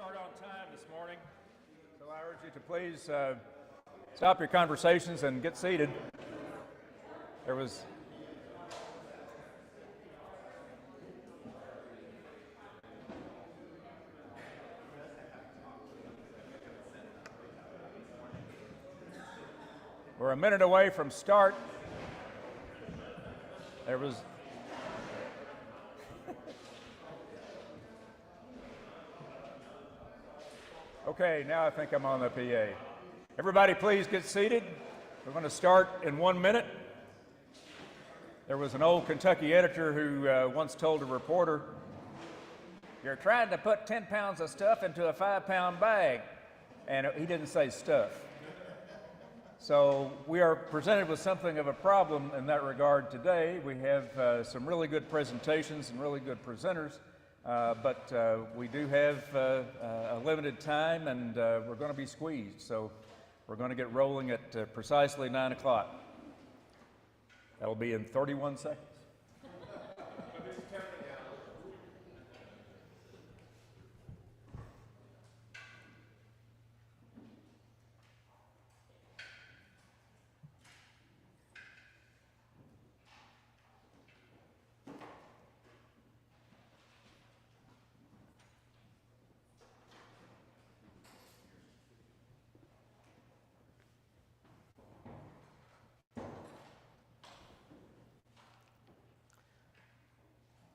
start on time this morning, so I urge you to please stop your conversations and get seated. We're a minute away from start. Okay, now I think I'm on the PA. Everybody please get seated. We're going to start in 1 minute. There was an old Kentucky editor who once told a reporter, "You're trying to put 10 pounds of stuff into a 5-pound bag." And he didn't say stuff. So we are presented with something of a problem in that regard today. We have some really good presentations and really good presenters. But we do have a limited time, and we're going to be squeezed. So we're going to get rolling at precisely 9 o'clock. That'll be in 31 seconds.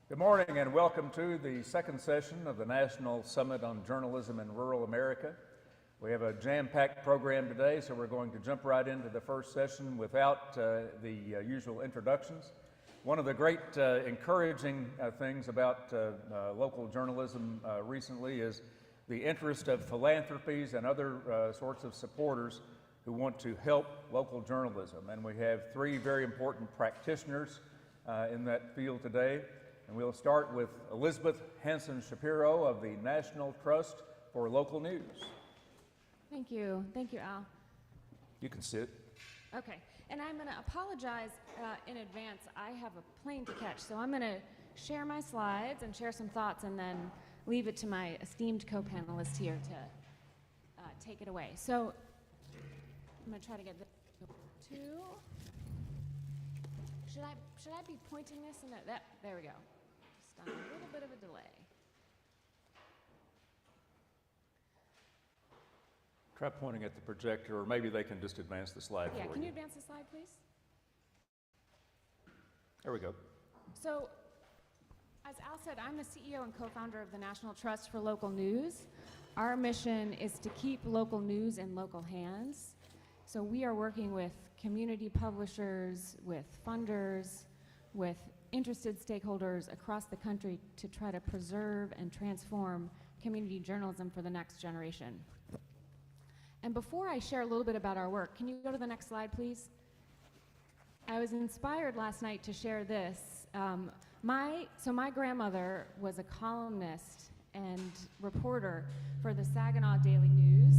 Good morning and welcome to the second session of the National Summit on Journalism in Rural America. We have a jam-packed program today, so we're going to jump right into the first session without the usual introductions. One of the great encouraging things about local journalism recently is the interest of philanthropies and other sorts of supporters who want to help local journalism. And we have three very important practitioners in that field today. And we'll start with Elizabeth Hansen Shapiro of the National Trust for Local News. Thank you. Thank you, Al. You can sit. Okay. And I'm going to apologize in advance. I have a plane to catch, so I'm going to share my slides and share some thoughts and then leave it to my esteemed co-panelists here to take it away. So I'm going to try to get this to... Should I be pointing this? And there we go. Just on a little bit of a delay. Try pointing at the projector, or maybe they can just advance the slide for you. Yeah, can you advance the slide, please? There we go. So, as Al said, I'm the CEO and co-founder of the National Trust for Local News. Our mission is to keep local news in local hands. So we are working with community publishers, with funders, with interested stakeholders across the country to try to preserve and transform community journalism for the next generation. And before I share a little bit about our work, can you go to the next slide, please? I was inspired last night to share this. My grandmother was a columnist and reporter for the Saginaw Daily News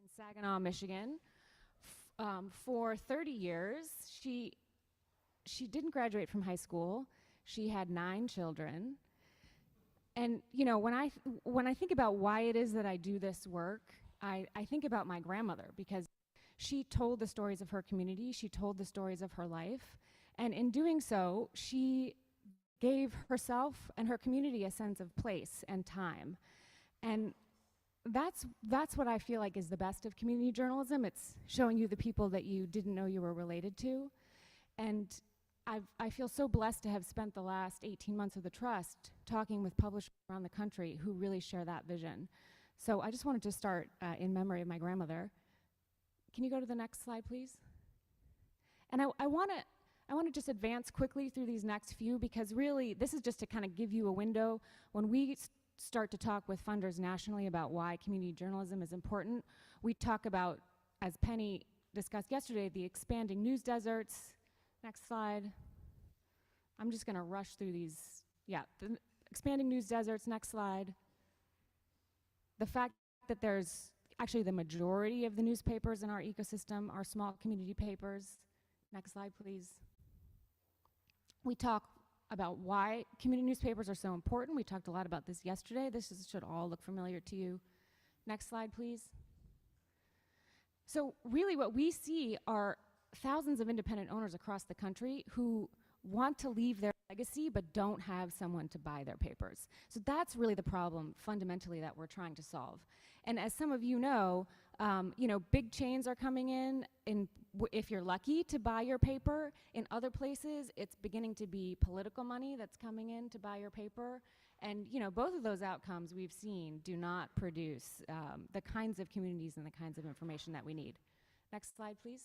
in Saginaw, Michigan. For 30 years, she didn't graduate from high school. She had 9 children. And you know, when I think about why it is that I do this work, I think about my grandmother, because she told the stories of her community, she told the stories of her life, and in doing so, she gave herself and her community a sense of place and time. And that's what I feel like is the best of community journalism. It's showing you the people that you didn't know you were related to. And I feel so blessed to have spent the last 18 months of the Trust talking with publishers around the country who really share that vision. So I just wanted to start in memory of my grandmother. Can you go to the next slide, please? And I want to just advance quickly through these next few, because really this is just to kind of give you a window. When we start to talk with funders nationally about why community journalism is important, we talk about, as Penny discussed yesterday, the expanding news deserts. Next slide. I'm just going to rush through these. Yeah, the expanding news deserts. Next slide. The fact that there's actually the majority of the newspapers in our ecosystem are small community papers. Next slide, please. We talk about why community newspapers are so important. We talked a lot about this yesterday. Should all look familiar to you. Next slide, please. So really what we see are thousands of independent owners across the country who want to leave their legacy but don't have someone to buy their papers. So that's really the problem fundamentally that we're trying to solve. And as some of you know, big chains are coming in if you're lucky to buy your paper. In other places, it's beginning to be political money that's coming in to buy your paper. And both of those outcomes we've seen do not produce the kinds of communities and the kinds of information that we need. Next slide, please.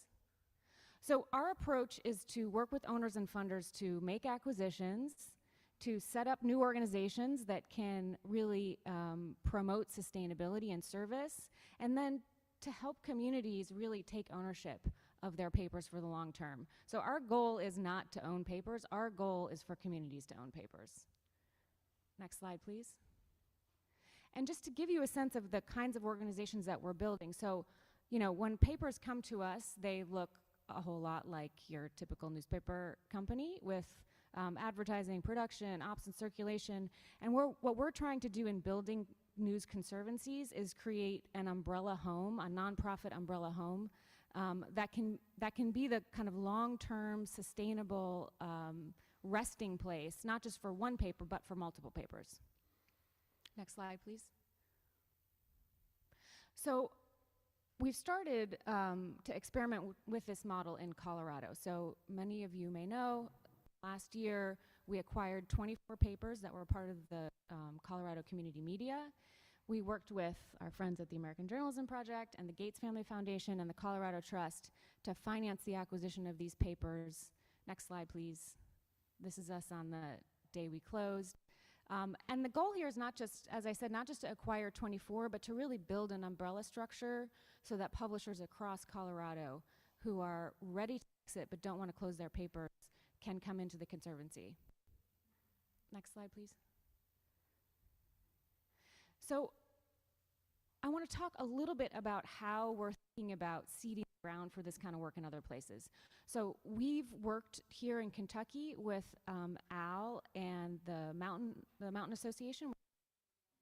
So our approach is to work with owners and funders to make acquisitions, to set up new organizations that can really promote sustainability and service, and then to help communities really take ownership of their papers for the long term. So our goal is not to own papers. Our goal is for communities to own papers. Next slide, please. And just to give you a sense of the kinds of organizations that we're building. So, when papers come to us, they look a whole lot like your typical newspaper company with advertising, production, ops and circulation. And what we're trying to do in building news conservancies is create an umbrella home, a nonprofit umbrella home that can be the kind of long-term sustainable resting place, not just for one paper, but for multiple papers. Next slide, please. So we've started to experiment with this model in Colorado. So many of you may know, last year we acquired 24 papers that were part of the Colorado Community Media. We worked with our friends at the American Journalism Project and the Gates Family Foundation and the Colorado Trust to finance the acquisition of these papers. Next slide, please. This is us on the day we closed. And the goal here is not just, as I said, not just to acquire 24, but to really build an umbrella structure so that publishers across Colorado who are ready to exit but don't want to close their papers can come into the Conservancy. Next slide, please. So I want to talk a little bit about how we're thinking about seeding the ground for this kind of work in other places. So we've worked here in Kentucky with Al and the Mountain Association,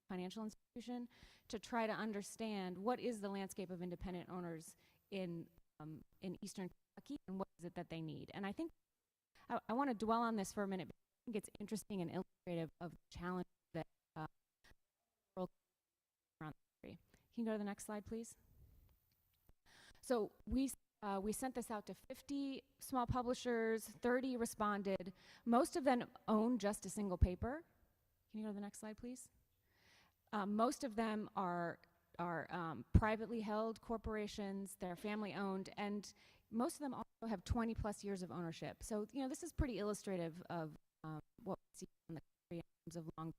financial institution, to try to understand what is the landscape of independent owners in Eastern Kentucky and what is it that they need. And I think I want to dwell on this for a minute because I think it's interesting and illustrative of the challenge that world around the country. Can you go to the next slide, please? So we sent this out to 50 small publishers, 30 responded. Most of them own just a single paper. Can you go to the next slide, please? Most of them are privately held corporations, they're family owned, and most of them also have 20 plus years of ownership. So, this is pretty illustrative of what we see in the country in terms of long.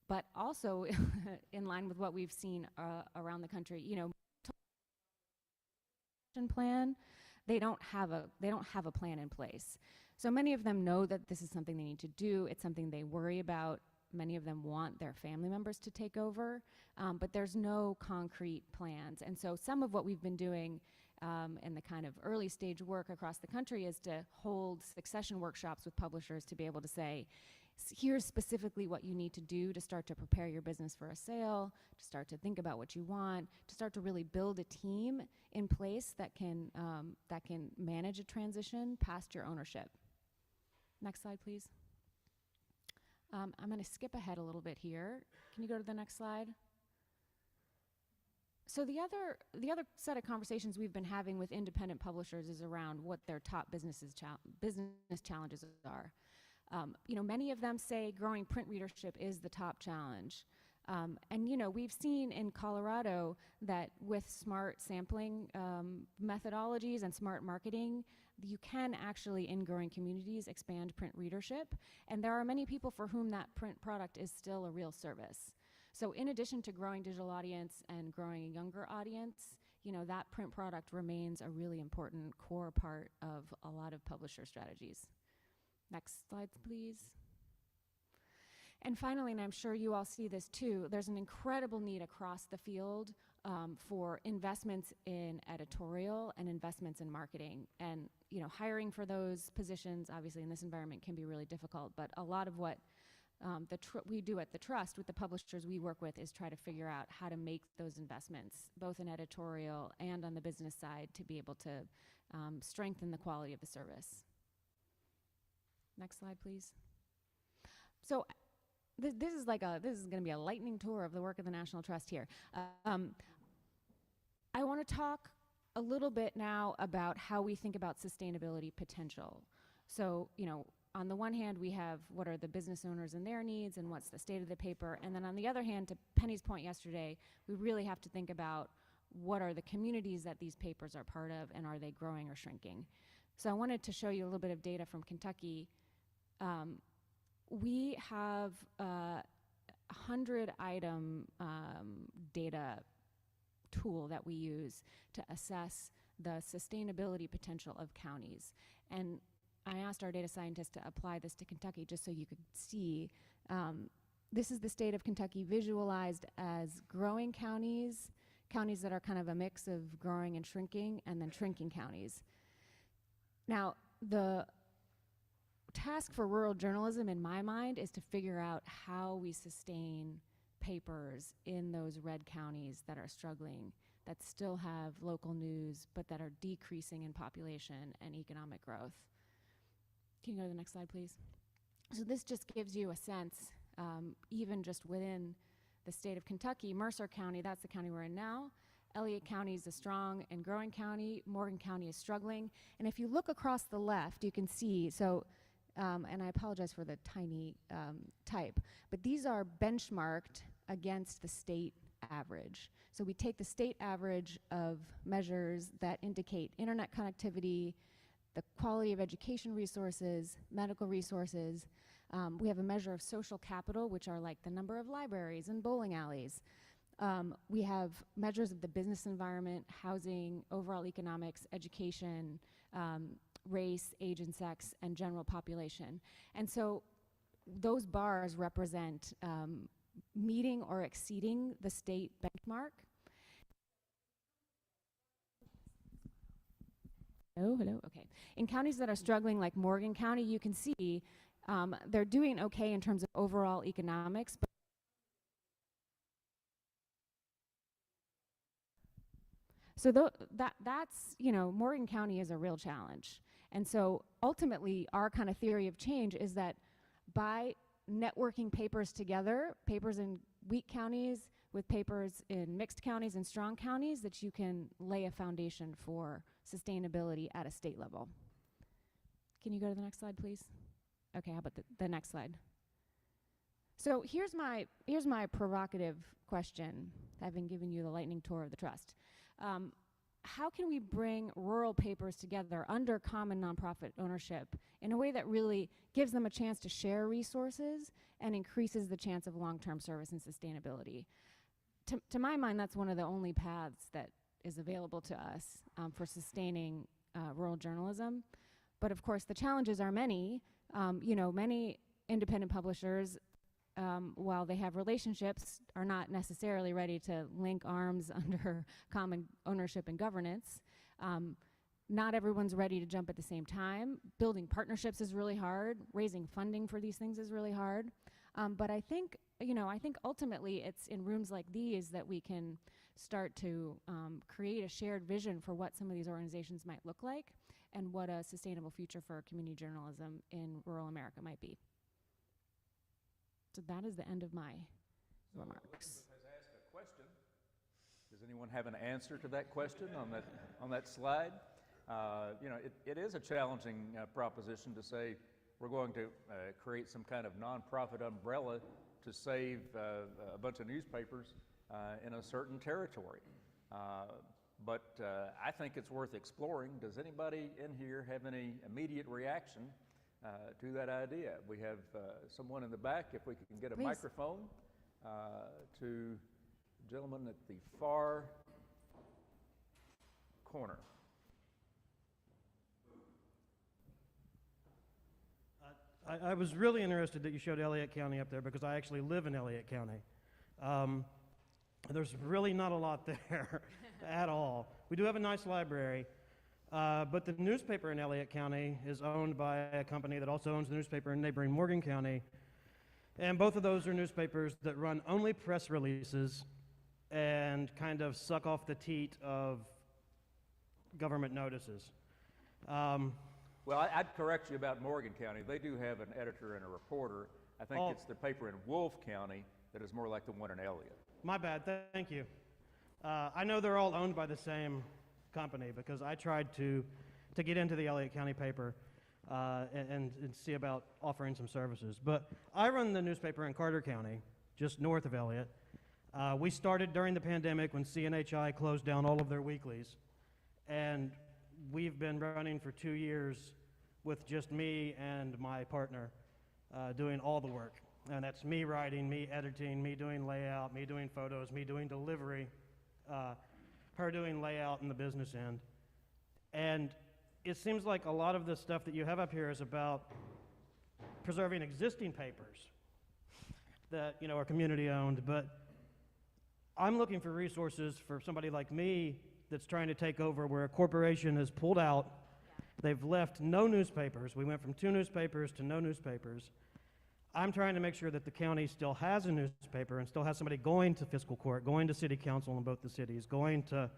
But also in line with what we've seen around the country, plan, they don't have a plan in place. So many of them know that this is something they need to do. It's something they worry about. Many of them want their family members to take over, but there's no concrete plans. And so some of what we've been doing in the kind of early stage work across the country is to hold succession workshops with publishers to be able to say, here's specifically what you need to do to start to prepare your business for a sale, to start to think about what you want, to start to really build a team in place that can manage a transition past your ownership. Next slide, please. I'm going to skip ahead a little bit here. Can you go to the next slide? So the other set of conversations we've been having with independent publishers is around what their top business challenges are. Many of them say growing print readership is the top challenge. And we've seen in Colorado that with smart sampling methodologies and smart marketing, you can actually, in growing communities, expand print readership. And there are many people for whom that print product is still a real service. So in addition to growing digital audience and growing a younger audience, that print product remains a really important core part of a lot of publisher strategies. Next slide, please. And finally, and I'm sure you all see this too, there's an incredible need across the field for investments in editorial and investments in marketing. And hiring for those positions, obviously in this environment, can be really difficult. But a lot of what we do at the Trust with the publishers we work with is try to figure out how to make those investments, both in editorial and on the business side, to be able to strengthen the quality of the service. Next slide, please. So this is going to be a lightning tour of the work of the National Trust here. I want to talk a little bit now about how we think about sustainability potential. So, on the one hand, we have what are the business owners and their needs and what's the state of the paper. And then on the other hand, to Penny's point yesterday, we really have to think about what are the communities that these papers are part of, and are they growing or shrinking. So I wanted to show you a little bit of data from Kentucky. We have a 100-item data tool that we use to assess the sustainability potential of counties. And I asked our data scientists to apply this to Kentucky just so you could see. This is the state of Kentucky visualized as growing counties, counties that are kind of a mix of growing and shrinking, and then shrinking counties. Now, the task for rural journalism, in my mind, is to figure out how we sustain papers in those red counties that are struggling, that still have local news, but that are decreasing in population and economic growth. Can you go to the next slide, please? So this just gives you a sense, even just within the state of Kentucky. Mercer County, that's the county we're in now. Elliott County is a strong and growing county. Morgan County is struggling. And if you look across the left, you can see, so, and I apologize for the tiny type, but these are benchmarked against the state average. So we take the state average of measures that indicate internet connectivity, the quality of education resources, medical resources. We have a measure of social capital, which are like the number of libraries and bowling alleys. We have measures of the business environment, housing, overall economics, education, race, age and sex, and general population. And so those bars represent meeting or exceeding the state benchmark. Hello, okay. In counties that are struggling, like Morgan County, you can see they're doing okay in terms of overall economics, but so that's, Morgan County is a real challenge. And so ultimately, our kind of theory of change is that by networking papers together, papers in weak counties with papers in mixed counties and strong counties, that you can lay a foundation for sustainability at a state level. Can you go to the next slide, please? Okay, how about the next slide? So here's my provocative question, having given you the lightning tour of the Trust. How can we bring rural papers together under common nonprofit ownership in a way that really gives them a chance to share resources and increases the chance of long-term service and sustainability? To my mind, that's one of the only paths that is available to us for sustaining rural journalism. But of course, the challenges are many. Many independent publishers, while they have relationships, are not necessarily ready to link arms under common ownership and governance. Not everyone's ready to jump at the same time. Building partnerships is really hard. Raising funding for these things is really hard. But I think ultimately it's in rooms like these that we can start to create a shared vision for what some of these organizations might look like and what a sustainable future for community journalism in rural America might be. So that is the end of my remarks. Has asked a question. Does anyone have an answer to that question on that slide? It is a challenging proposition to say we're going to create some kind of nonprofit umbrella to save a bunch of newspapers in a certain territory. But I think it's worth exploring. Does anybody in here have any immediate reaction to that idea? We have someone in the back, if we can get a Please. microphone to the gentleman at the far corner. I was really interested that you showed Elliott County up there because I actually live in Elliott County. There's really not a lot there at all. We do have a nice library, but the newspaper in Elliott County is owned by a company that also owns the newspaper in neighboring Morgan County. And both of those are newspapers that run only press releases and kind of suck off the teat of government notices. Well, I'd correct you about Morgan County. They do have an editor and a reporter. I think it's the paper in Wolfe County that is more like the one in Elliott. My bad, thank you. I know they're all owned by the same company because I tried to get into the Elliott County paper and see about offering some services. But I run the newspaper in Carter County, just north of Elliott. We started during the pandemic when CNHI closed down all of their weeklies. And we've been running for 2 years with just me and my partner doing all the work. And that's me writing, me editing, me doing layout, me doing photos, me doing delivery, her doing layout in the business end. And it seems like a lot of the stuff that you have up here is about preserving existing papers that, you know, are community owned, but I'm looking for resources for somebody like me that's trying to take over where a corporation has pulled out. They've left no newspapers. We went from 2 newspapers to no newspapers. I'm trying to make sure that the county still has a newspaper and still has somebody going to fiscal court, going to city council in both the cities, going to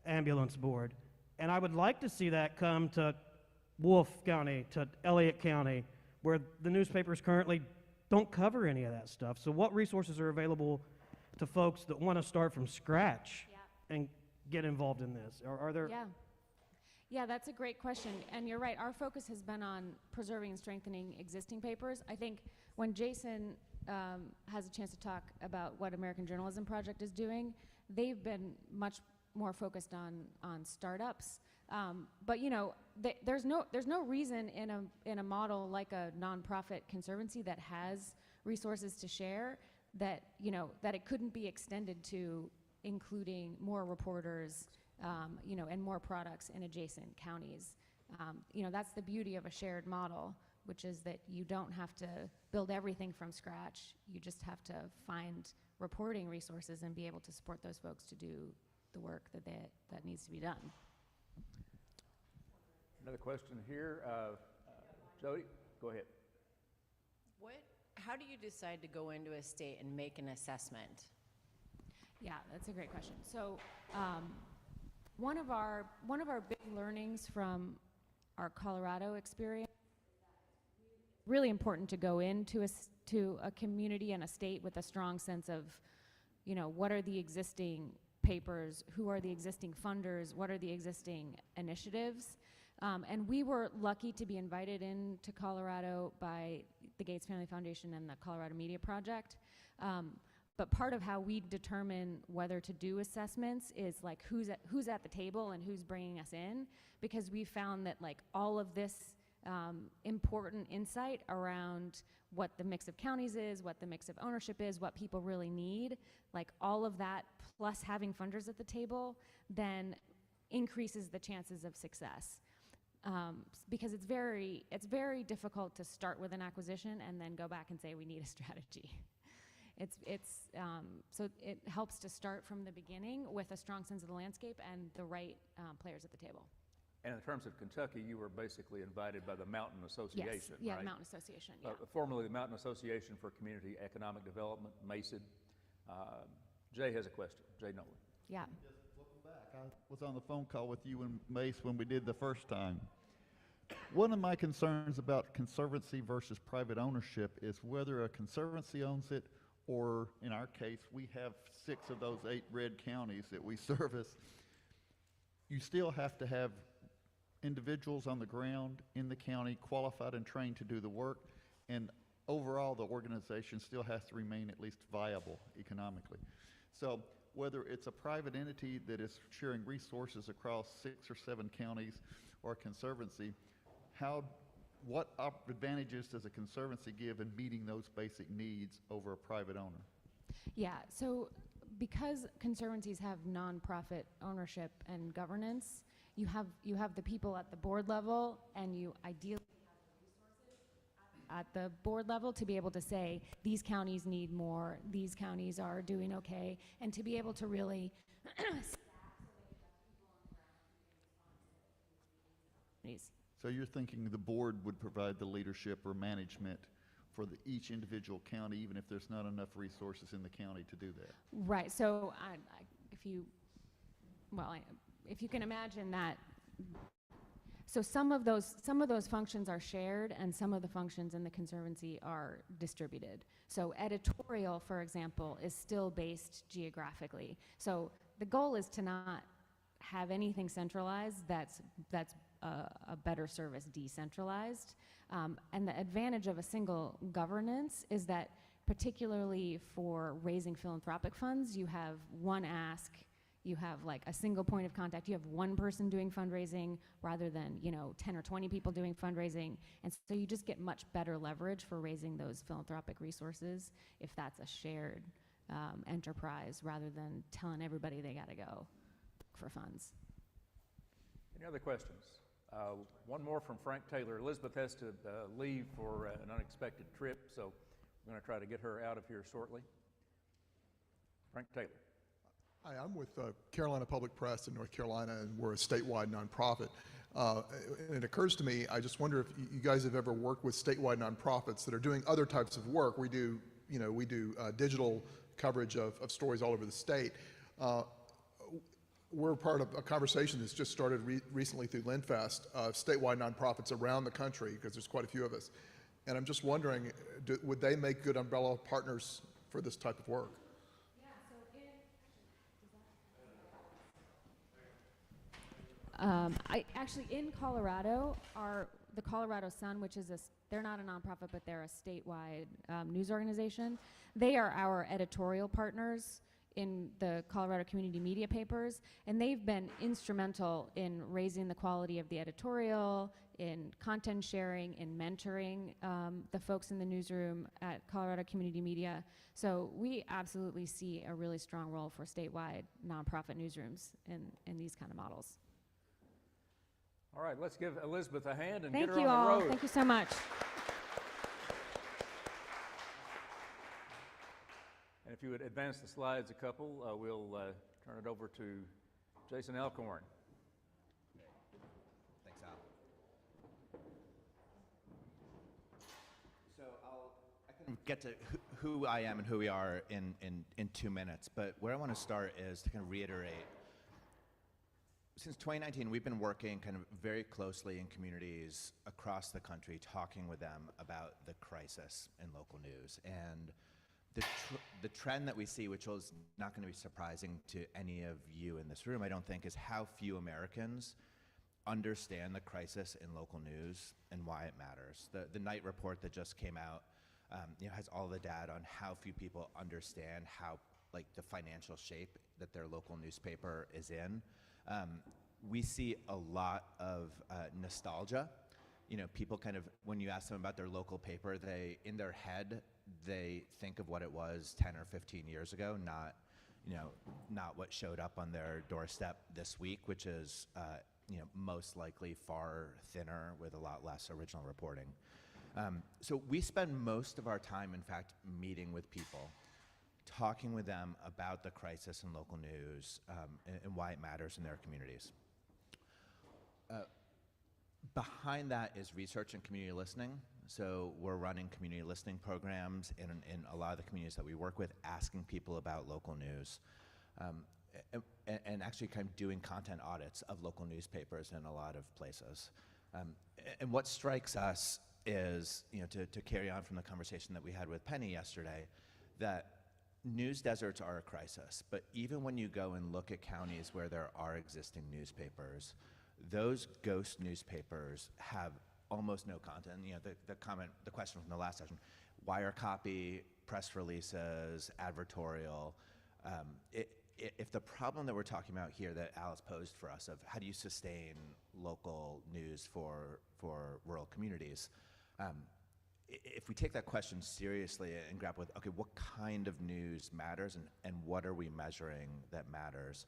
ambulance board. And I would like to see that come to Wolfe County, to Elliott County, where the newspapers currently don't cover any of that stuff. So what resources are available to folks that want to start from scratch and get involved in this? Are there... Yeah, that's a great question. And you're right, our focus has been on preserving and strengthening existing papers. I think when Jason has a chance to talk about what American Journalism Project is doing, they've been much more focused on startups. But you know, there's no reason in a model like a nonprofit conservancy that has resources to share that, you know, that it couldn't be extended to including more reporters, you know, and more products in adjacent counties. You know, that's the beauty of a shared model, which is that you don't have to build everything from scratch. You just have to find reporting resources and be able to support those folks to do the work that needs to be done. Another question here. Jody, go ahead. How do you decide to go into a state and make an assessment? Yeah, that's a great question. So one of our big learnings from our Colorado experience, really important to go into a community and a state with a strong sense of, you know, what are the existing papers, who are the existing funders, what are the existing initiatives. And we were lucky to be invited into Colorado by the Gates Family Foundation and the Colorado Media Project. But part of how we determine whether to do assessments is like who's at the table and who's bringing us in, because we found that like all of this important insight around what the mix of counties is, what the mix of ownership is, what people really need, like all of that plus having funders at the table then increases the chances of success. Because it's very difficult to start with an acquisition and then go back and say we need a strategy. So it helps to start from the beginning with a strong sense of the landscape and the right players at the table. And in terms of Kentucky, you were basically invited by the Mountain Association, yes. Yeah, right? Mountain Association, yeah. Formerly the Mountain Association for Community Economic Development, MACED. Jay has a question. Jay Nolan. Yeah. Yes, welcome back. I was on the phone call with you and Mace when we did the first time. One of my concerns about conservancy versus private ownership is whether a conservancy owns it, or in our case, we have 6 of those 8 red counties that we service. You still have to have individuals on the ground in the county qualified and trained to do the work, and overall the organization still has to remain at least viable economically. So whether it's a private entity that is sharing resources across 6 or 7 counties or a conservancy, what advantages does a conservancy give in meeting those basic needs over a private owner? Yeah, so because conservancies have nonprofit ownership and governance, you have the people at the board level, and you ideally have the resources at the at the board level to be able to say, these counties need more, these counties are doing okay, and to be able to really So you're thinking the board would provide the leadership or management for each individual county, even if there's not enough resources in the county to do that? Right. So if you can imagine that, so some of those functions are shared, and some of the functions in the Conservancy are distributed. So editorial, for example, is still based geographically. So the goal is to not have anything centralized that's a better service decentralized. And the advantage of a single governance is that, particularly for raising philanthropic funds, you have one ask, you have like a single point of contact, you have one person doing fundraising rather than 10 or 20 people doing fundraising, and so you just get much better leverage for raising those philanthropic resources if that's a shared enterprise rather than telling everybody they gotta go for funds. Any other questions? One more from Frank Taylor. Elizabeth has to leave for an unexpected trip, so we're going to try to get her out of here shortly. Frank Taylor. Hi, I'm with Carolina Public Press in North Carolina, and we're a statewide nonprofit. And it occurs to me, I just wonder if you guys have ever worked with statewide nonprofits that are doing other types of work. We do digital coverage of stories all over the state. We're part of a conversation that's just started recently through LendFest of statewide nonprofits around the country, because there's quite a few of us. And I'm just wondering, would they make good umbrella partners for this type of work? In Colorado, the Colorado Sun, which is they're not a nonprofit, but they're a statewide news organization. They are our editorial partners in the Colorado community media papers, and they've been instrumental in raising the quality of the editorial, in content sharing, in mentoring the folks in the newsroom at Colorado Community Media. So we absolutely see a really strong role for statewide nonprofit newsrooms in these kind of models. All right, let's give Elizabeth a hand and Thank get her you on the all. road. Thank you so much. And if you would advance the slides a couple, we'll turn it over to Jason Alcorn. Thanks, Al. So I can get to who I am and who we are in 2 minutes, but where I want to start is to kind of reiterate. Since 2019, we've been working kind of very closely in communities across the country, talking with them about the crisis in local news. And the trend that we see, which is not going to be surprising to any of you in this room, I don't think, is how few Americans understand the crisis in local news and why it matters. The Knight report that just came out has all the data on how few people understand how, like, the financial shape that their local newspaper is in. We see a lot of nostalgia. People kind of, when you ask them about their local paper, in their head, they think of what it was 10 or 15 years ago, not what showed up on their doorstep this week, which is, most likely far thinner with a lot less original reporting. So we spend most of our time, in fact, meeting with people, talking with them about the crisis in local news and why it matters in their communities. Behind that is research and community listening. So we're running community listening programs in a lot of the communities that we work with, asking people about local news, and actually kind of doing content audits of local newspapers in a lot of places. And what strikes us is, to carry on from the conversation that we had with Penny yesterday, that news deserts are a crisis, but even when you go and look at counties where there are existing newspapers, those ghost newspapers have almost no content. The question from the last session, wire copy, press releases, advertorial. If the problem that we're talking about here that Alice posed for us of how do you sustain local news for rural communities, if we take that question seriously and grapple with, okay, what kind of news matters and what are we measuring that matters?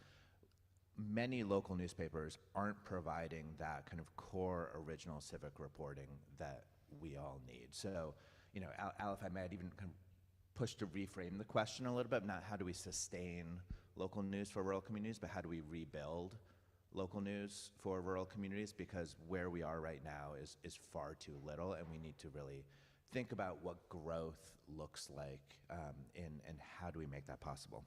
Many local newspapers aren't providing that kind of core original civic reporting that we all need. So, you know, Al, if I may, I'd even kind of push to reframe the question a little bit, not how do we sustain local news for rural communities, but how do we rebuild local news for rural communities, because where we are right now is far too little, and we need to really think about what growth looks like, and how do we make that possible.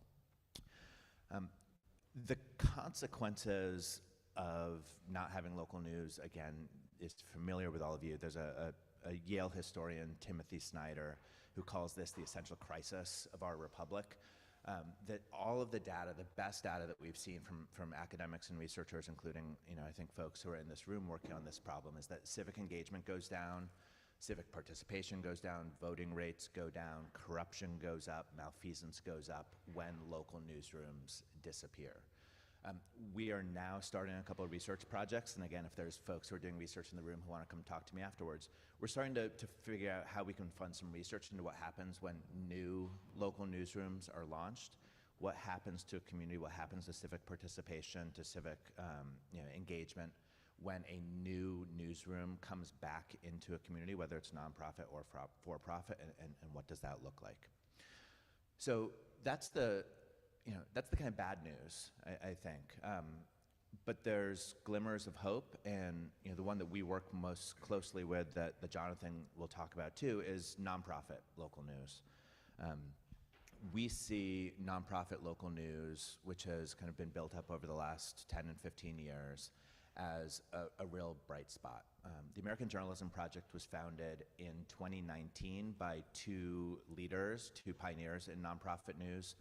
The consequences of not having local news, again, is familiar with all of you. There's a Yale historian, Timothy Snyder, who calls this the essential crisis of our republic. That all of the data, the best data that we've seen from academics and researchers, including, you know, I think folks who are in this room working on this problem, is that civic engagement goes down, civic participation goes down, voting rates go down, corruption goes up, malfeasance goes up when local newsrooms disappear. We are now starting a couple of research projects, and again, if there's folks who are doing research in the room who want to come talk to me afterwards, we're starting to figure out how we can fund some research into what happens when new local newsrooms are launched, what happens to a community, what happens to civic participation, to civic engagement when a new newsroom comes back into a community, whether it's nonprofit or for-profit, and what does that look like? So that's the kind of bad news, I think. But there's glimmers of hope, and the one that we work most closely with that Jonathan will talk about too is nonprofit local news. We see nonprofit local news, which has kind of been built up over the last 10 and 15 years, as a real bright spot. The American Journalism Project was founded in 2019 by two leaders, two pioneers in nonprofit news.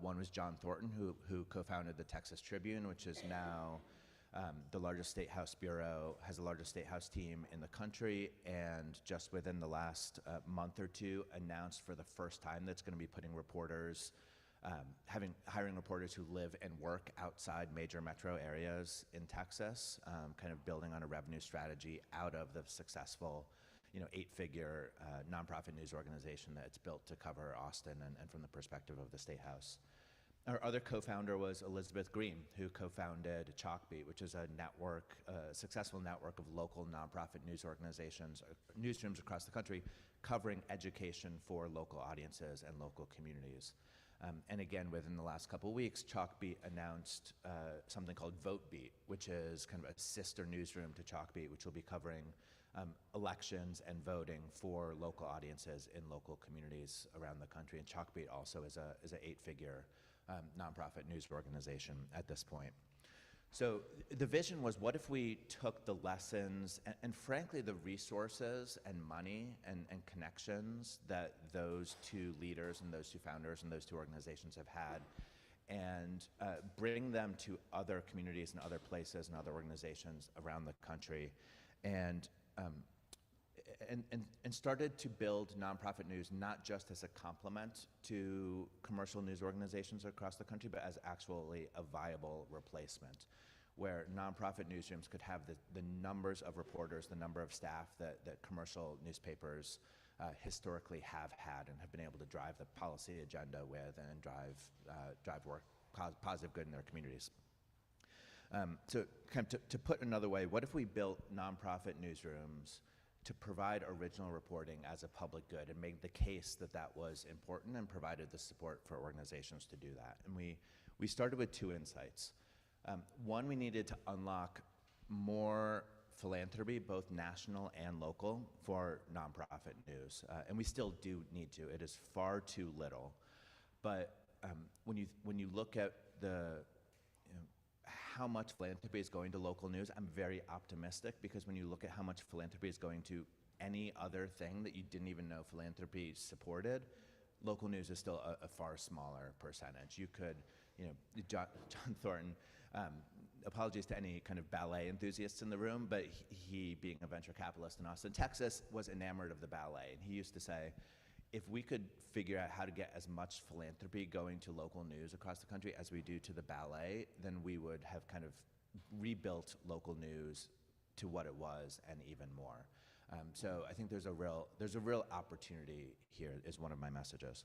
One was John Thornton, who co-founded the Texas Tribune, which is now the largest state house bureau, has the largest state house team in the country, and just within the last month or two announced for the first time that's going to be putting reporters, hiring reporters who live and work outside major metro areas in Texas, kind of building on a revenue strategy out of the successful 8-figure nonprofit news organization that it's built to cover Austin and from the perspective of the State House. Our other co-founder was Elizabeth Green, who co-founded Chalkbeat, which is a network, successful network of local nonprofit news organizations, newsrooms across the country, covering education for local audiences and local communities. And again, within the last couple of weeks, Chalkbeat announced something called VoteBeat, which is kind of a sister newsroom to Chalkbeat, which will be covering elections and voting for local audiences in local communities around the country. And Chalkbeat also is an 8-figure nonprofit news organization at this point. So the vision was, what if we took the lessons and frankly the resources and money and connections that those two leaders and those two founders and those two organizations have had, and bring them to other communities and other places and other organizations around the country, and started to build nonprofit news not just as a complement to commercial news organizations across the country, but as actually a viable replacement, where nonprofit newsrooms could have the numbers of reporters, the number of staff that commercial newspapers historically have had and have been able to drive the policy agenda with and drive work, positive good in their communities. So kind of to put another way, what if we built nonprofit newsrooms to provide original reporting as a public good and made the case that that was important and provided the support for organizations to do that? And we started with two insights. One, we needed to unlock more philanthropy, both national and local, for nonprofit news. And we still do need to. It is far too little. But when you look at how much philanthropy is going to local news, I'm very optimistic, because when you look at how much philanthropy is going to any other thing that you didn't even know philanthropy supported, local news is still a far smaller percentage. You could, John Thornton, apologies to any kind of ballet enthusiasts in the room, but he, being a venture capitalist in Austin, Texas, was enamored of the ballet. And he used to say, if we could figure out how to get as much philanthropy going to local news across the country as we do to the ballet, then we would have kind of rebuilt local news to what it was and even more. So I think there's a real opportunity here, is one of my messages.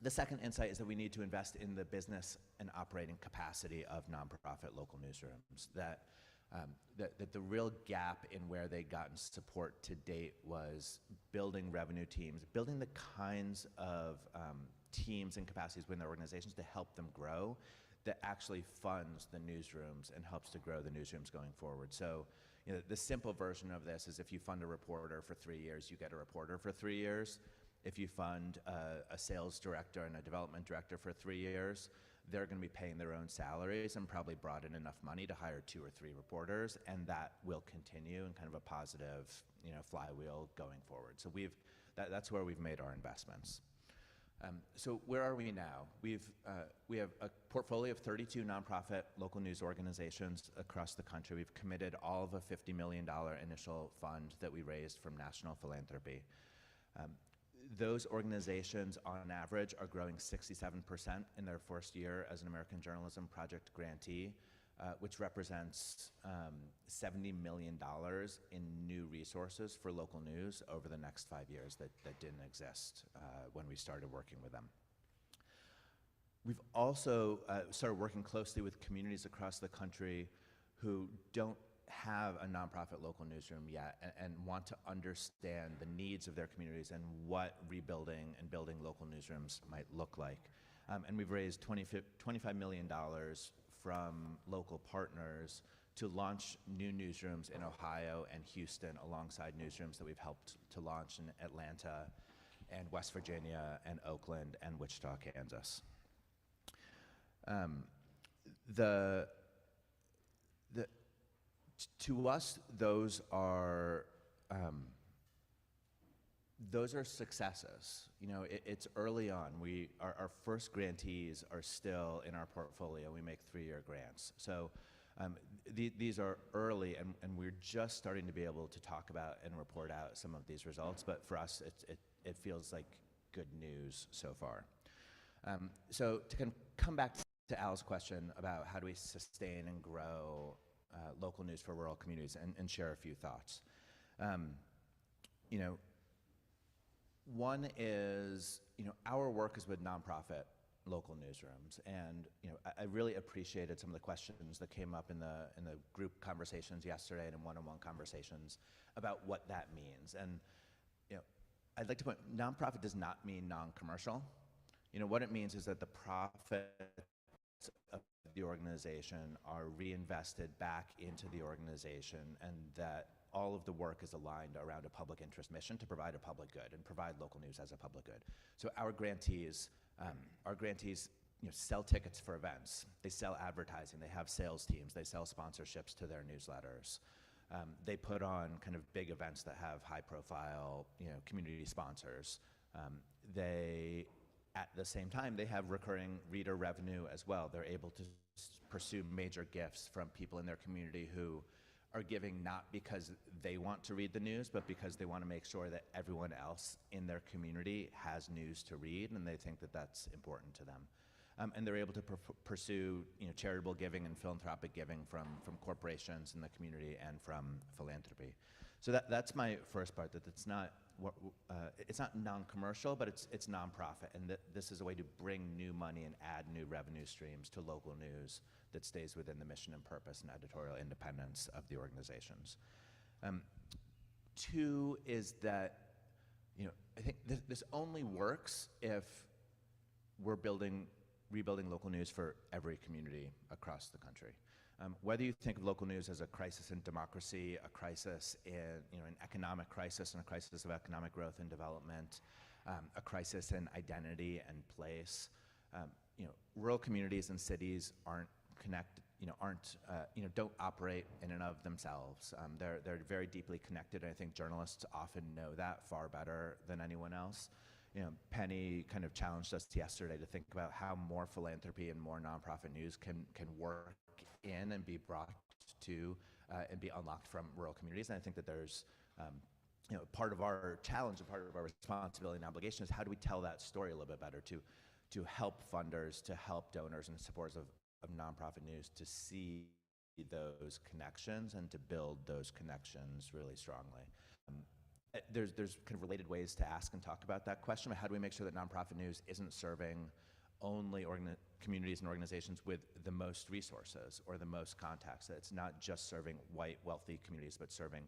The second insight is that we need to invest in the business and operating capacity of nonprofit local newsrooms. That That the real gap in where they'd gotten support to date was building revenue teams, building the kinds of teams and capacities within their organizations to help them grow that actually funds the newsrooms and helps to grow the newsrooms going forward. So, the simple version of this is if you fund a reporter for 3 years, you get a reporter for 3 years. If you fund a sales director and a development director for 3 years, they're going to be paying their own salaries and probably brought in enough money to hire 2 or 3 reporters, and that will continue in kind of a positive, flywheel going forward. So that's where we've made our investments. So where are we now? We have a portfolio of 32 nonprofit local news organizations across the country. We've committed all of a $50 million initial fund that we raised from national philanthropy. Those organizations, on average, are growing 67% in their first year as an American Journalism Project grantee, which represents $70 million in new resources for local news over the next 5 years that didn't exist when we started working with them. We've also started working closely with communities across the country who don't have a nonprofit local newsroom yet and want to understand the needs of their communities and what rebuilding and building local newsrooms might look like. And we've raised $25 million from local partners to launch new newsrooms in Ohio and Houston alongside newsrooms that we've helped to launch in Atlanta and West Virginia and Oakland and Wichita, Kansas. To us, those are successes. It's early on. Our first grantees are still in our portfolio. We make 3-year grants. So these are early, and we're just starting to be able to talk about and report out some of these results. But for us, it feels like good news so far. So to kind of come back to Al's question about how do we sustain and grow local news for rural communities and share a few thoughts. One is, our work is with nonprofit local newsrooms, and I really appreciated some of the questions that came up in the group conversations yesterday and in one-on-one conversations about what that means. And I'd like to point, nonprofit does not mean non-commercial. What it means is that the profits of the organization are reinvested back into the organization, and that all of the work is aligned around a public interest mission to provide a public good and provide local news as a public good. So our grantees sell tickets for events. They sell advertising. They have sales teams. They sell sponsorships to their newsletters. They put on kind of big events that have high-profile, community sponsors. At the same time, they have recurring reader revenue as well. They're able to pursue major gifts from people in their community who are giving not because they want to read the news, but because they want to make sure that everyone else in their community has news to read, and they think that that's important to them. And they're able to pursue charitable giving and philanthropic giving from corporations in the community and from philanthropy. So that's my first part, that it's not non-commercial, but it's nonprofit, and that this is a way to bring new money and add new revenue streams to local news that stays within the mission and purpose and editorial independence of the organizations. Two is that I think this only works if we're rebuilding local news for every community across the country. Whether you think of local news as a crisis in democracy, a crisis in an economic crisis and a crisis of economic growth and development, a crisis in identity and place, rural communities and cities don't operate in and of themselves. They're very deeply connected, and I think journalists often know that far better than anyone else. Penny kind of challenged us yesterday to think about how more philanthropy and more nonprofit news can work in and be brought to and be unlocked from rural communities. And I think that there's part of our challenge and part of our responsibility and obligation is how do we tell that story a little bit better to help funders, to help donors and supporters of nonprofit news to see those connections and to build those connections really strongly. There's kind of related ways to ask and talk about that question, but how do we make sure that nonprofit news isn't serving only communities and organizations with the most resources or the most contacts. It's not just serving white, wealthy communities, but serving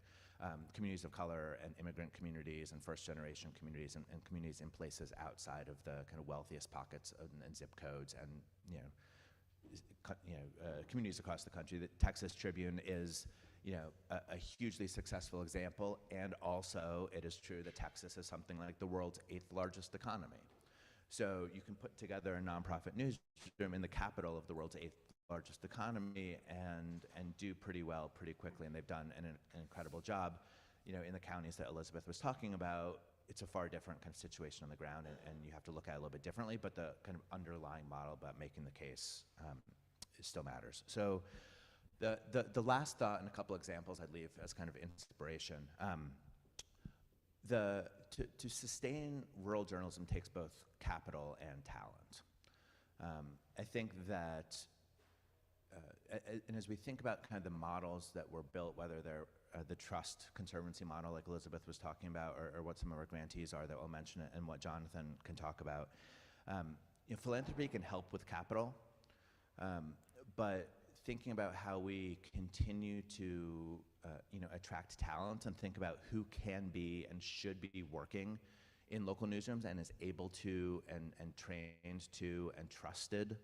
communities of color and immigrant communities and first-generation communities and communities in places outside of the kind of wealthiest pockets and zip codes and communities across the country. The Texas Tribune is a hugely successful example, and also it is true that Texas is something like the world's 8th largest economy. So you can put together a nonprofit newsroom in the capital of the world's 8th largest economy and do pretty well pretty quickly, and they've done an incredible job. In the counties that Elizabeth was talking about, it's a far different kind of situation on the ground, and you have to look at it a little bit differently, but the kind of underlying model about making the case still matters. So the last thought and a couple examples I'd leave as kind of inspiration. To sustain rural journalism takes both capital and talent. I think that, and as we think about kind of the models that were built, whether they're the trust conservancy model like Elizabeth was talking about, or what some of our grantees are that we'll mention it, and what Jonathan can talk about, philanthropy can help with capital, but thinking about how we continue to attract talent and think about who can be and should be working in local newsrooms and is able to and trained to and trusted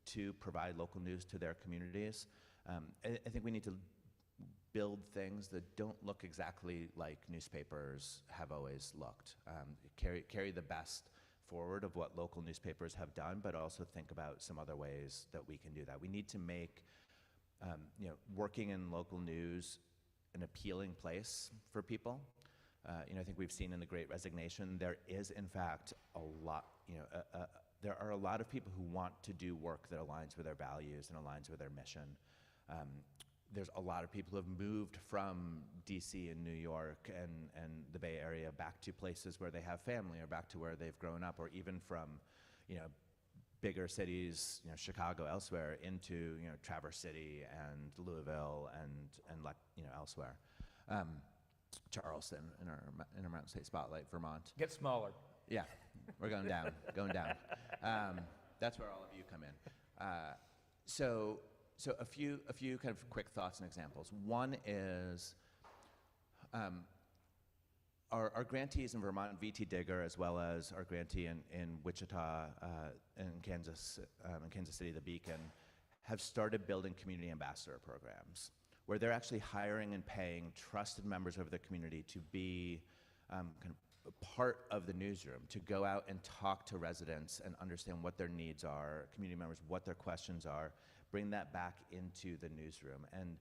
to provide local news to their communities. I think we need to build things that don't look exactly like newspapers have always looked. Carry the best forward of what local newspapers have done, but also think about some other ways that we can do that. We need to make working in local news an appealing place for people. I think we've seen in the Great Resignation, there is in fact a lot, there are a lot of people who want to do work that aligns with their values and aligns with their mission. There's a lot of people who have moved from DC and New York and the Bay Area back to places where they have family or back to where they've grown up, or even from, bigger cities, Chicago, elsewhere, into Traverse City and Louisville and elsewhere. Charleston in our Mountain State Spotlight, Vermont. Get smaller. Yeah, we're going down, going down. That's where all of you come in. So a few kind of quick thoughts and examples. One is our grantees in Vermont, VT Digger, as well as our grantee in Wichita and Kansas City, the Beacon, have started building community ambassador programs where they're actually hiring and paying trusted members of the community to be kind of a part of the newsroom, to go out and talk to residents and understand what their needs are, community members, what their questions are, bring that back into the newsroom. And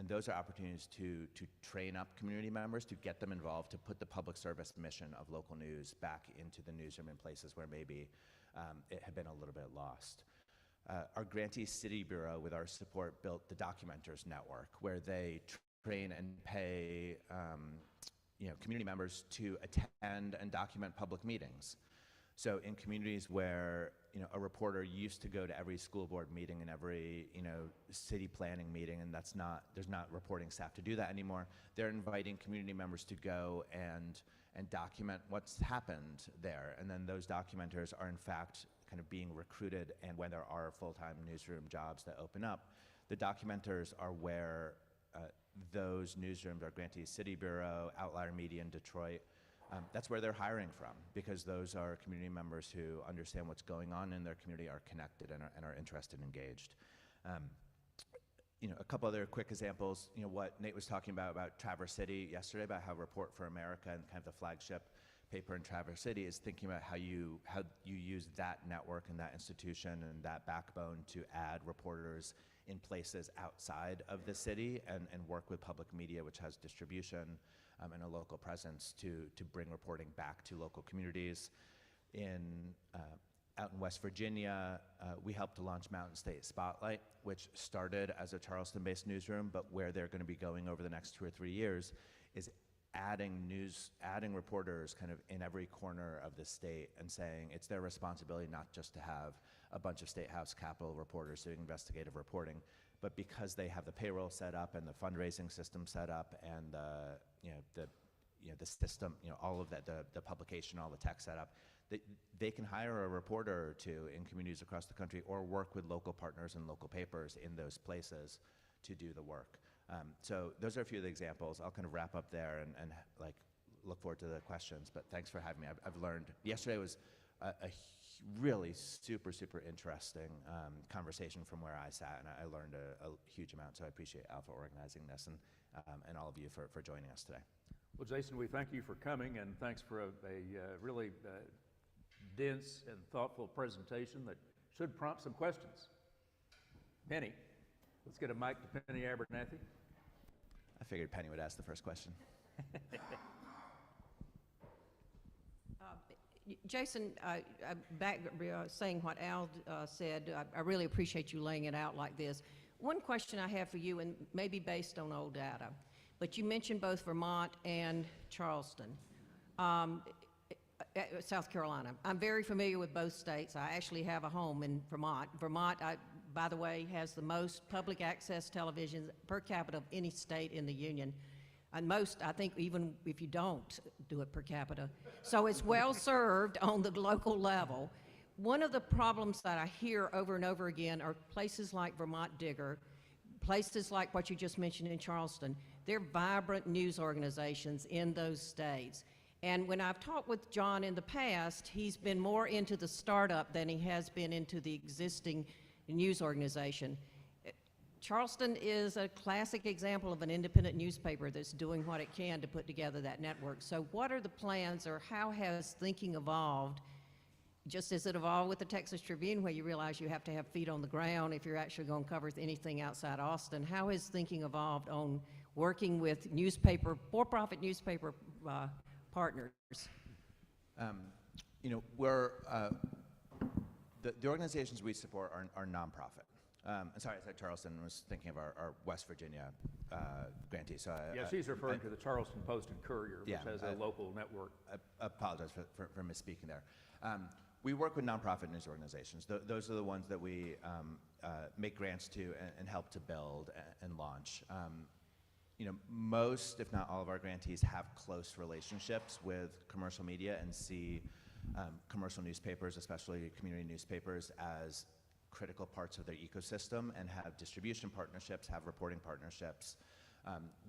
those are opportunities to train up community members, to get them involved, to put the public service mission of local news back into the newsroom in places where maybe it had been a little bit lost. Our grantee City Bureau, with our support, built the Documenters Network, where they train and pay community members to attend and document public meetings. So in communities where a reporter used to go to every school board meeting and every city planning meeting, and there's not reporting staff to do that anymore, they're inviting community members to go and document what's happened there. And then those documenters are in fact kind of being recruited, and when there are full-time newsroom jobs that open up, the documenters are where those newsrooms, our grantee City Bureau, Outlier Media in Detroit, that's where they're hiring from, because those are community members who understand what's going on in their community, are connected, and are interested and engaged. A couple other quick examples. What Nate was talking about Traverse City yesterday, about how Report for America and kind of the flagship paper in Traverse City is thinking about how you use that network and that institution and that backbone to add reporters in places outside of the city and work with public media, which has distribution and a local presence to bring reporting back to local communities. Out in West Virginia, we helped to launch Mountain State Spotlight, which started as a Charleston-based newsroom, but where they're going to be going over the next 2 or 3 years is adding reporters kind of in every corner of the state, and saying it's their responsibility not just to have a bunch of State House Capitol reporters doing investigative reporting, but because they have the payroll set up and the fundraising system set up and the system, all of that, the publication, all the tech set up, they can hire a reporter or two in communities across the country, or work with local partners and local papers in those places to do the work. So those are a few of the examples. I'll kind of wrap up there and like look forward to the questions, but thanks for having me. I've learned, yesterday was a really super interesting conversation from where I sat, and I learned a huge amount, so I appreciate Alpha organizing this, and all of you for joining us today. Well, Jason, we thank you for coming, and thanks for a really dense and thoughtful presentation that should prompt some questions. Penny, let's get a mic to Penny Abernathy. I figured Penny would ask the first question. Jason, back saying what Al said, I really appreciate you laying it out like this. One question I have for you, and maybe based on old data, but you mentioned both Vermont and Charleston, South Carolina. I'm very familiar with both states. I actually have a home in Vermont. Vermont, by the way, has the most public access television per capita of any state in the Union. And most, I think, even if you don't do it per capita. So it's well served on the local level. One of the problems that I hear over and over again are places like Vermont Digger, places like what you just mentioned in Charleston. They're vibrant news organizations in those states. And when I've talked with John in the past, he's been more into the startup than he has been into the existing news organization. Charleston is a classic example of an independent newspaper that's doing what it can to put together that network. So what are the plans, or how has thinking evolved, just as it evolved with the Texas Tribune, where you realize you have to have feet on the ground if you're actually going to cover anything outside Austin? How has thinking evolved on working with newspaper, for-profit newspaper partners? You know, we're, the organizations we support are nonprofit. Sorry, I said Charleston. I was thinking of our West Virginia grantee. So She's referring to the Charleston Post and Courier, which has a local network. I apologize for misspeaking there. We work with nonprofit news organizations. Those are the ones that we make grants to and help to build and launch. You know, most, if not all, of our grantees have close relationships with commercial media and see commercial newspapers, especially community newspapers, as critical parts of their ecosystem, and have distribution partnerships, have reporting partnerships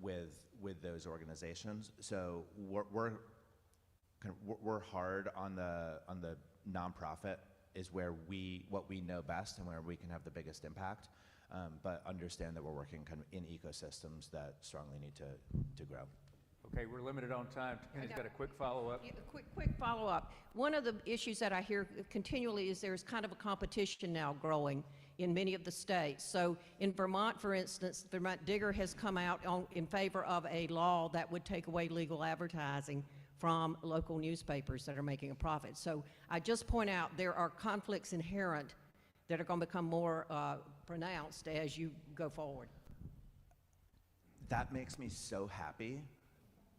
with those organizations. So we're hard on the nonprofit is where what we know best and where we can have the biggest impact, but understand that we're working kind of in ecosystems that strongly need to grow. Okay, we're limited on time. Penny's got a quick follow-up. Yeah, quick follow-up. One of the issues that I hear continually is there's kind of a competition now growing in many of the states. So in Vermont, for instance, Vermont Digger has come out in favor of a law that would take away legal advertising from local newspapers that are making a profit. So I just point out there are conflicts inherent that are going to become more pronounced as you go forward. That makes me so happy,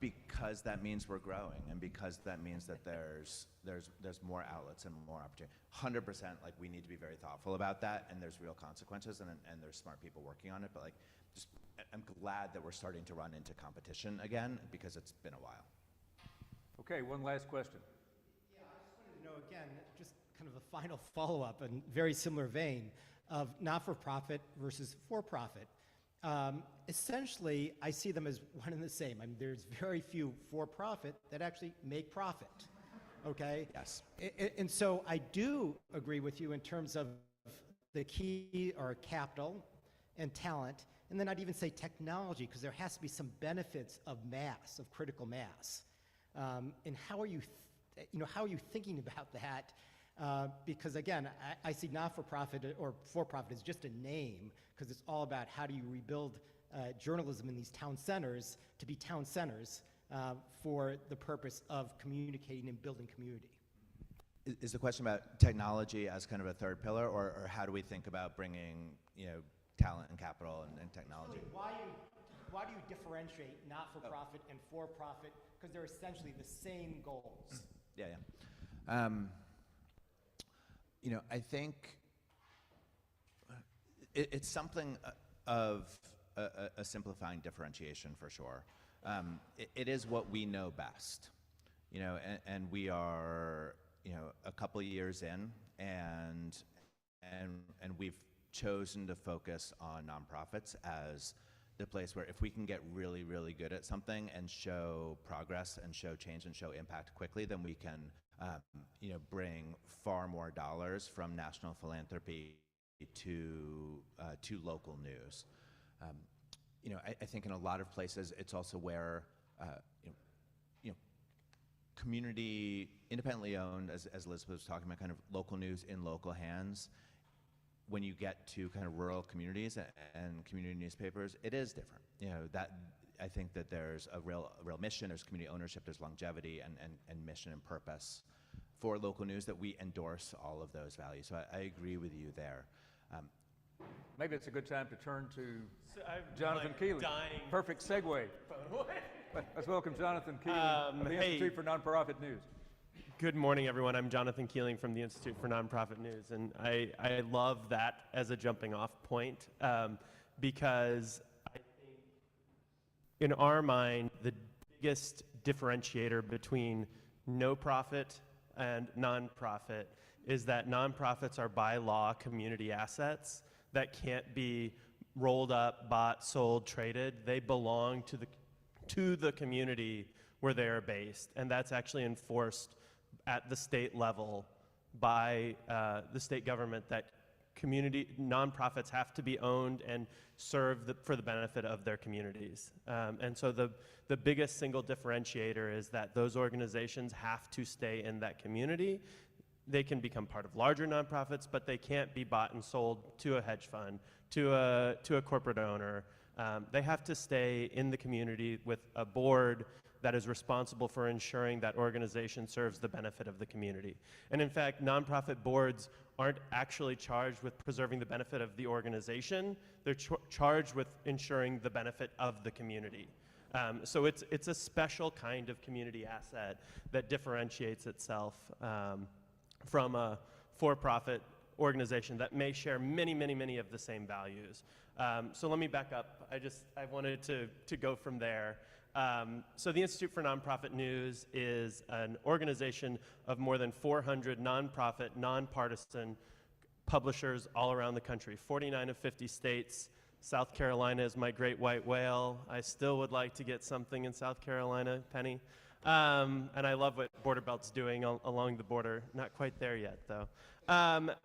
because that means we're growing, and because that means that there's more outlets and more opportunity. 100%, like, we need to be very thoughtful about that, and there's real consequences, and there's smart people working on it, but, like, just, I'm glad that we're starting to run into competition again, because it's been a while. Okay, one last question. Yeah, I just wanted to know, again, just kind of a final follow-up in very similar vein of not-for-profit versus for-profit. Essentially, I see them as one and the same. I mean, there's very few for-profit that actually make profit, okay? Yes. And so I do agree with you in terms of the key are capital and talent, and then I'd even say technology, because there has to be some benefits of mass, of critical mass. And how are you, how are you thinking about that? Because again, I see not-for-profit or for-profit as just a name, because it's all about how do you rebuild journalism in these town centers to be town centers for the purpose of communicating and building community. Is the question about technology as kind of a third pillar, or how do we think about bringing, talent and capital and technology? Really, why do you differentiate not-for-profit and for-profit? Because they're essentially the same goals. Yeah. I think it's something of a simplifying differentiation for sure. It is what we know best, and we are, a couple years in, and we've chosen to focus on nonprofits as the place where if we can get really, really good at something and show progress and show change and show impact quickly, then we can, bring far more dollars from national philanthropy to local news. I think in a lot of places it's also where community, independently owned, as Elizabeth was talking about, kind of local news in local hands. When you get to kind of rural communities and community newspapers, it is different. That I think that there's a real mission, there's community ownership, there's longevity and mission and purpose for local news that we endorse all of those values. So I agree with you there. Maybe it's a good time to turn to Jonathan Kealing. Perfect segue. Let's welcome Jonathan Kealing of the Institute for Nonprofit News. Good morning, everyone. I'm Jonathan Kealing from the Institute for Nonprofit News, and I love that as a jumping off point because I think in our mind, the biggest differentiator between no profit and nonprofit is that nonprofits are by law community assets that can't be rolled up, bought, sold, traded. They belong to the community where they are based, and that's actually enforced at the state level by the state government, that nonprofits have to be owned and serve for the benefit of their communities. And so the biggest single differentiator is that those organizations have to stay in that community. They can become part of larger nonprofits, but they can't be bought and sold to a hedge fund, to a corporate owner. They have to stay in the community with a board that is responsible for ensuring that organization serves the benefit of the community. And in fact, nonprofit boards aren't actually charged with preserving the benefit of the organization. They're charged with ensuring the benefit of the community. So it's a special kind of community asset that differentiates itself from a for-profit organization that may share many, many, many of the same values. So let me back up. I wanted to go from there. So the Institute for Nonprofit News is an organization of more than 400 nonprofit, nonpartisan publishers all around the country, 49 of 50 states. South Carolina is my great white whale. I still would like to get something in South Carolina, Penny. And I love what Border Belt's doing along the border. Not quite there yet, though.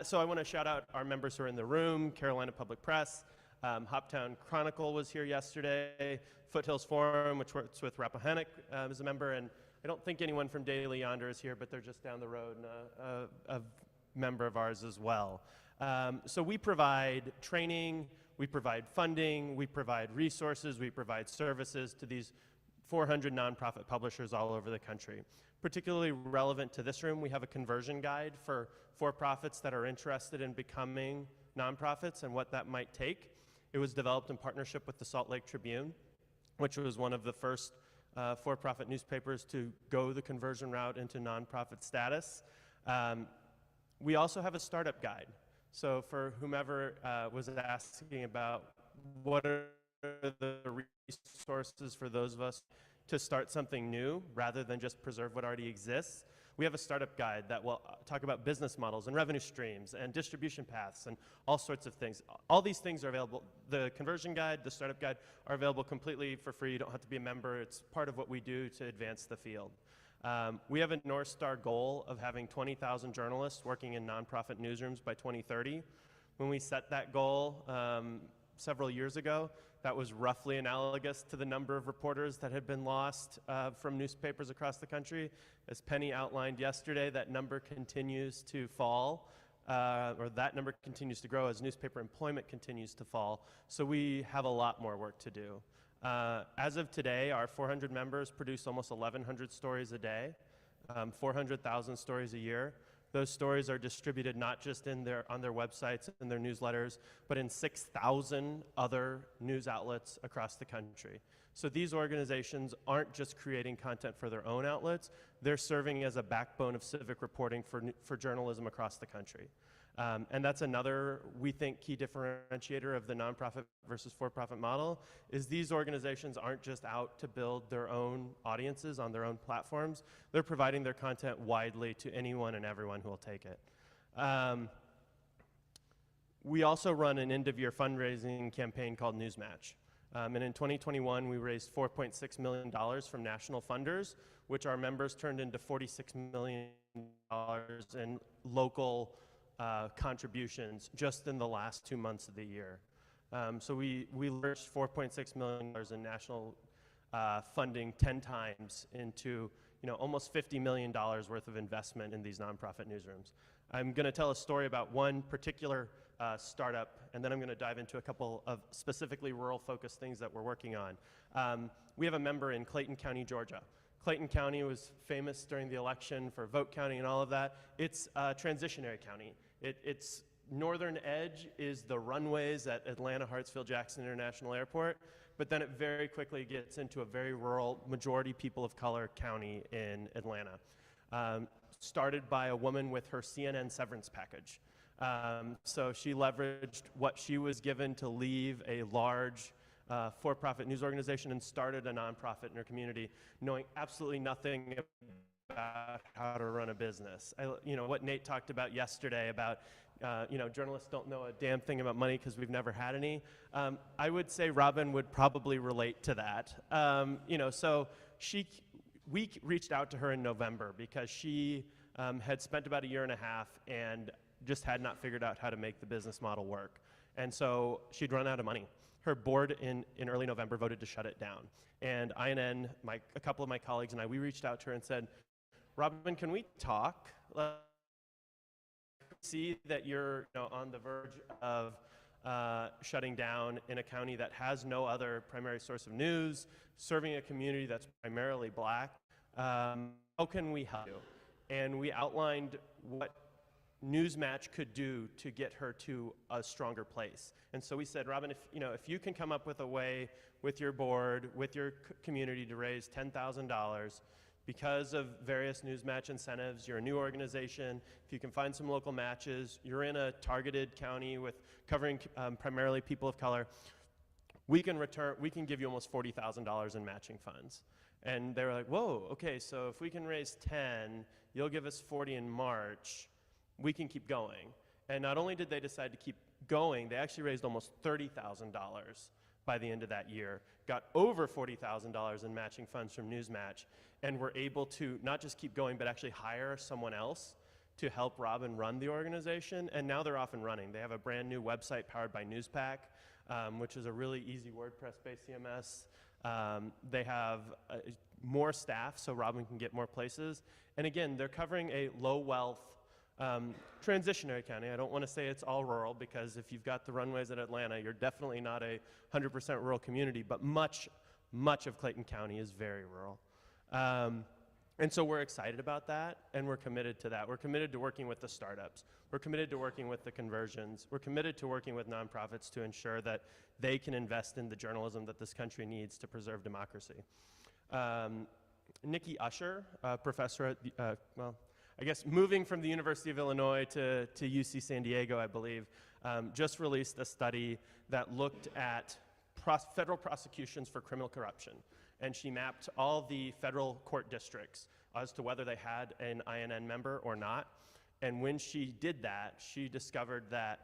So I want to shout out our members who are in the room: Carolina Public Press, Hoptown Chronicle was here yesterday, Foothills Forum, which works with Rappahannock, is a member, and I don't think anyone from Daily Yonder is here, but they're just down the road and a member of ours as well. So we provide training, we provide funding, we provide resources, we provide services to these 400 nonprofit publishers all over the country. Particularly relevant to this room, we have a conversion guide for for-profits that are interested in becoming nonprofits and what that might take. It was developed in partnership with the Salt Lake Tribune, which was one of the first for-profit newspapers to go the conversion route into nonprofit status. We also have a startup guide. So for whomever was asking about what are the resources for those of us to start something new rather than just preserve what already exists, we have a startup guide that will talk about business models and revenue streams and distribution paths and all sorts of things. All these things are available. The conversion guide, the startup guide are available completely for free. You don't have to be a member. It's part of what we do to advance the field. We have a North Star goal of having 20,000 journalists working in nonprofit newsrooms by 2030. When we set that goal several years ago, that was roughly analogous to the number of reporters that had been lost from newspapers across the country. As Penny outlined yesterday, that number continues to fall, or that number continues to grow as newspaper employment continues to fall. So we have a lot more work to do. As of today, our 400 members produce almost 1,100 stories a day, 400,000 stories a year. Those stories are distributed not just on their websites and their newsletters, but in 6,000 other news outlets across the country. So these organizations aren't just creating content for their own outlets, they're serving as a backbone of civic reporting for journalism across the country. And that's another, we think, key differentiator of the nonprofit versus for-profit model, is these organizations aren't just out to build their own audiences on their own platforms. They're providing their content widely to anyone and everyone who will take it. We also run an end-of-year fundraising campaign called News+. And in 2021, we raised $4.6 million from national funders, which our members turned into $46 million in local contributions just in the last 2 months of the year. So we lurched $4.6 million in national funding 10 times into almost $50 million worth of investment in these nonprofit newsrooms. I'm going to tell a story about one particular startup, and then I'm going to dive into a couple of specifically rural-focused things that we're working on. We have a member in Clayton County, Georgia. Clayton County was famous during the election for vote counting and all of that. It's a transitionary county. Its northern edge is the runways at Atlanta Hartsfield-Jackson International Airport, but then it very quickly gets into a very rural, majority people of color county in Atlanta. Started by a woman with her CNN severance package. So she leveraged what she was given to leave a large for-profit news organization and started a nonprofit in her community, knowing absolutely nothing about how to run a business. What Nate talked about yesterday about, journalists don't know a damn thing about money because we've never had any. I would say Robin would probably relate to that. So we reached out to her in November because she had spent about 1.5 years and just had not figured out how to make the business model work. And so she'd run out of money. Her board in early November voted to shut it down. And INN, a couple of my colleagues and I, we reached out to her and said, Robin, can we talk? See that you're on the verge of shutting down in a county that has no other primary source of news, serving a community that's primarily black. How can we help you? And we outlined what News+ could do to get her to a stronger place. And so we said, Robin, if you can come up with a way with your board, with your community to raise $10,000 because of various News+ incentives, you're a new organization, if you can find some local matches, you're in a targeted county with covering primarily people of color, we can give you almost $40,000 in matching funds. And they were like, whoa, okay, so if we can raise 10, you'll give us 40 in March, we can keep going. And not only did they decide to keep going, they actually raised almost $30,000 by the end of that year, got over $40,000 in matching funds from News+, and were able to not just keep going, but actually hire someone else to help Robin run the organization, and now they're off and running. They have a brand new website powered by Newspack, which is a really easy WordPress-based CMS. They have more staff so Robin can get more places. And again, they're covering a low-wealth, transitionary county. I don't want to say it's all rural because if you've got the runways at Atlanta, you're definitely not a 100% rural community, but much of Clayton County is very rural. And so we're excited about that, and we're committed to that. We're committed to working with the startups. We're committed to working with the conversions. We're committed to working with nonprofits to ensure that they can invest in the journalism that this country needs to preserve democracy. Nikki Usher, professor at, I guess moving from the University of Illinois to UC San Diego, I believe, just released a study that looked at federal prosecutions for criminal corruption. And she mapped all the federal court districts as to whether they had an INN member or not. And when she did that, she discovered a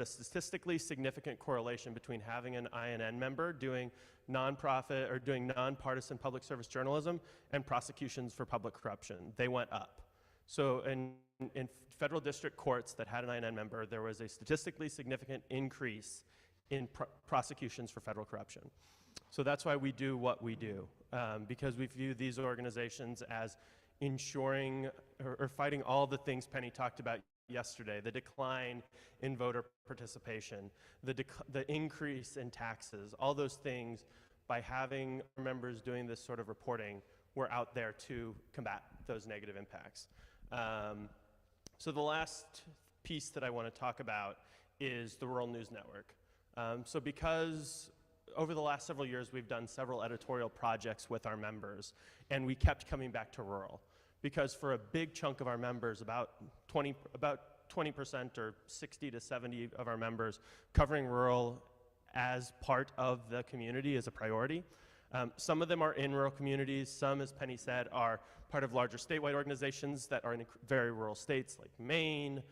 statistically significant correlation between having an INN member doing nonprofit or doing nonpartisan public service journalism and prosecutions for public corruption. They went up. So in federal district courts that had an INN member, there was a statistically significant increase in prosecutions for federal corruption. So that's why we do what we do, because we view these organizations as ensuring or fighting all the things Penny talked about yesterday, the decline in voter participation, the increase in taxes, all those things. By having our members doing this sort of reporting, we're out there to combat those negative impacts. So the last piece that I want to talk about is the Rural News Network. So because over the last several years, we've done several editorial projects with our members, and we kept coming back to rural. Because for a big chunk of our members, about 20% or 60 to 70 of our members covering rural as part of the community is a priority. Some of them are in rural communities. Some, as Penny said, are part of larger statewide organizations that are in very rural states like Maine,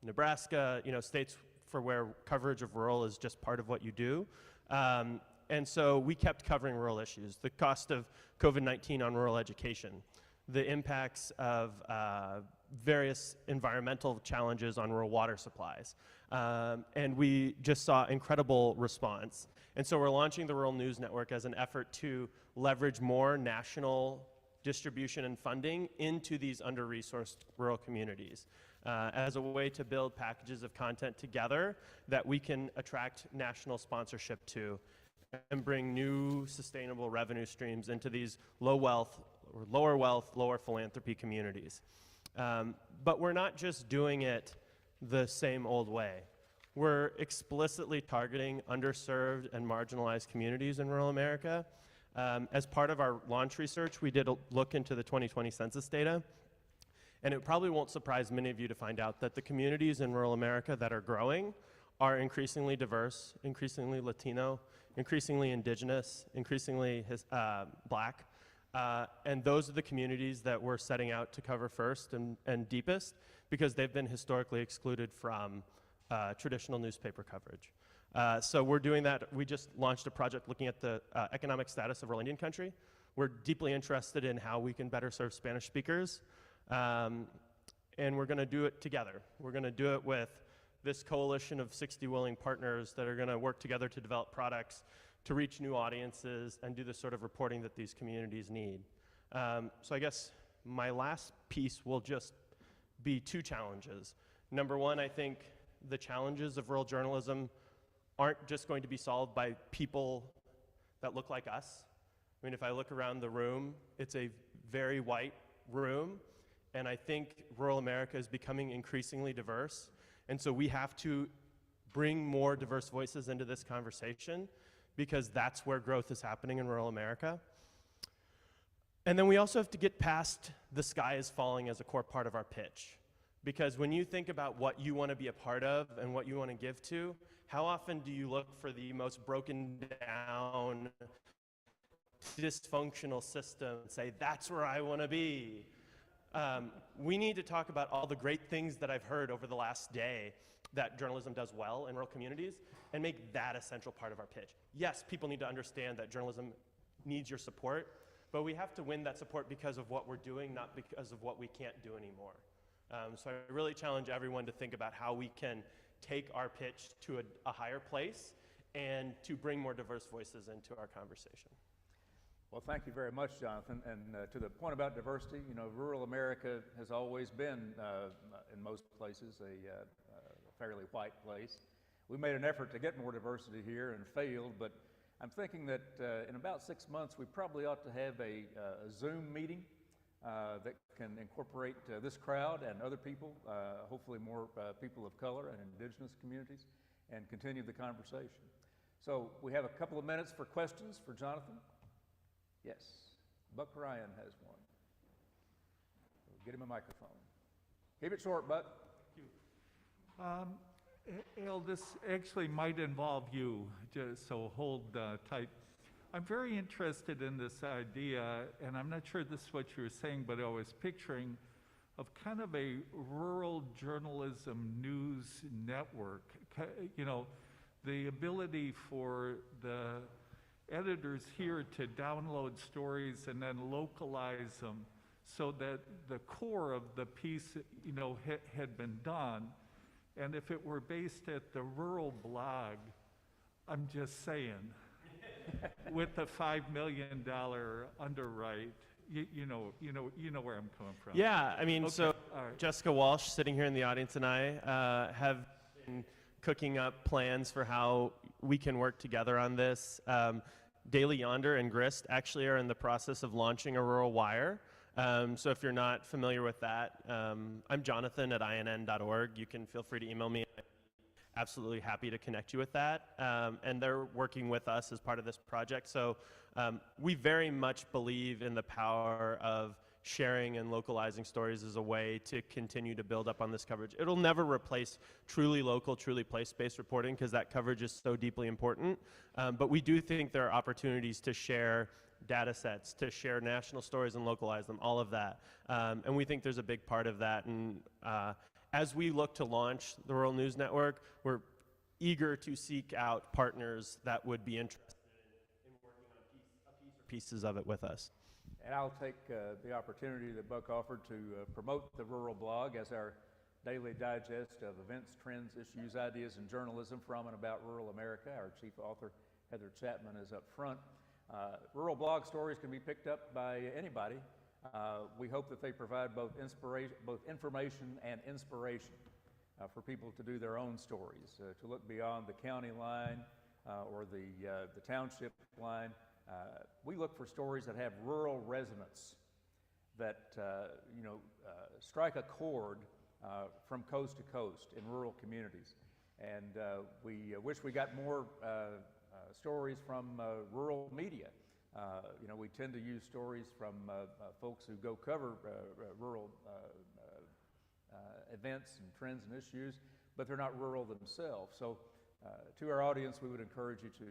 Nebraska, states for where coverage of rural is just part of what you do. And so we kept covering rural issues, the cost of COVID-19 on rural education, the impacts of various environmental challenges on rural water supplies. And we just saw incredible response. And so we're launching the Rural News Network as an effort to leverage more national distribution and funding into these under-resourced rural communities as a way to build packages of content together that we can attract national sponsorship to and bring new sustainable revenue streams into these lower wealth, lower philanthropy communities. But we're not just doing it the same old way. We're explicitly targeting underserved and marginalized communities in rural America. As part of our launch research, we did a look into the 2020 census data, and it probably won't surprise many of you to find out that the communities in rural America that are growing are increasingly diverse, increasingly Latino, increasingly indigenous, increasingly Black. And those are the communities that we're setting out to cover first and deepest, because they've been historically excluded from traditional newspaper coverage. So we're doing that. We just launched a project looking at the economic status of rural Indian country. We're deeply interested in how we can better serve Spanish speakers. And we're going to do it together. We're going to do it with this coalition of 60 willing partners that are going to work together to develop products to reach new audiences and do the sort of reporting that these communities need. So I guess my last piece will just be two challenges. Number one, I think the challenges of rural journalism aren't just going to be solved by people that look like us. I mean, if I look around the room, it's a very white room, and I think rural America is becoming increasingly diverse, and so we have to bring more diverse voices into this conversation, because that's where growth is happening in rural America. And then we also have to get past the sky is falling as a core part of our pitch. Because when you think about what you want to be a part of and what you want to give to, how often do you look for the most broken down, dysfunctional system and say, that's where I want to be? We need to talk about all the great things that I've heard over the last day that journalism does well in rural communities and make that a central part of our pitch. Yes, people need to understand that journalism needs your support, but we have to win that support because of what we're doing, not because of what we can't do anymore. So I really challenge everyone to think about how we can take our pitch to a higher place and to bring more diverse voices into our conversation. Well, thank you very much, Jonathan. And to the point about diversity, rural America has always been, in most places, a fairly white place. We made an effort to get more diversity here and failed, but I'm thinking that in about 6 months, we probably ought to have a Zoom meeting that can incorporate this crowd and other people, hopefully more people of color and indigenous communities, and continue the conversation. So we have a couple of minutes for questions for Jonathan. Yes, Buck Ryan has one. Get him a microphone. Keep it short, Buck. Thank you. Al, this actually might involve you, so hold tight. I'm very interested in this idea, and I'm not sure this is what you were saying, but I was picturing of kind of a rural journalism news network. The ability for the editors here to download stories and then localize them so that the core of the piece, had been done. And if it were based at the rural blog, I'm just saying, with the $5 million underwrite, you know where I'm coming from. Yeah, I mean, Okay, so all right. Jessica Walsh, sitting here in the audience, and I have been cooking up plans for how we can work together on this. Daily Yonder and Grist actually are in the process of launching a rural wire. So if you're not familiar with that, I'm Jonathan at inn.org. You can feel free to email me. I'm absolutely happy to connect you with that. And they're working with us as part of this project. So we very much believe in the power of sharing and localizing stories as a way to continue to build up on this coverage. It'll never replace truly local, truly place-based reporting, because that coverage is so deeply important. But we do think there are opportunities to share data sets, to share national stories and localize them, all of that. And we think there's a big part of that. And as we look to launch the Rural News Network, we're eager to seek out partners that would be interested in working on pieces of it with us. And I'll take the opportunity that Buck offered to promote the Rural Blog as our daily digest of events, trends, issues, ideas, and journalism from and about rural America. Our chief author, Heather Chapman, is up front. Rural Blog stories can be picked up by anybody. We hope that they provide both information and inspiration for people to do their own stories, to look beyond the county line or the township line. We look for stories that have rural resonance, that strike a chord from coast to coast in rural communities. And we wish we got more stories from rural media. We tend to use stories from folks who go cover rural events and trends and issues, but they're not rural themselves. So to our audience, we would encourage you to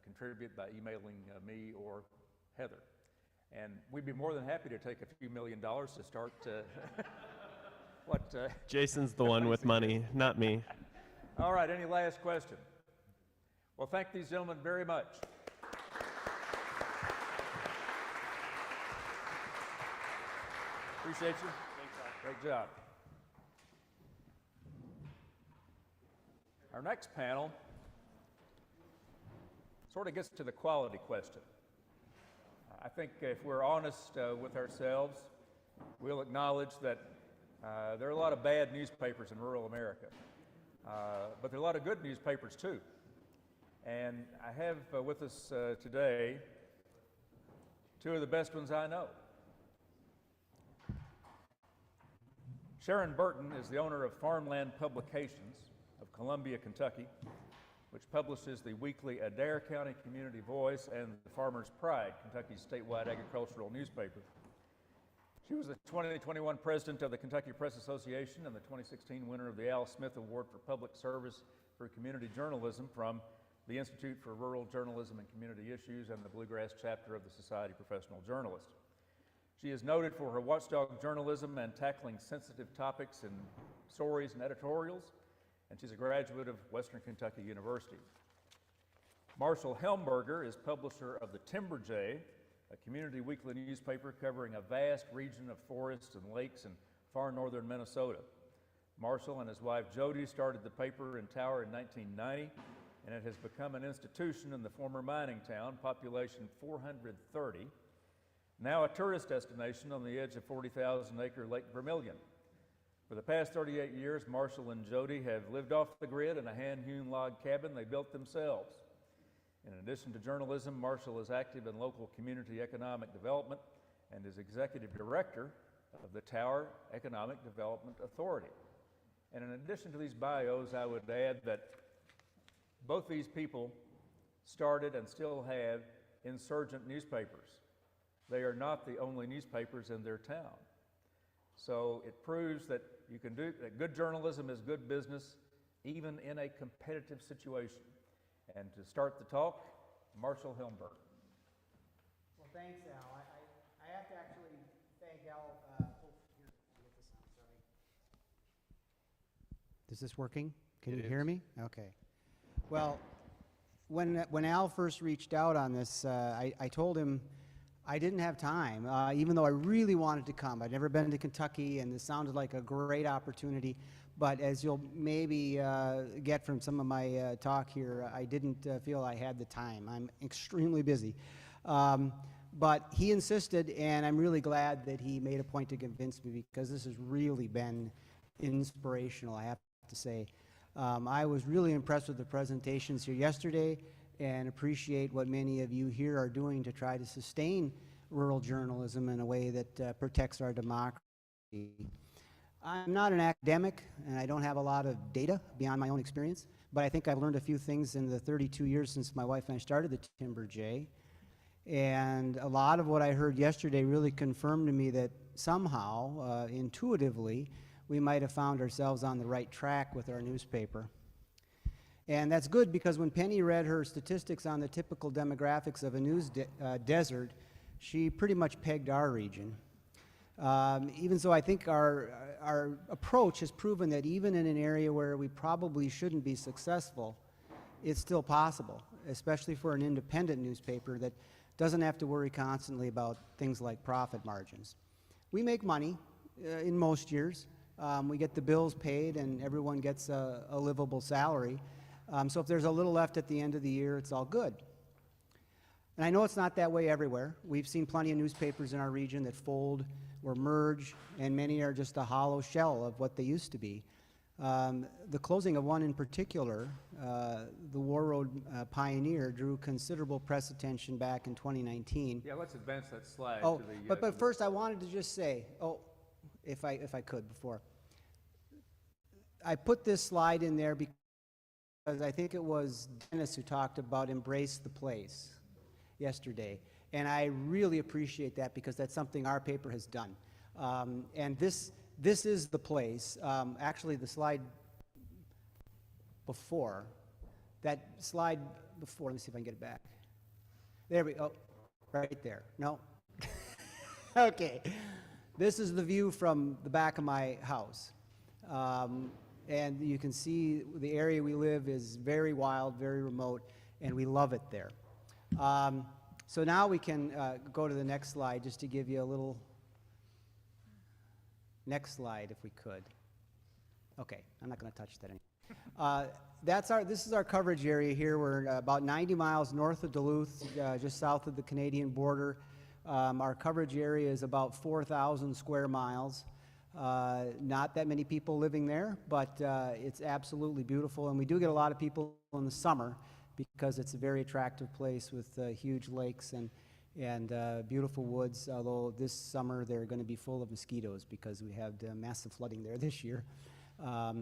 contribute by emailing me or Heather. And we'd be more than happy to take a few $1 million to start Jason's the one with money, not me. All right, any last question? Well, thank these gentlemen very much. Appreciate you. Great job. Our next panel sort of gets to the quality question. I think if we're honest with ourselves, we'll acknowledge that there are a lot of bad newspapers in rural America, but there are a lot of good newspapers too. And I have with us today two of the best ones I know. Sharon Burton is the owner of Farmland Publications of Columbia, Kentucky, which publishes the weekly Adair County Community Voice and the Farmer's Pride, Kentucky's statewide agricultural newspaper. She was the 2021 president of the Kentucky Press Association and the 2016 winner of the Al Smith Award for Public Service for Community Journalism from the Institute for Rural Journalism and Community Issues and the Bluegrass chapter of the Society of Professional Journalists. She is noted for her watchdog journalism and tackling sensitive topics in stories and editorials, and she's a graduate of Western Kentucky University. Marshall Helmberger is publisher of the Timberjay, a community weekly newspaper covering a vast region of forests and lakes in far northern Minnesota. Marshall and his wife Jody started the paper in Tower in 1990, and it has become an institution in the former mining town, population 430, now a tourist destination on the edge of 40,000-acre Lake Vermilion. For the past 38 years, Marshall and Jody have lived off the grid in a hand-hewn log cabin they built themselves. In addition to journalism, Marshall is active in local community economic development and is executive director of the Tower Economic Development Authority. And in addition to these bios, I would add that both these people started and still have insurgent newspapers. They are not the only newspapers in their town. So it proves that you can do that. Good journalism is good business, even in a competitive situation. And to start the talk, Marshall Helmberger. Well, thanks, Al. I have to actually thank Al. Here, get this on, sorry. Is this working? Can you hear me? Okay. Well, when Al first reached out on this, I told him I didn't have time, even though I really wanted to come. I'd never been to Kentucky, and this sounded like a great opportunity. But as you'll maybe get from some of my talk here, I didn't feel I had the time. I'm extremely busy. But he insisted, and I'm really glad that he made a point to convince me, because this has really been inspirational, I have to say. I was really impressed with the presentations here yesterday, and appreciate what many of you here are doing to try to sustain rural journalism in a way that protects our democracy. I'm not an academic, and I don't have a lot of data beyond my own experience, but I think I've learned a few things in the 32 years since my wife and I started the Timberjay. And a lot of what I heard yesterday really confirmed to me that somehow, intuitively, we might have found ourselves on the right track with our newspaper. And that's good because when Penny read her statistics on the typical demographics of a news desert, she pretty much pegged our region. Even so, I think our approach has proven that even in an area where we probably shouldn't be successful, it's still possible, especially for an independent newspaper that doesn't have to worry constantly about things like profit margins. We make money in most years. We get the bills paid and everyone gets a livable salary. So if there's a little left at the end of the year, it's all good. And I know it's not that way everywhere. We've seen plenty of newspapers in our region that fold or merge, and many are just a hollow shell of what they used to be. The closing of one in particular, the War Road Pioneer, drew considerable press attention back in 2019. Yeah, let's advance that slide. Oh, to the, but first I wanted to just say, if I could before. I put this slide in there because I think it was Dennis who talked about embrace the place yesterday. And I really appreciate that because that's something our paper has done. And this is the place. Actually, the slide before, let me see if I can get it back. There we go, right there. No? Okay. This is the view from the back of my house. And you can see the area we live is very wild, very remote, and we love it there. So now we can go to the next slide just to give you a little, next slide if we could. Okay, I'm not going to touch that anymore. This is our coverage area here. We're about 90 miles north of Duluth, just south of the Canadian border. Our coverage area is about 4,000 square miles. Not that many people living there, but it's absolutely beautiful. And we do get a lot of people in the summer because it's a very attractive place with huge lakes and beautiful woods, although this summer they're going to be full of mosquitoes because we had massive flooding there this year.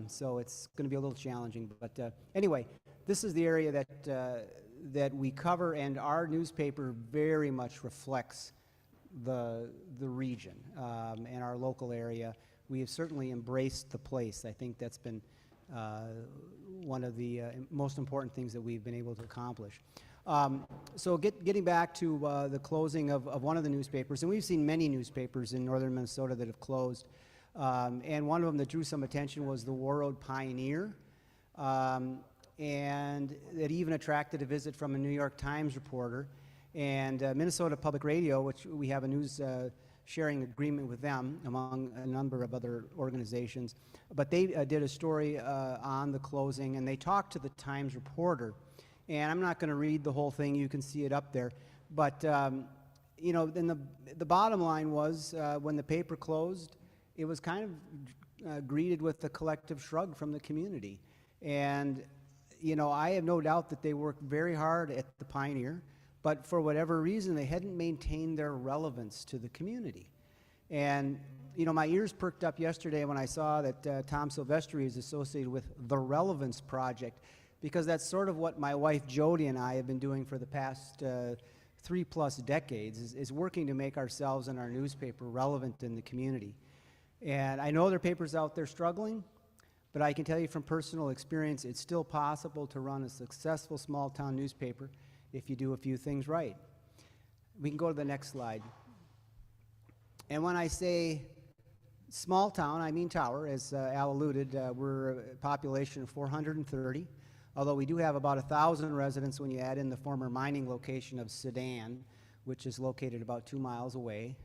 So it's going to be a little challenging. But anyway, this is the area that we cover, and our newspaper very much reflects the region and our local area. We have certainly embraced the place. I think that's been one of the most important things that we've been able to accomplish. So getting back to the closing of one of the newspapers, and we've seen many newspapers in northern Minnesota that have closed, and one of them that drew some attention was the War Road Pioneer, and it even attracted a visit from a New York Times reporter. And Minnesota Public Radio, which we have a news sharing agreement with them among a number of other organizations, but they did a story on the closing, and they talked to the Times reporter. And I'm not going to read the whole thing, you can see it up there, but you know, then the bottom line was when the paper closed, it was kind of greeted with a collective shrug from the community. And you know, I have no doubt that they worked very hard at the Pioneer, but for whatever reason, they hadn't maintained their relevance to the community. And you know, my ears perked up yesterday when I saw that Tom Silvestri is associated with the Relevance Project, because that's sort of what my wife Jody and I have been doing for the past 3+ decades, is working to make ourselves and our newspaper relevant in the community. And I know there are papers out there struggling, but I can tell you from personal experience, it's still possible to run a successful small-town newspaper if you do a few things right. We can go to the next slide. And when I say small town, I mean Tower, as Al alluded. We're a population of 430, although we do have about 1,000 residents when you add in the former mining location of Sedan, which is located about 2 miles away.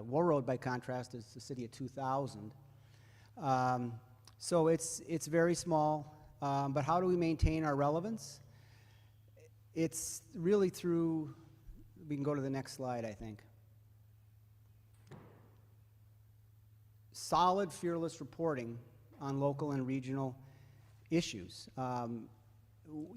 War Road, by contrast, is a city of 2,000. So it's very small, but how do we maintain our relevance? It's really through, we can go to the next slide, I think. Solid, fearless reporting on local and regional issues.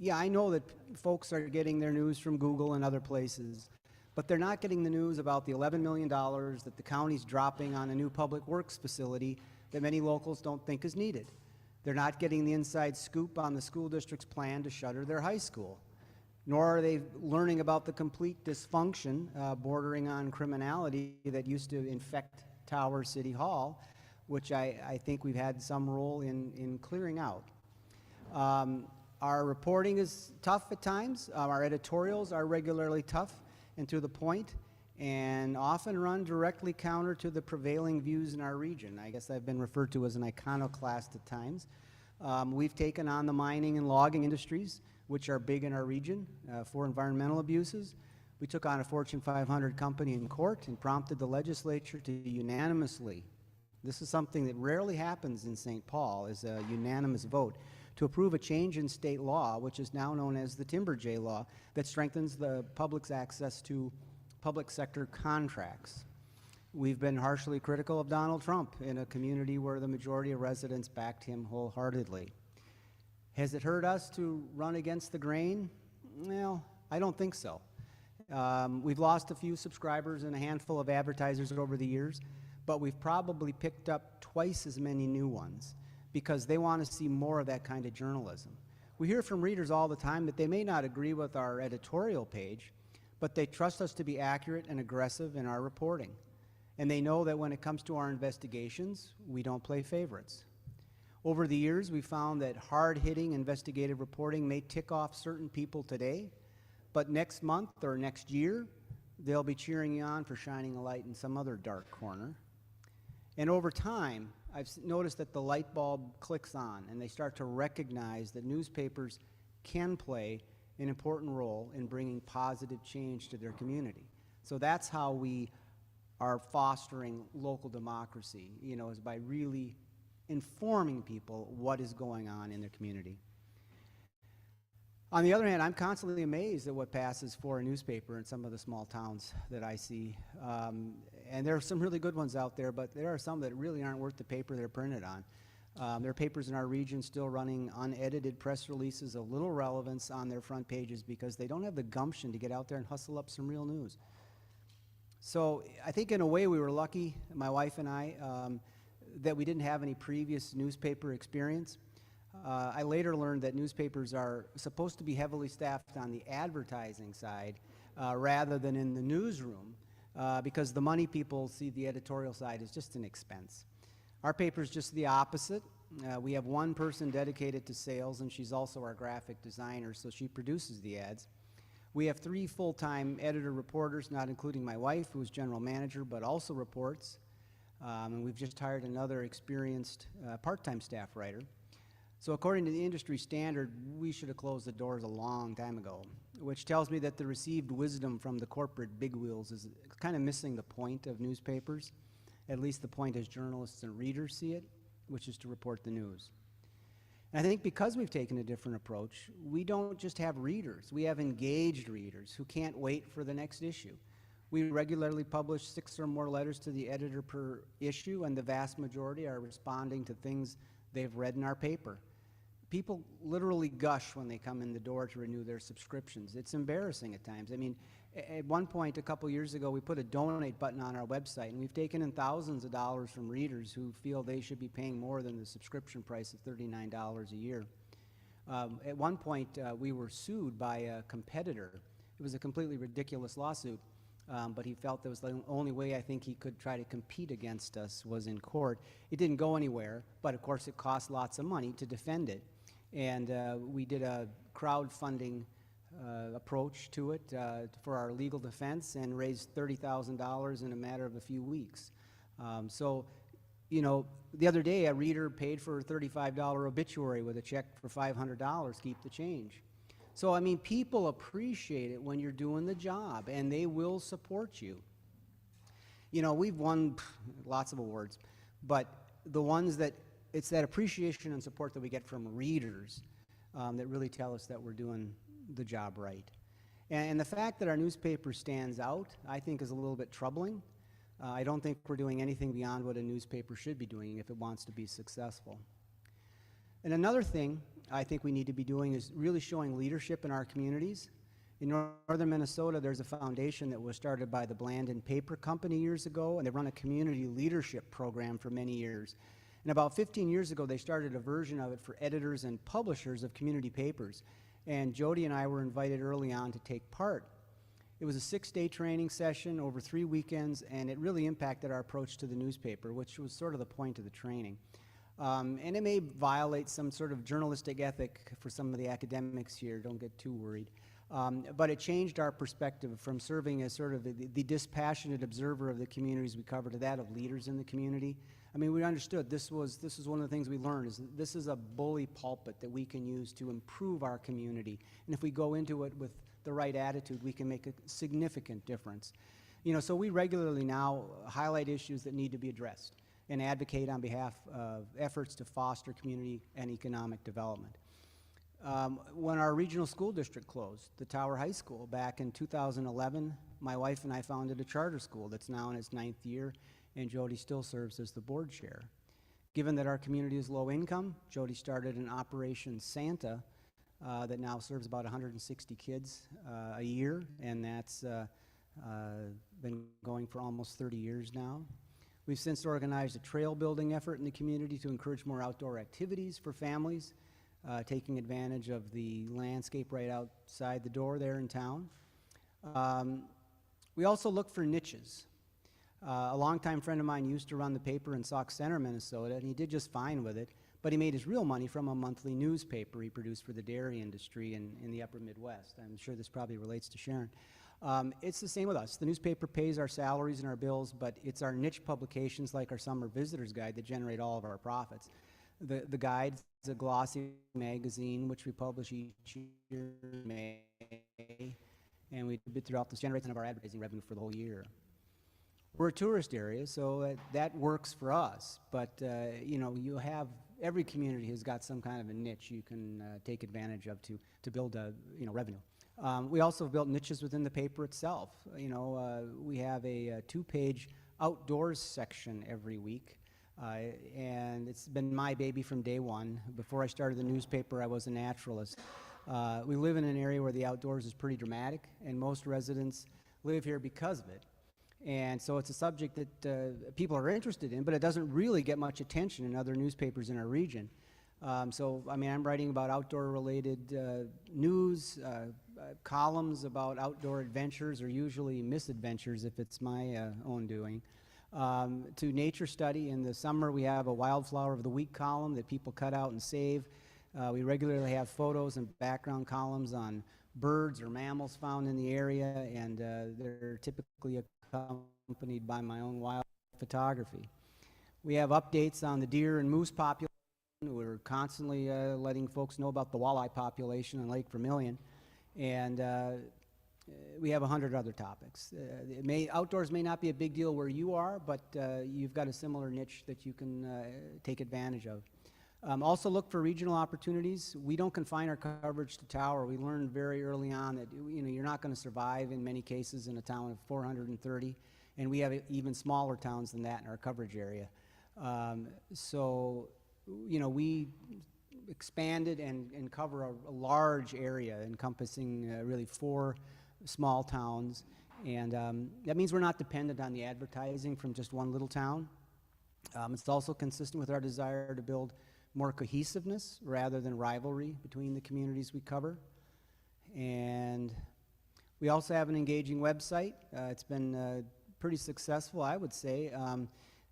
Yeah, I know that folks are getting their news from Google and other places, but they're not getting the news about the $11 million that the county's dropping on a new public works facility that many locals don't think is needed. They're not getting the inside scoop on the school district's plan to shutter their high school. nor are they learning about the complete dysfunction bordering on criminality that used to infect Tower City Hall, which I think we've had some role in clearing out. Our reporting is tough at times. Our editorials are regularly tough and to the point, and often run directly counter to the prevailing views in our region. I guess I've been referred to as an iconoclast at times. We've taken on the mining and logging industries, which are big in our region, for environmental abuses. We took on a Fortune 500 company in court and prompted the legislature to unanimously, this is something that rarely happens in St. Paul, is a unanimous vote, to approve a change in state law, which is now known as the Timberjay law, that strengthens the public's access to public sector contracts. We've been harshly critical of Donald Trump in a community where the majority of residents backed him wholeheartedly. Has it hurt us to run against the grain? Well, I don't think so. We've lost a few subscribers and a handful of advertisers over the years, but we've probably picked up twice as many new ones because they want to see more of that kind of journalism. We hear from readers all the time that they may not agree with our editorial page, but they trust us to be accurate and aggressive in our reporting. And they know that when it comes to our investigations, we don't play favorites. Over the years, we found that hard-hitting investigative reporting may tick off certain people today, but next month or next year, they'll be cheering you on for shining a light in some other dark corner. And over time, I've noticed that the light bulb clicks on and they start to recognize that newspapers can play an important role in bringing positive change to their community. So that's how we are fostering local democracy, is by really informing people what is going on in their community. On the other hand, I'm constantly amazed at what passes for a newspaper in some of the small towns that I see. And there are some really good ones out there, but there are some that really aren't worth the paper they're printed on. There are papers in our region still running unedited press releases of little relevance on their front pages because they don't have the gumption to get out there and hustle up some real news. So I think in a way we were lucky, my wife and I, that we didn't have any previous newspaper experience. I later learned that newspapers are supposed to be heavily staffed on the advertising side rather than in the newsroom because the money people see the editorial side as just an expense. Our paper is just the opposite. We have one person dedicated to sales, and she's also our graphic designer, so she produces the ads. We have 3 full-time editor reporters, not including my wife, who's general manager, but also reports. And we've just hired another experienced part-time staff writer. So according to the industry standard, we should have closed the doors a long time ago, which tells me that the received wisdom from the corporate bigwheels is kind of missing the point of newspapers, at least the point as journalists and readers see it, which is to report the news. And I think because we've taken a different approach, we don't just have readers, we have engaged readers who can't wait for the next issue. We regularly publish 6 or more letters to the editor per issue, and the vast majority are responding to things they've read in our paper. People literally gush when they come in the door to renew their subscriptions. It's embarrassing at times. I mean, at one point a couple years ago, we put a donate button on our website, and we've taken in thousands of dollars from readers who feel they should be paying more than the subscription price of $39 a year. At one point, we were sued by a competitor. It was a completely ridiculous lawsuit, but he felt that was the only way I think he could try to compete against us was in court. It didn't go anywhere, but of course it cost lots of money to defend it. And we did a crowdfunding approach to it for our legal defense and raised $30,000 in a matter of a few weeks. So, the other day a reader paid for a $35 obituary with a check for $500, keep the change. So, I mean, people appreciate it when you're doing the job, and they will support you. We've won lots of awards, but the ones that it's that appreciation and support that we get from readers that really tell us that we're doing the job right. And the fact that our newspaper stands out, I think, is a little bit troubling. I don't think we're doing anything beyond what a newspaper should be doing if it wants to be successful. And another thing I think we need to be doing is really showing leadership in our communities. In northern Minnesota, there's a foundation that was started by the Blandin Paper Company years ago, and they run a community leadership program for many years. And about 15 years ago, they started a version of it for editors and publishers of community papers. and Jody and I were invited early on to take part. It was a 6-day training session over 3 weekends, and it really impacted our approach to the newspaper, which was sort of the point of the training. And it may violate some sort of journalistic ethic for some of the academics here, don't get too worried. But it changed our perspective from serving as sort of the dispassionate observer of the communities we cover to that of leaders in the community. I mean, we understood this was one of the things we learned, is that this is a bully pulpit that we can use to improve our community. And if we go into it with the right attitude, we can make a significant difference. You know, so we regularly now highlight issues that need to be addressed and advocate on behalf of efforts to foster community and economic development. When our regional school district closed, the Tower High School, back in 2011, my wife and I founded a charter school that's now in its 9th year, and Jody still serves as the board chair. Given that our community is low income, Jody started an Operation Santa that now serves about 160 kids a year, and that's been going for almost 30 years now. We've since organized a trail building effort in the community to encourage more outdoor activities for families, taking advantage of the landscape right outside the door there in town. We also look for niches. A longtime friend of mine used to run the paper in Sauk Center, Minnesota, and he did just fine with it, but he made his real money from a monthly newspaper he produced for the dairy industry in the upper Midwest. I'm sure this probably relates to Sharon. It's the same with us. The newspaper pays our salaries and our bills, but it's our niche publications like our Summer Visitor's Guide that generate all of our profits. The guide's a glossy magazine, which we publish each year in May, and we bid throughout this generates of our advertising revenue for the whole year. We're a tourist area, so that works for us, but you know, every community has got some kind of a niche you can take advantage of to build revenue. We also have built niches within the paper itself. You know, we have a 2-page outdoors section every week. And it's been my baby from day one. Before I started the newspaper, I was a naturalist. We live in an area where the outdoors is pretty dramatic, and most residents live here because of it. And so it's a subject that people are interested in, but it doesn't really get much attention in other newspapers in our region. So, I mean, I'm writing about outdoor-related news. Columns about outdoor adventures are usually misadventures if it's my own doing. To nature study. In the summer, we have a Wildflower of the Week column that people cut out and save. We regularly have photos and background columns on birds or mammals found in the area, and they're typically accompanied by my own wild photography. We have updates on the deer and moose population. We're constantly letting folks know about the walleye population in Lake Vermilion, and we have 100 other topics. Outdoors may not be a big deal where you are, but you've got a similar niche that you can take advantage of. Also look for regional opportunities. We don't confine our coverage to Tower. We learned very early on that you're not going to survive in many cases in a town of 430, and we have even smaller towns than that in our coverage area. So we expanded and cover a large area encompassing really 4 small towns, and that means we're not dependent on the advertising from just one little town. It's also consistent with our desire to build more cohesiveness rather than rivalry between the communities we cover. And we also have an engaging website. It's been pretty successful, I would say.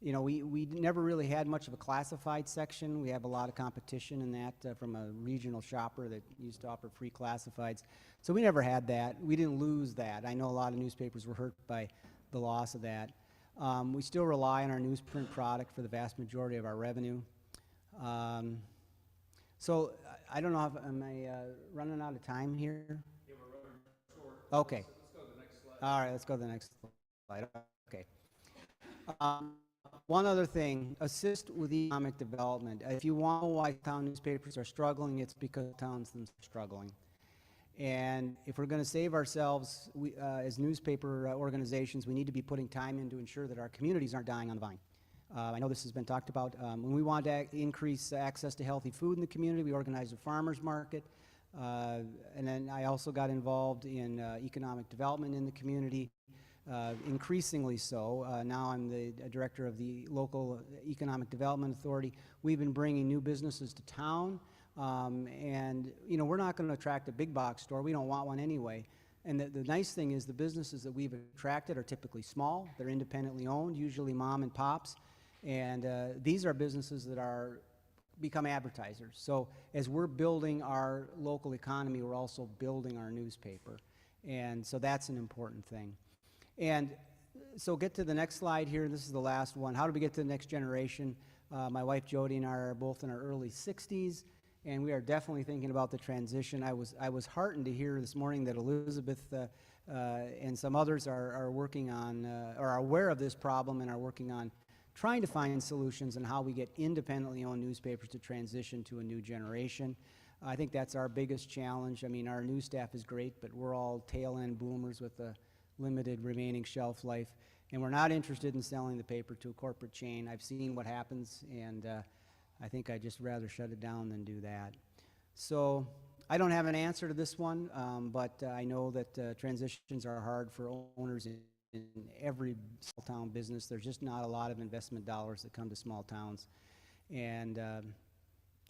We never really had much of a classified section. We have a lot of competition in that from a regional shopper that used to offer free classifieds. So we never had that. We didn't lose that. I know a lot of newspapers were hurt by the loss of that. We still rely on our newsprint product for the vast majority of our revenue. So I don't know, am I running out of time here? Yeah, we're running short. Okay. Let's go to the next slide. All right, let's go to the next slide. Okay. One other thing, assist with economic development. If you want to know why town newspapers are struggling, it's because towns themselves are struggling. And if we're going to save ourselves, as newspaper organizations, we need to be putting time in to ensure that our communities aren't dying on the vine. I know this has been talked about. When we want to increase access to healthy food in the community, we organized a farmer's market. And then I also got involved in economic development in the community, increasingly so. Now I'm the director of the local economic development authority. We've been bringing new businesses to town. And, you know, we're not going to attract a big box store. We don't want one anyway. And the nice thing is the businesses that we've attracted are typically small. They're independently owned, usually mom and pops. And these are businesses that are become advertisers. So as we're building our local economy, we're also building our newspaper. And so that's an important thing. And so get to the next slide here. This is the last one. How do we get to the next generation? My wife Jody and I are both in our early 60s, and we are definitely thinking about the transition. I was heartened to hear this morning that Elizabeth and some others are working on, or are aware of this problem and are working on trying to find solutions on how we get independently owned newspapers to transition to a new generation. I think that's our biggest challenge. I mean, our news staff is great, but we're all tail-end boomers with a limited remaining shelf life, and we're not interested in selling the paper to a corporate chain. I've seen what happens, and I think I'd just rather shut it down than do that. So I don't have an answer to this one, but I know that transitions are hard for owners in every small town business. There's just not a lot of investment dollars that come to small towns, and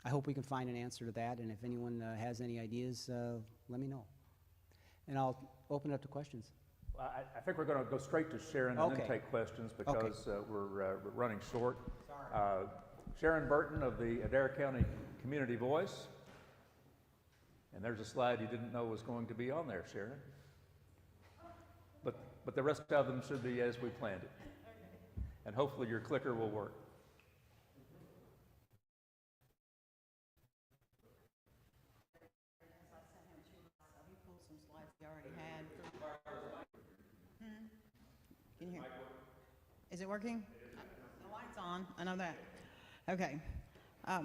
I hope we can find an answer to that, and if anyone has any ideas, let me know. And I'll open it up to questions. Well, I think we're going to go straight to Sharon and then take questions because we're running short. Sharon Burton of the Adair County Community Voice. And there's a slide you didn't know was going to be on there, Sharon. But the rest of them should be as we planned it. And hopefully your clicker will work. Can you hear? Is it working? The light's on. I know that. Okay. I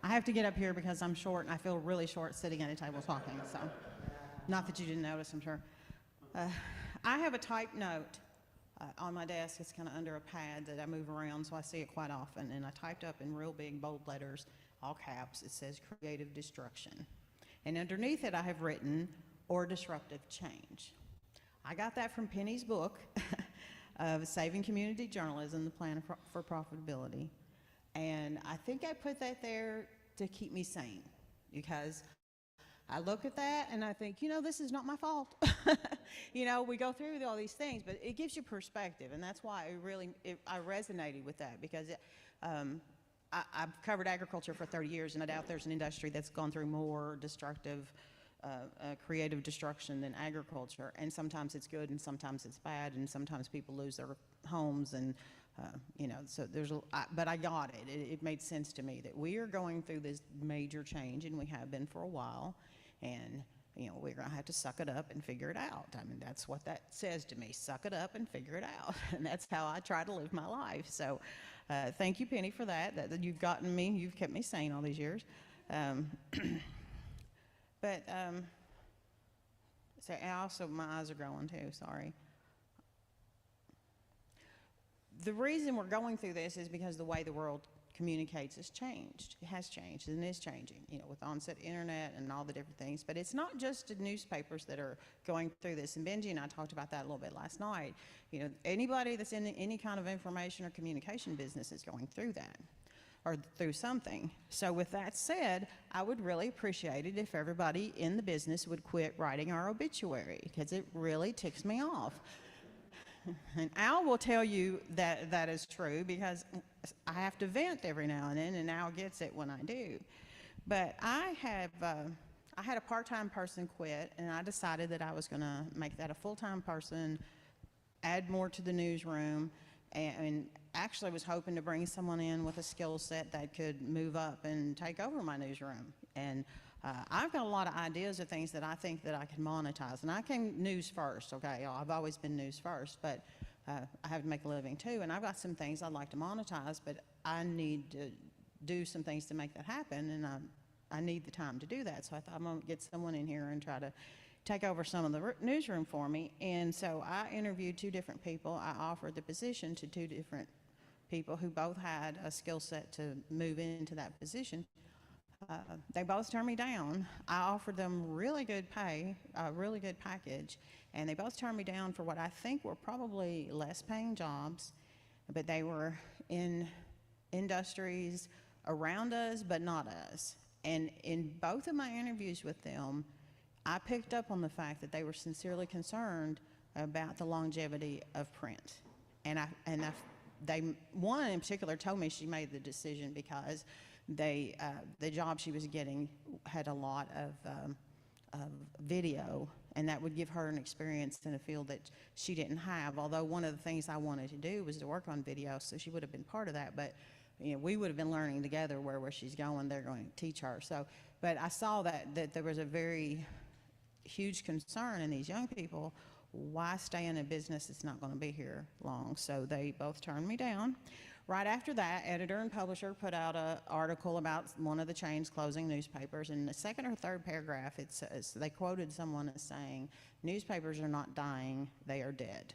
have to get up here because I'm short, and I feel really short sitting at a table talking. So, not that you didn't notice, I'm sure. I have a typed note on my desk. It's kind of under a pad that I move around, so I see it quite often. And I typed up in real big bold letters, all caps. It says "creative destruction," and underneath it I have written "or disruptive change." I got that from Penny's book of Saving Community Journalism, The Plan for Profitability. And I think I put that there to keep me sane, because I look at that and I think, you know, this is not my fault. You know, we go through all these things, but it gives you perspective, and that's why I resonated with that, because I've covered agriculture for 30 years, and I doubt there's an industry that's gone through more destructive creative destruction than agriculture, and sometimes it's good and sometimes it's bad, and sometimes people lose their homes, and you know, so but I got it. It made sense to me that we are going through this major change, and we have been for a while, and you know, we're gonna have to suck it up and figure it out. I mean, that's what that says to me: suck it up and figure it out. And that's how I try to live my life. So thank you, Penny, for that you've gotten me, you've kept me sane all these years. But, so also my eyes are growing too, sorry. The reason we're going through this is because the way the world communicates has changed. It has changed and is changing, you know, with onset internet and all the different things. But it's not just the newspapers that are going through this. And Benji and I talked about that a little bit last night. You know, anybody that's in any kind of information or communication business is going through that, or through something. So with that said, I would really appreciate it if everybody in the business would quit writing our obituary, because it really ticks me off. And Al will tell you that that is true, because I have to vent every now and then, and Al gets it when I do. But I had a part-time person quit, and I decided that I was gonna make that a full-time person, add more to the newsroom, and actually was hoping to bring someone in with a skill set that could move up and take over my newsroom. And I've got a lot of ideas of things that I think that I can monetize. And I came news first, okay? I've always been news first, but I have to make a living too. And I've got some things I'd like to monetize, but I need to do some things to make that happen, and I need the time to do that. So I thought I'm gonna get someone in here and try to take over some of the newsroom for me. And so I interviewed 2 different people. I offered the position to 2 different people who both had a skill set to move into that position. They both turned me down. I offered them really good pay, a really good package, and they both turned me down for what I think were probably less paying jobs, but they were in industries around us, but not us. And in both of my interviews with them, I picked up on the fact that they were sincerely concerned about the longevity of print. And one in particular told me she made the decision because the job she was getting had a lot of video, and that would give her an experience in a field that she didn't have. Although one of the things I wanted to do was to work on video, so she would have been part of that. But we would have been learning together where she's going. They're going to teach her. So, but I saw that there was a very huge concern in these young people. Why stay in a business that's not going to be here long? So they both turned me down. Right after that, editor and publisher put out an article about one of the chains closing newspapers. In the second or third paragraph, it says, they quoted someone as saying, "Newspapers are not dying, they are dead."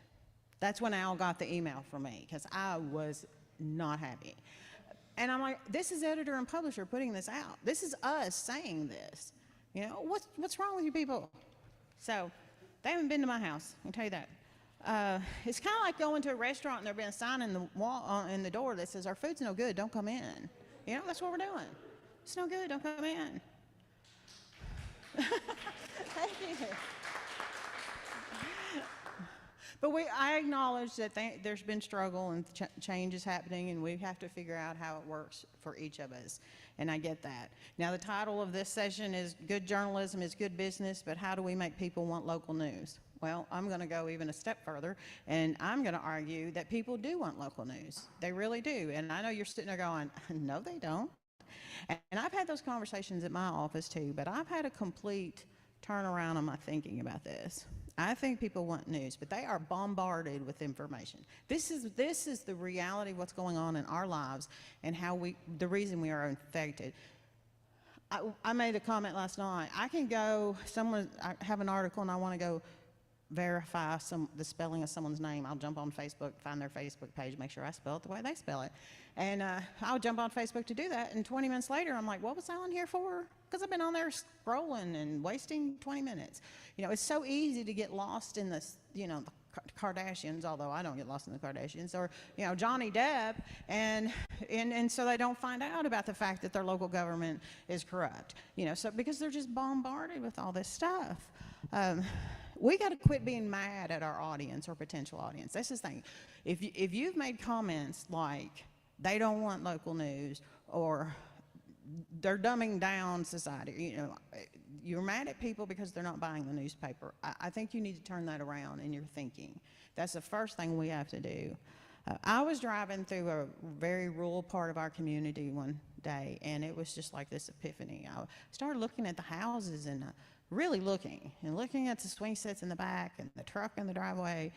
That's when Al got the email from me, because I was not happy. And I'm like, this is editor and publisher putting this out. This is us saying this. What's wrong with you people? So they haven't been to my house, I can tell you that. It's kind of like going to a restaurant and there being a sign in the wall in the door that says, "Our food's no good, don't come in." That's what we're doing. It's no good, don't come in. Thank you. But I acknowledge that there's been struggle and change is happening, and we have to figure out how it works for each of us. And I get that. Now, the title of this session is "Good Journalism is Good Business, but How Do We Make People Want Local News?" Well, I'm going to go even a step further, and I'm going to argue that people do want local news. They really do. And I know you're sitting there going, no, they don't. And I've had those conversations at my office too, but I've had a complete turnaround on my thinking about this. I think people want news, but they are bombarded with information. This is the reality of what's going on in our lives and the reason we are infected. I made a comment last night. I have an article and I want to go verify the spelling of someone's name. I'll jump on Facebook, find their Facebook page, make sure I spell it the way they spell it. And I'll jump on Facebook to do that, and 20 minutes later, I'm like, what was I on here for? Because I've been on there scrolling and wasting 20 minutes. It's so easy to get lost in this, the Kardashians, although I don't get lost in the Kardashians, or, Johnny Depp, and so they don't find out about the fact that their local government is corrupt, so because they're just bombarded with all this stuff. We got to quit being mad at our audience or potential audience. That's the thing. If you've made comments like they don't want local news or they're dumbing down society, you're mad at people because they're not buying the newspaper. I think you need to turn that around in your thinking. That's the first thing we have to do. I was driving through a very rural part of our community one day, and it was just like this epiphany. I started looking at the houses and really looking at the swing sets in the back and the truck in the driveway,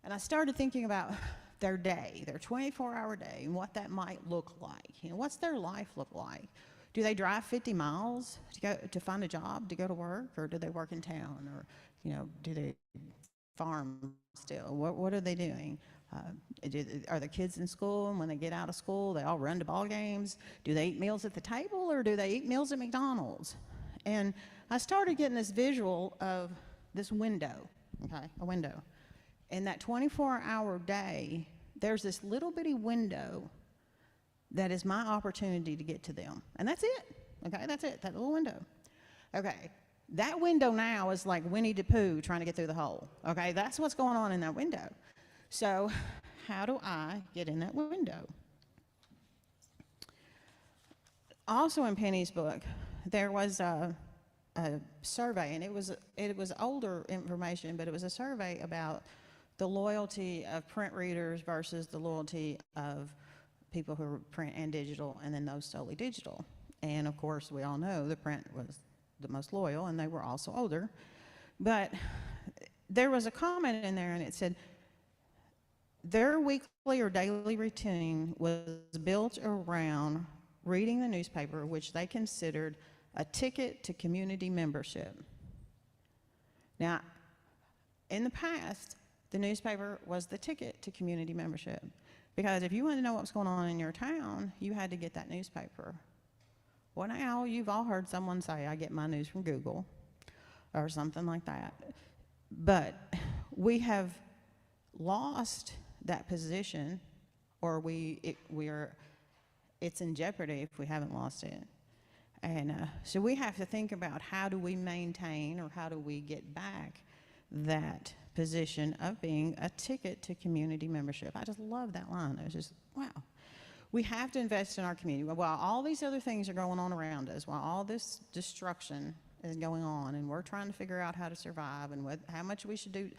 and I started thinking about their day, their 24-hour day, and what that might look like. What's their life look like? Do they drive 50 miles to find a job, to go to work, or do they work in town, or do they farm still? What are they doing? Are the kids in school, and when they get out of school, they all run to ball games? Do they eat meals at the table, or do they eat meals at McDonald's? And I started getting this visual of this window, a window. In that 24-hour day, there's this little bitty window that is my opportunity to get to them. And that's it, that's it, that little window. That window now is like Winnie the Pooh trying to get through the hole, That's what's going on in that window. So how do I get in that window? Also in Penny's book, there was a survey, and it was older information, but it was a survey about the loyalty of print readers versus the loyalty of people who are print and digital, and then those solely digital. And of course, we all know the print was the most loyal, and they were also older. But there was a comment in there, and it said their weekly or daily routine was built around reading the newspaper, which they considered a ticket to community membership. Now, in the past, the newspaper was the ticket to community membership, because if you wanted to know what was going on in your town, you had to get that newspaper. Well, now you've all heard someone say, I get my news from Google or something like that. But we have lost that position, or it's in jeopardy if we haven't lost it. And so we have to think about how do we maintain or how do we get back that position of being a ticket to community membership. I just love that line. It was just, wow. We have to invest in our community. While all these other things are going on around us, while all this destruction is going on, and we're trying to figure out how to survive and how much we should do,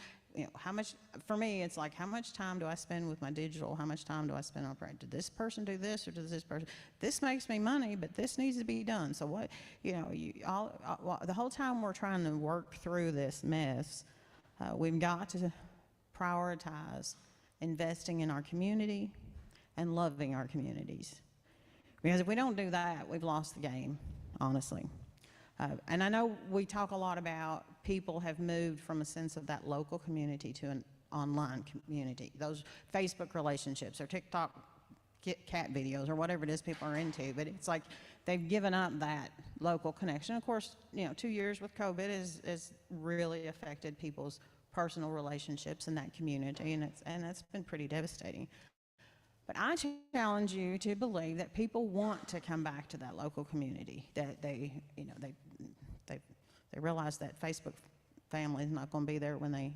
how much, for me, it's like, how much time do I spend with my digital? How much time do I spend on print? Did this person do this or does this person? This makes me money, but this needs to be done. So what, the whole time we're trying to work through this mess, we've got to prioritize investing in our community and loving our communities. Because if we don't do that, we've lost the game, honestly. And I know we talk a lot about people have moved from a sense of that local community to an online community. Those Facebook relationships or TikTok cat videos or whatever it is people are into, but it's like they've given up that local connection. Of course, 2 years with COVID has really affected people's personal relationships in that community, and that's been pretty devastating. But I challenge you to believe that people want to come back to that local community, that they realize that Facebook family is not going to be there when they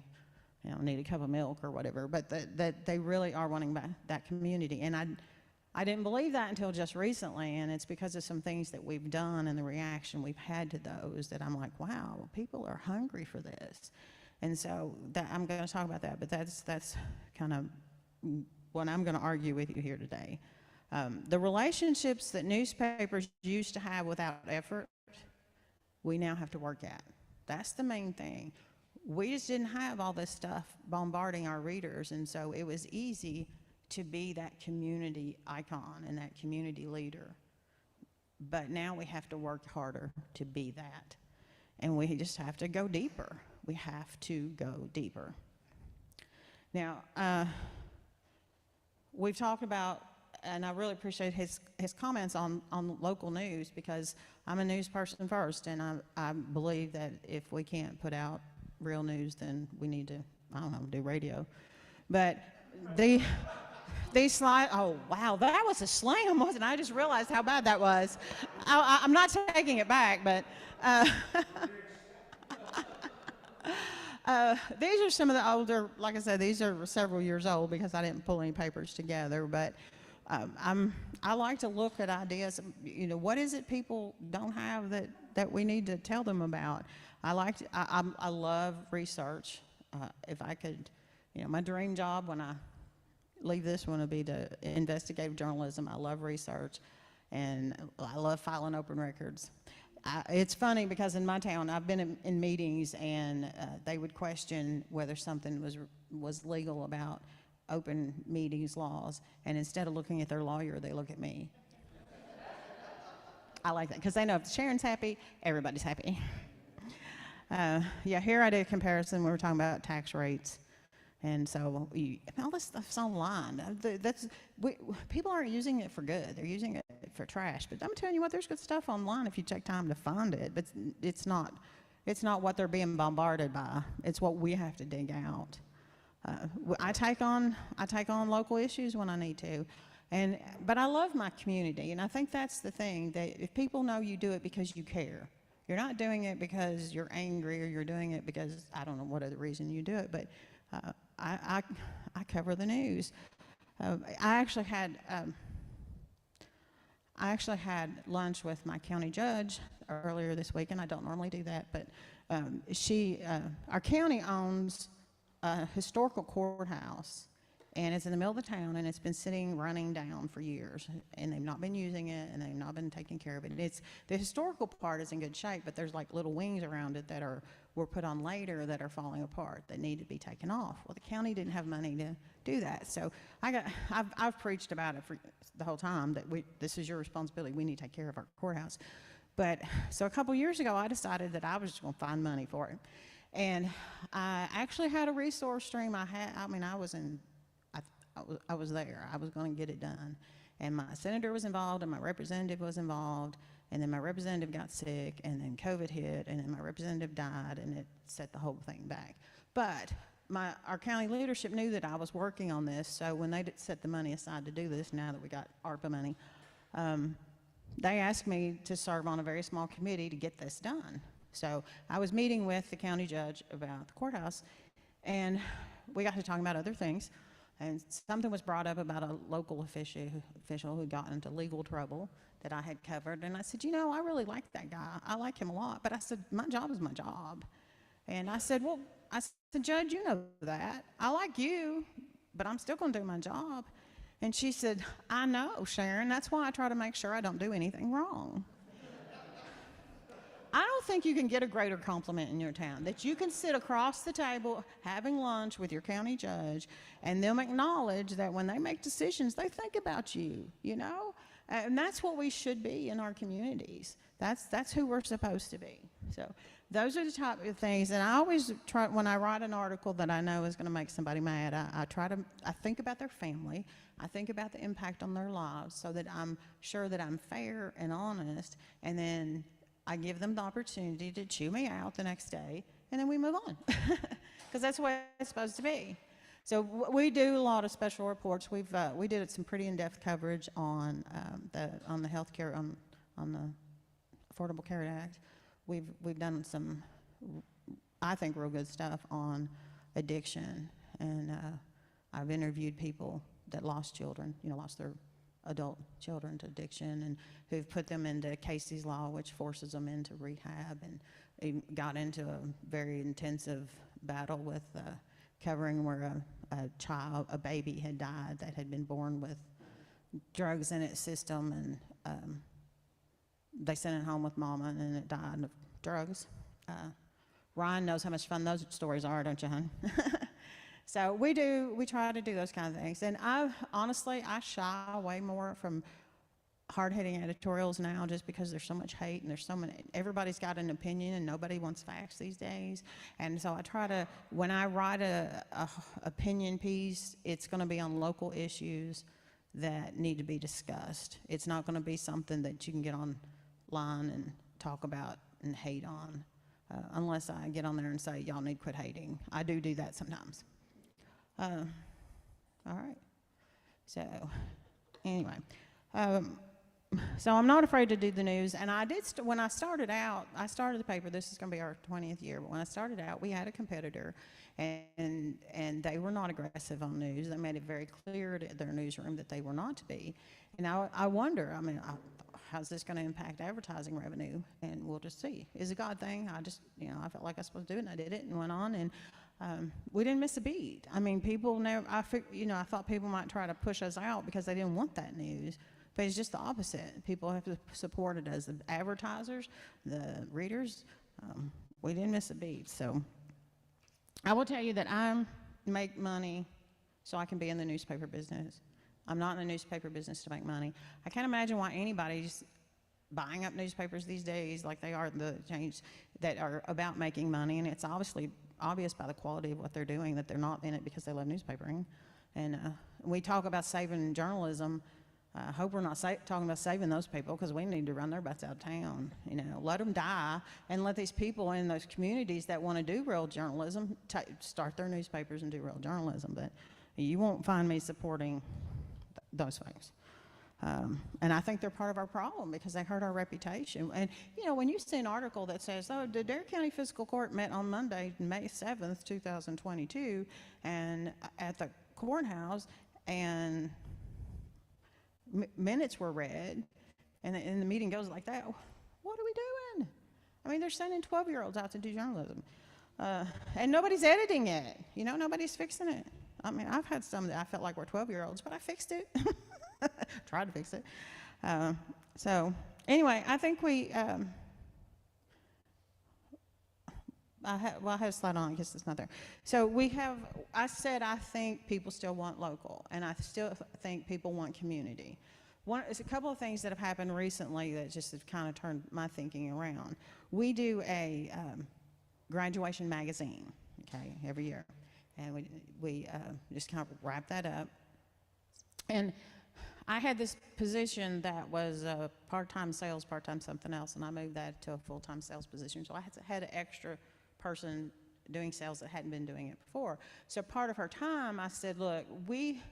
need a cup of milk or whatever, but that they really are wanting back that community. And I didn't believe that until just recently, and it's because of some things that we've done and the reaction we've had to those that I'm like, wow, people are hungry for this. And so I'm going to talk about that, but that's kind of what I'm going to argue with you here today. The relationships that newspapers used to have without effort, we now have to work at. That's the main thing. We just didn't have all this stuff bombarding our readers, and so it was easy to be that community icon and that community leader. But now we have to work harder to be that. And we just have to go deeper. We have to go deeper. Now, we've talked about, and I really appreciate his comments on local news, because I'm a news person first, and I believe that if we can't put out real news, then we need to, I don't know, do radio. But these slides, oh wow, that was a slam, wasn't it? I just realized how bad that was. I'm not taking it back, but these are some of the older, like I said, these are several years old because I didn't pull any papers together, but I like to look at ideas, what is it people don't have that we need to tell them about? I love research. If I could, my dream job when I leave this one would be to investigative journalism. I love research, and I love filing open records. It's funny because in my town, I've been in meetings, and they would question whether something was legal about open meetings laws, and instead of looking at their lawyer, they look at me. I like that because they know if Sharon's happy, everybody's happy. Yeah, here I did a comparison. We were talking about tax rates, and so all this stuff's online. People aren't using it for good; they're using it for trash. But I'm telling you what, there's good stuff online if you take time to find it. But it's not what they're being bombarded by. It's what we have to dig out. I take on local issues when I need to, but I love my community, and I think that's the thing, that if people know you do it because you care, you're not doing it because you're angry, or you're doing it because I don't know what other reason you do it, but I cover the news. I actually had lunch with my county judge earlier this week, and I don't normally do that, but our county owns a historical courthouse, and it's in the middle of the town, and it's been running down for years, and they've not been using it, and they've not been taking care of it. The historical part is in good shape, but there's like little wings around it that were put on later that are falling apart that need to be taken off. Well, the county didn't have money to do that, so I've preached about it for the whole time that this is your responsibility. We need to take care of our courthouse. But so a couple years ago, I decided that I was just going to find money for it. And I actually had a resource stream. I was there. I was going to get it done. And my senator was involved, and my representative was involved, and then my representative got sick, and then COVID hit, and then my representative died, and it set the whole thing back. But our county leadership knew that I was working on this, so when they set the money aside to do this, now that we got ARPA money, they asked me to serve on a very small committee to get this done. So I was meeting with the county judge about the courthouse, and we got to talking about other things. And something was brought up about a local official who got into legal trouble that I had covered. And I said, you know, I really like that guy. I like him a lot. But I said, my job is my job. And I said, well, I said, Judge, you know that. I like you, but I'm still going to do my job. And she said, I know, Sharon. That's why I try to make sure I don't do anything wrong. I don't think you can get a greater compliment in your town, that you can sit across the table having lunch with your county judge and them acknowledge that when they make decisions, they think about you, you know? And that's what we should be in our communities. That's who we're supposed to be. So those are the type of things. And I always try, when I write an article that I know is going to make somebody mad, I think about their family. I think about the impact on their lives so that I'm sure that I'm fair and honest. And then I give them the opportunity to chew me out the next day, and then we move on, because that's the way it's supposed to be. So we do a lot of special reports. We did some pretty in-depth coverage on the health care, on the Affordable Care Act. We've done some, I think, real good stuff on addiction, and I've interviewed people that lost children, you know, lost their adult children to addiction, and who've put them into Casey's Law, which forces them into rehab, and got into a very intensive battle with covering where a baby had died that had been born with drugs in its system, and they sent it home with mama, and it died of drugs. Ryan knows how much fun those stories are, don't you, hon? So we try to do those kind of things. And honestly, I shy away more from hard-hitting editorials now, just because there's so much hate and there's so many, everybody's got an opinion and nobody wants facts these days. And so I try to, when I write a opinion piece, it's going to be on local issues that need to be discussed. It's not going to be something that you can get online and talk about and hate on, unless I get on there and say, y'all need to quit hating. I do that sometimes. All right. So anyway, so I'm not afraid to do the news. And I did, when I started out, I started the paper, this is going to be our 20th year, but when I started out, we had a competitor, and they were not aggressive on news. They made it very clear to their newsroom that they were not to be. And I wonder, I mean, how's this going to impact advertising revenue? And we'll just see. It's a God thing. I just, you know, I felt like I was supposed to do it, and I did it and went on. And we didn't miss a beat. I mean, people never, I thought people might try to push us out because they didn't want that news. But it's just the opposite. People have to support it as the advertisers, the readers. We didn't miss a beat. So I will tell you that I make money so I can be in the newspaper business. I'm not in the newspaper business to make money. I can't imagine why anybody's buying up newspapers these days like they are the change that are about making money, and it's obvious by the quality of what they're doing that they're not in it because they love newspapering. And we talk about saving journalism. I hope we're not talking about saving those people, because we need to run their butts out of town. You know, let them die, and let these people in those communities that want to do real journalism start their newspapers and do real journalism. But you won't find me supporting those things. And I think they're part of our problem because they hurt our reputation. And, you know, when you see an article that says, oh, the Adair County Fiscal Court met on Monday, May 7th, 2022, and at the courthouse, and minutes were read, and the meeting goes like that, what are we doing? I mean, they're sending 12-year-olds out to do journalism. And nobody's editing it. You know, nobody's fixing it. I mean, I've had some that I felt like were 12-year-olds, but I fixed it. Tried to fix it. So anyway, I think I have a slide on, I guess it's not there. So I said I think people still want local, and I still think people want community. There's a couple of things that have happened recently that just have kind of turned my thinking around. We do a graduation magazine, okay, every year. And we just kind of wrap that up. And I had this position that was part-time sales, part-time something else, and I moved that to a full-time sales position. So I had an extra person doing sales that hadn't been doing it before. So part of her time, I said, look, we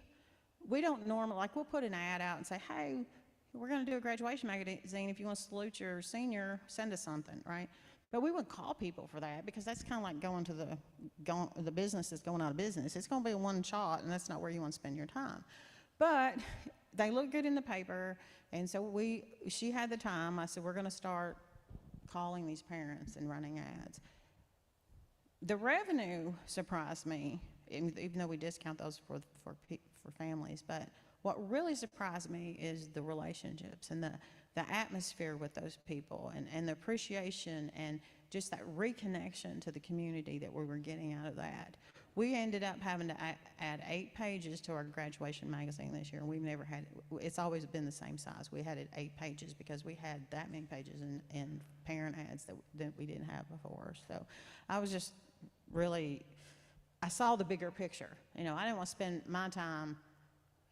don't normally, like, we'll put an ad out and say, hey, we're going to do a graduation magazine. If you want to salute your senior, send us something, right? But we wouldn't call people for that because that's kind of like going to the business that's going out of business. It's going to be a one shot, and that's not where you want to spend your time. But they look good in the paper, and so she had the time. I said, we're going to start calling these parents and running ads. The revenue surprised me, even though we discount those for families. But what really surprised me is the relationships and the atmosphere with those people, and the appreciation and just that reconnection to the community that we were getting out of that. We ended up having to add 8 pages to our graduation magazine this year. We've never had, it's always been the same size. We had it 8 pages because we had that many pages in parent ads that we didn't have before. So I was just really, I saw the bigger picture. You know, I didn't want to spend my time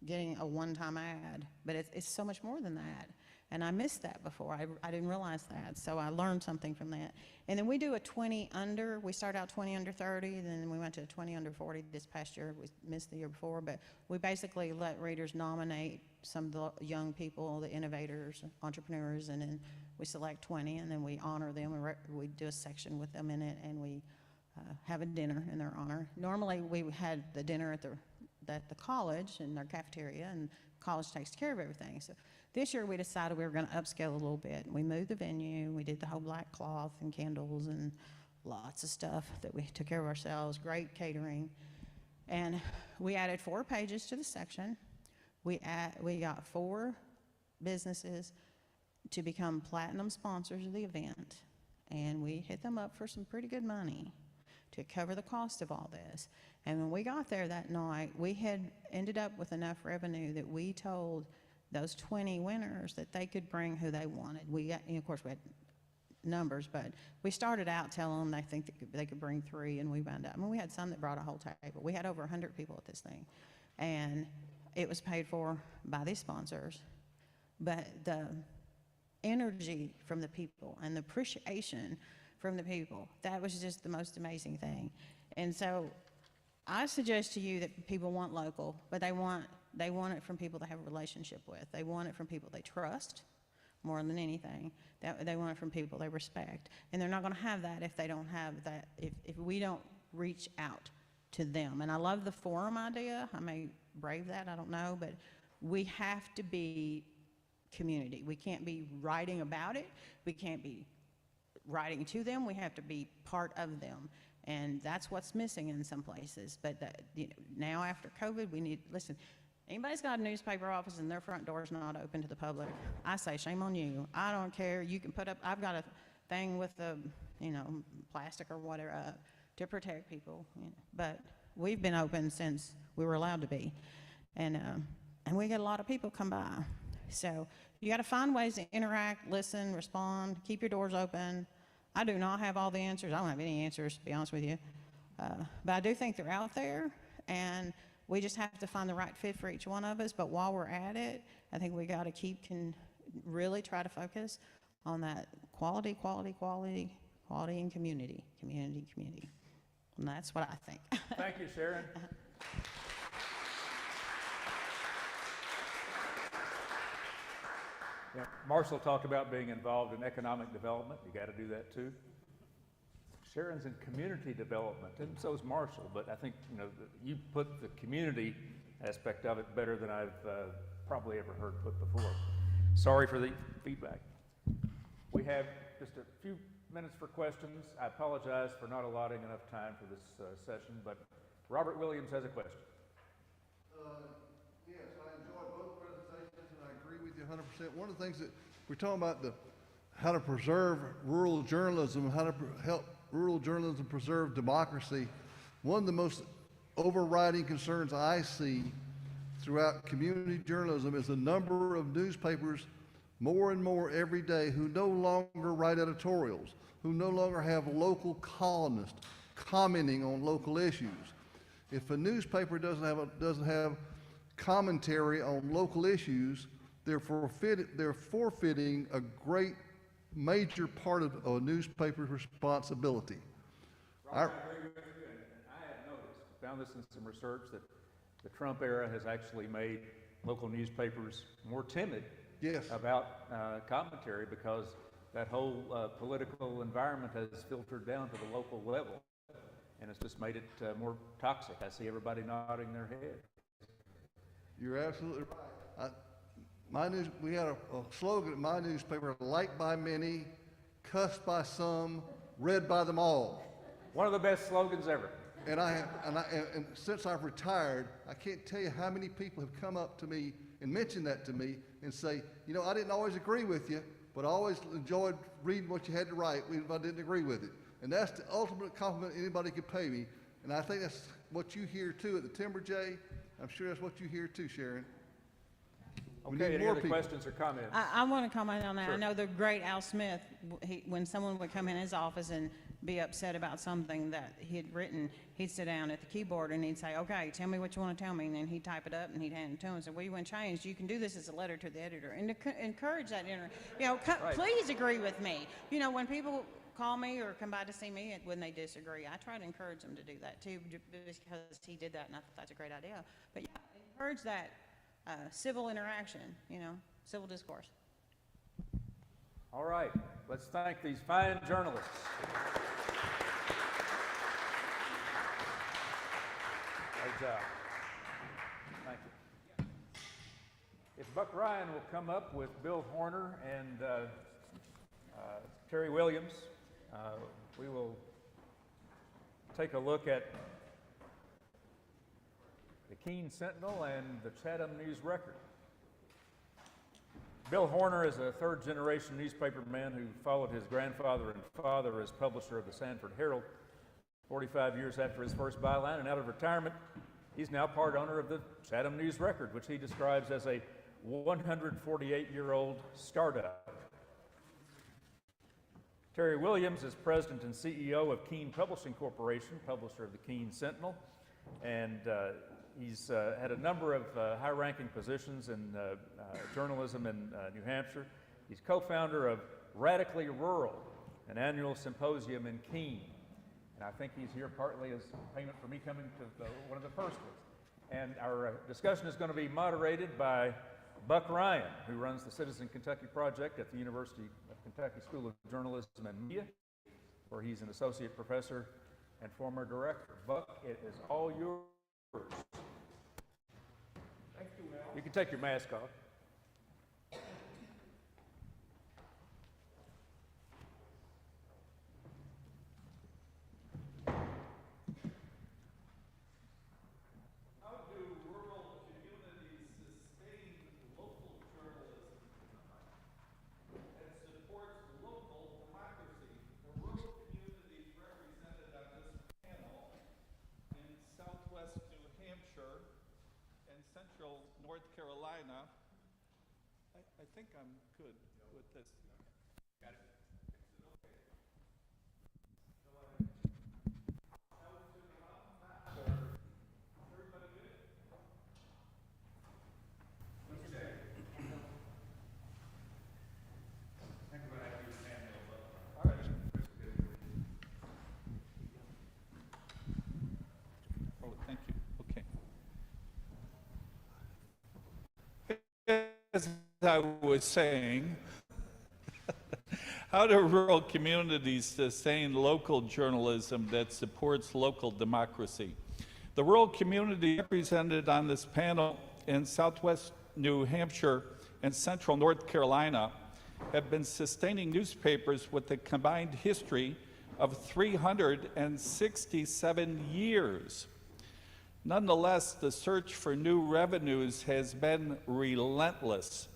getting a one-time ad, but it's so much more than that. And I missed that before. I didn't realize that, so I learned something from that. And then we do a 20 under. We start out 20 under 30, then we went to a 20 under 40 this past year. We missed the year before, but we basically let readers nominate some of the young people, the innovators, entrepreneurs, and then we select 20, and then we honor them. We do a section with them in it, and we have a dinner in their honor. Normally, we had the dinner at the college in their cafeteria, and college takes care of everything. So this year we decided we were going to upscale a little bit. We moved the venue. We did the whole black cloth and candles and lots of stuff that we took care of ourselves, great catering. And we added 4 pages to the section. We got 4 businesses to become platinum sponsors of the event. And we hit them up for some pretty good money to cover the cost of all this. And when we got there that night, we had ended up with enough revenue that we told those 20 winners that they could bring who they wanted. We got, of course, we had numbers, but we started out telling them they could bring 3, and we wound up. I mean, we had some that brought a whole table. We had over 100 people at this thing, and it was paid for by these sponsors. But the energy from the people and the appreciation from the people, that was just the most amazing thing. And so I suggest to you that people want local, but they want it from people they have a relationship with. They want it from people they trust more than anything. They want it from people they respect. And they're not going to have that if they don't have that, if we don't reach out to them. And I love the forum idea. I may brave that, I don't know, but we have to be community. We can't be writing about it. We can't be writing to them. We have to be part of them. And that's what's missing in some places. But now after COVID, we need, listen, anybody's got a newspaper office and their front door's not open to the public, I say, shame on you. I don't care. You can put up, I've got a thing with the, plastic or whatever to protect people. But we've been open since we were allowed to be. And we get a lot of people come by. So you got to find ways to interact, listen, respond, keep your doors open. I do not have all the answers. I don't have any answers, to be honest with you. But I do think they're out there, and we just have to find the right fit for each one of us. But while we're at it, I think we got to really try to focus on that quality, and community. And that's what I think. Thank you, Sharon. Yeah, Marshall talked about being involved in economic development. You got to do that too. Sharon's in community development, and so is Marshall. But I think you put the community aspect of it better than I've probably ever heard put before. Sorry for the feedback. We have just a few minutes for questions. I apologize for not allotting enough time for this session, but Robert Williams has a question. Yes, I enjoyed both presentations, and I agree with you 100%. One of the things that we're talking about, how to preserve rural journalism, how to help rural journalism preserve democracy. One of the most overriding concerns I see throughout community journalism is the number of newspapers, more and more every day, who no longer write editorials, who no longer have local columnists commenting on local issues. If a newspaper doesn't have commentary on local issues, they're forfeiting a great major part of a newspaper's responsibility. Robert, I agree with you, and I have noticed, found this in some research, that the Trump era has actually made local newspapers more timid Yes. about commentary, because that whole political environment has filtered down to the local level, and it's just made it more toxic. I see everybody nodding their head. You're absolutely right. We had a slogan at my newspaper: liked by many, cussed by some, read by them all. One of the best slogans ever. And and since I've retired, I can't tell you how many people have come up to me and mentioned that to me and say, you know, I didn't always agree with you, but I always enjoyed reading what you had to write even if I didn't agree with it. And that's the ultimate compliment anybody could pay me. And I think that's what you hear too at the Timberjay. I'm sure that's what you hear too, Sharon. Okay, any other questions or comments? I want to comment on that. Sure. I know the great Al Smith, when someone would come in his office and be upset about something that he had written, he'd sit down at the keyboard and he'd say, okay, tell me what you want to tell me. And then he'd type it up and he'd hand it to him and say, what do you want changed? You can do this as a letter to the editor. And to encourage that, Right. please agree with me. You know, when people call me or come by to see me when they disagree, I try to encourage them to do that too, because he did that and I thought that's a great idea. But yeah, encourage that civil interaction, civil discourse. All right, let's thank these fine journalists. Great job. Thank you. If Buck Ryan will come up with Bill Horner and Terry Williams, we will take a look at the Keene Sentinel and the Chatham News+Record. Bill Horner is a third-generation newspaperman who followed his grandfather and father as publisher of the Sanford Herald. 45 years after his first byline and out of retirement, he's now part owner of the Chatham News+Record, which he describes as a 148-year-old startup. Terry Williams is president and CEO of Keene Publishing Corporation, publisher of the Keene Sentinel, and he's had a number of high-ranking positions in journalism in New Hampshire. He's co-founder of Radically Rural, an annual symposium in Keene. And I think he's here partly as payment for me coming to one of the first ones. And our discussion is going to be moderated by Buck Ryan, who runs the Citizen Kentucky Project at the University of Kentucky School of Journalism and Media, where he's an associate professor and former director. Buck, it is all yours. Thank you, Al. You can take your mask off. North Carolina. I think I'm good with this. Got it. Everybody good? Okay. All right. Oh, thank you. Okay. As I was saying, how do rural communities sustain local journalism that supports local democracy? The rural community represented on this panel in Southwest New Hampshire and Central North Carolina have been sustaining newspapers with a combined history of 367 years. Nonetheless, the search for new revenues has been relentless.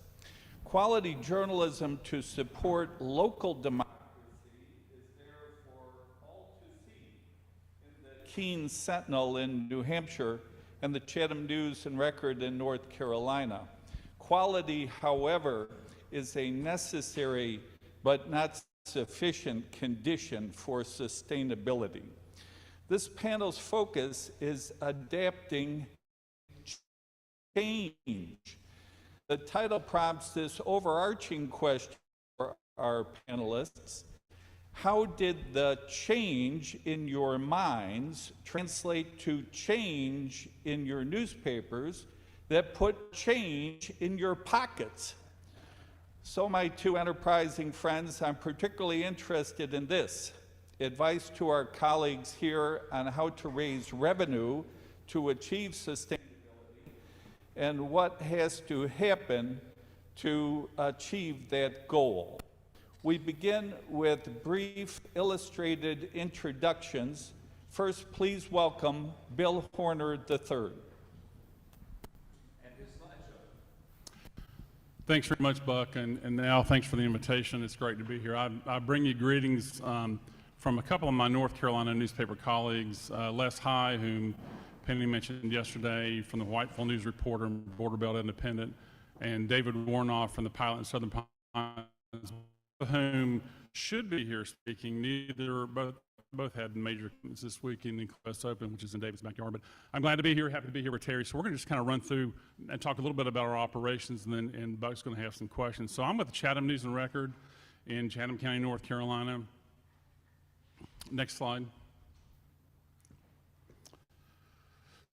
Quality journalism to support local democracy is there for all to see in the Keene Sentinel in New Hampshire and the Chatham News+Record in North Carolina. Quality, however, is a necessary but not sufficient condition for sustainability. This panel's focus is adapting change. The title prompts this overarching question for our panelists. How did the change in your minds translate to change in your newspapers that put change in your pockets? So my two enterprising friends, I'm particularly interested in this: advice to our colleagues here on how to raise revenue to achieve sustainability and what has to happen to achieve that goal. We begin with brief illustrated introductions. First, please welcome Bill Horner III. Thanks very much, Buck, and Al, thanks for the invitation. It's great to be here. I bring you greetings from a couple of my North Carolina newspaper colleagues, Les High, whom Penny mentioned yesterday, from the Whiteville News-Record and Border Belt Independent, and David Warnoff from the Pilot and Southern Pines, both of whom should be here speaking. Both had major commitments this week in the Quest Open, which is in David's backyard. But I'm glad to be here, happy to be here with Terry. So we're going to just kind of run through and talk a little bit about our operations, and Buck's going to have some questions. So I'm with the Chatham News+Record in Chatham County, North Carolina. Next slide.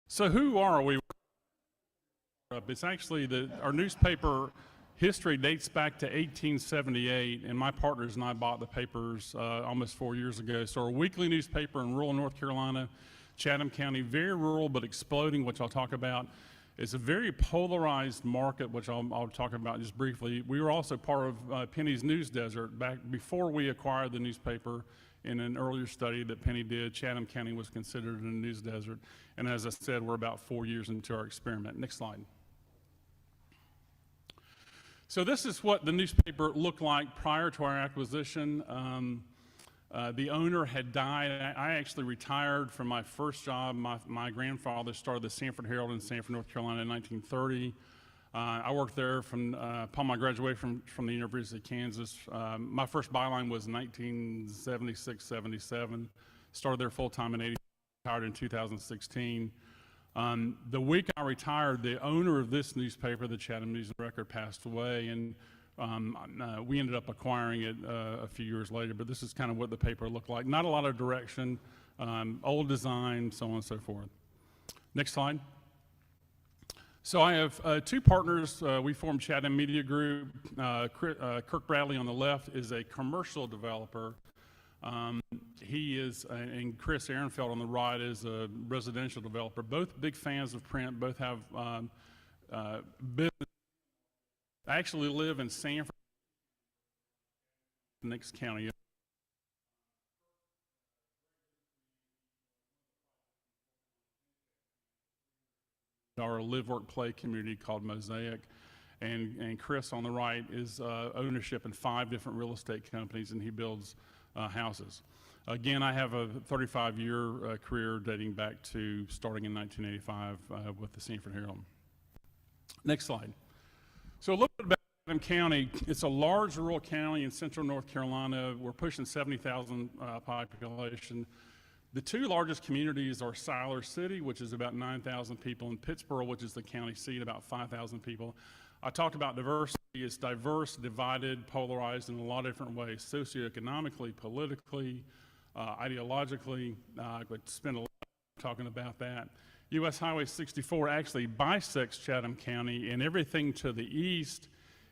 So who are we? It's actually our newspaper history dates back to 1878, and my partners and I bought the papers almost 4 years ago. So our weekly newspaper in rural North Carolina, Chatham County, very rural but exploding, which I'll talk about. It's a very polarized market, which I'll talk about just briefly. We were also part of Penny's News Desert. Back before we acquired the newspaper, in an earlier study that Penny did, Chatham County was considered a news desert. And as I said, we're about 4 years into our experiment. Next slide. So this is what the newspaper looked like prior to our acquisition. The owner had died. I actually retired from my first job. My grandfather started the Sanford Herald in Sanford, North Carolina in 1930. I worked there upon my graduation from the University of Kansas. My first byline was 1976-77. Started there full-time in 80, retired in 2016. The week I retired, the owner of this newspaper, the Chatham News+Record, passed away, and we ended up acquiring it a few years later, but this is kind of what the paper looked like. Not a lot of direction, old design, so on and so forth. Next slide. So I have two partners. We formed Chatham Media Group. Kirk Bradley on the left is a commercial developer. He is, and Chris Ehrenfeld on the right is a residential developer. Both big fans of print, both have business. I actually live in Sanford, next county. Our live, work, play community called Mosaic. And Chris on the right is ownership in 5 different real estate companies, and he builds houses. Again, I have a 35-year career dating back to starting in 1985 with the Sanford Herald. Next slide. So a little bit about Chatham County. It's a large rural county in central North Carolina. We're pushing 70,000 population. The 2 largest communities are Siler City, which is about 9,000 people, and Pittsboro, which is the county seat, about 5,000 people. I talked about diversity. It's diverse, divided, polarized in a lot of different ways, socioeconomically, politically, ideologically. I could spend a lot of time talking about that. U.S. Highway 64 actually bisects Chatham County, and everything to the east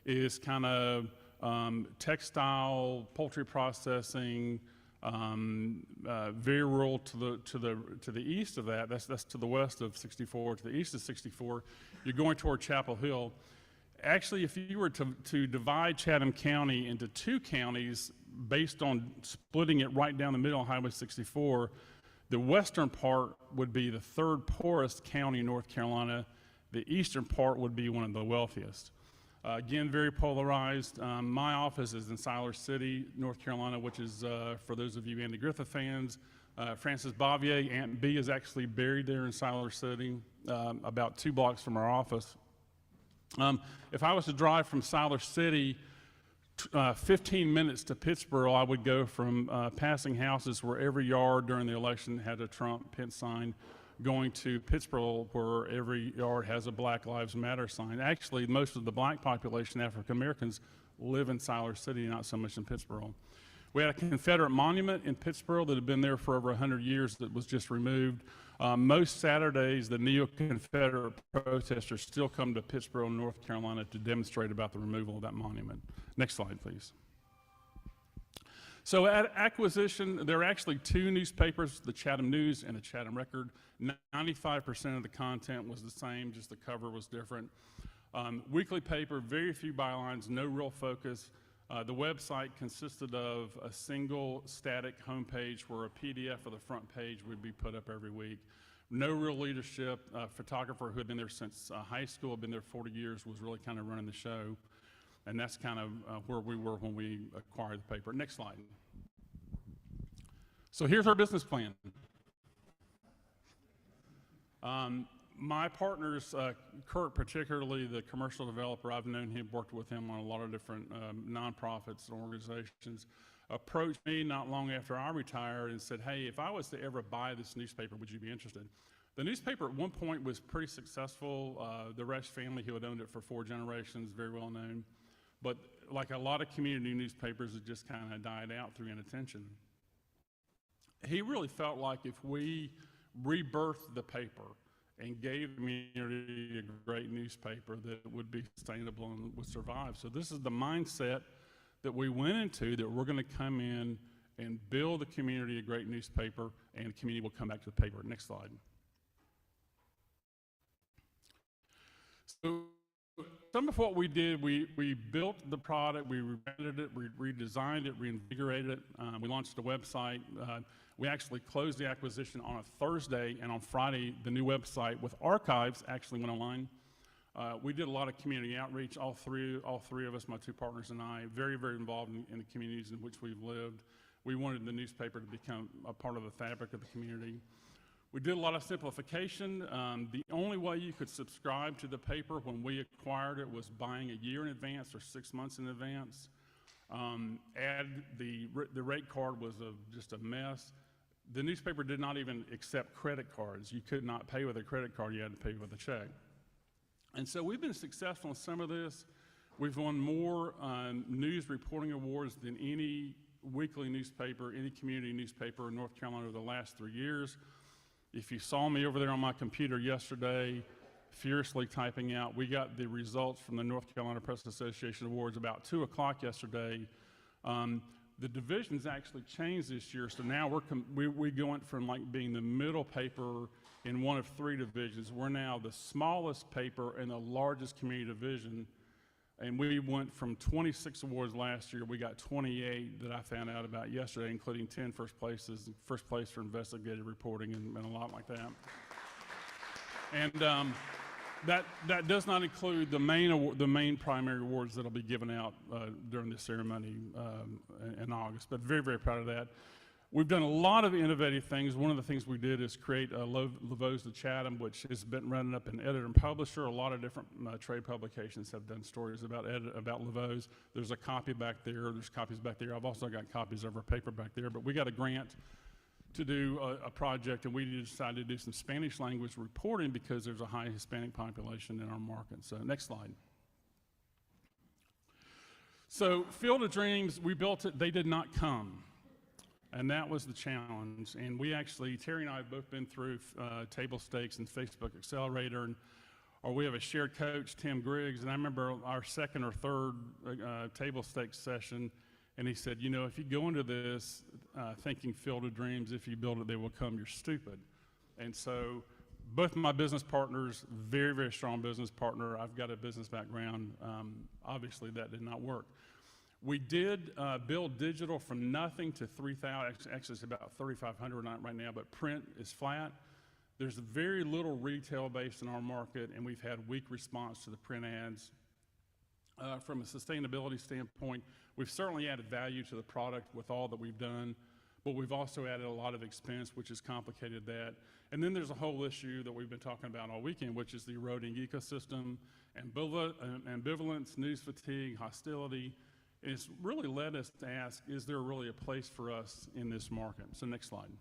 is kind of textile, poultry processing, very rural to the east of that. That's to the west of 64. To the east of 64, you're going toward Chapel Hill. Actually, if you were to divide Chatham County into 2 counties based on splitting it right down the middle on Highway 64, the western part would be the 3rd poorest county in North Carolina. The eastern part would be one of the wealthiest. Again, very polarized. My office is in Siler City, North Carolina, which is, for those of you Andy Griffith fans, Frances Bavier, Aunt B, is actually buried there in Siler City, about 2 blocks from our office. If I was to drive from Siler City 15 minutes to Pittsboro, I would go from passing houses where every yard during the election had a Trump-Pence sign, going to Pittsboro where every yard has a Black Lives Matter sign. Actually, most of the black population, African Americans, live in Siler City, not so much in Pittsboro. We had a Confederate monument in Pittsburgh that had been there for over 100 years that was just removed. Most Saturdays, the neo-Confederate protesters still come to Pittsburgh, North Carolina to demonstrate about the removal of that monument. Next slide, please. So at acquisition, there are actually two newspapers, the Chatham News and the Chatham Record. 95% of the content was the same, just the cover was different. Weekly paper, very few bylines, no real focus. The website consisted of a single static homepage where a PDF of the front page would be put up every week. No real leadership. A photographer who had been there since high school, had been there 40 years, was really kind of running the show. And that's kind of where we were when we acquired the paper. Next slide. So here's our business plan. My partners, Kurt particularly, the commercial developer, I've known him, worked with him on a lot of different nonprofits and organizations, approached me not long after I retired and said, hey, if I was to ever buy this newspaper, would you be interested? The newspaper at one point was pretty successful. The Resch family, who had owned it for 4 generations, very well known. But like a lot of community newspapers, it just kind of died out through inattention. He really felt like if we rebirthed the paper and gave the community a great newspaper, that it would be sustainable and would survive. So this is the mindset that we went into, that we're going to come in and build the community a great newspaper, and the community will come back to the paper. Next slide. So some of what we did, we built the product, we rebranded it, we redesigned it, reinvigorated it. We launched a website. We actually closed the acquisition on a Thursday, and on Friday, the new website with archives actually went online. We did a lot of community outreach, all three of us, my 2 partners and I, very, very involved in the communities in which we've lived. We wanted the newspaper to become a part of the fabric of the community. We did a lot of simplification. The only way you could subscribe to the paper when we acquired it was buying a year in advance or 6 months in advance. The rate card was just a mess. The newspaper did not even accept credit cards. You could not pay with a credit card, you had to pay with a check. And so we've been successful in some of this. We've won more news reporting awards than any weekly newspaper, any community newspaper in North Carolina over the last 3 years. If you saw me over there on my computer yesterday, furiously typing out, we got the results from the North Carolina Press Association Awards about 2 o'clock yesterday. The divisions actually changed this year, so now we going from like being the middle paper in one of 3 divisions. We're now the smallest paper in the largest community division, and we went from 26 awards last year. We got 28 that I found out about yesterday, including 10 first places, first place for investigative reporting and a lot like that. And that does not include the main primary awards that will be given out during the ceremony in August, but very, very proud of that. We've done a lot of innovative things. One of the things we did is create LeVoe's The Chatham, which has been running up in Editor and Publisher. A lot of different trade publications have done stories about LeVoe's. There's a copy back there. There's copies back there. I've also got copies of our paper back there. But we got a grant to do a project, and we decided to do some Spanish language reporting because there's a high Hispanic population in our market. So next slide. So Field of Dreams, we built it. They did not come. And that was the challenge. And we actually, Terry and I have both been through Table Stakes and Facebook Accelerator, or we have a shared coach, Tim Griggs, and I remember our second or third Table Stakes session, and he said, you know, if you go into this thinking Field of Dreams, if you build it, they will come, you're stupid. And so both my business partners, very, very strong business partner. I've got a business background. Obviously, that did not work. We did build digital from nothing to 3,000, actually it's about 3,500 right now, but print is flat. There's very little retail based in our market, and we've had weak response to the print ads. From a sustainability standpoint, we've certainly added value to the product with all that we've done, but we've also added a lot of expense, which has complicated that. And then there's a whole issue that we've been talking about all weekend, which is the eroding ecosystem, ambivalence, news fatigue, hostility. And it's really led us to ask, is there really a place for us in this market? So next slide.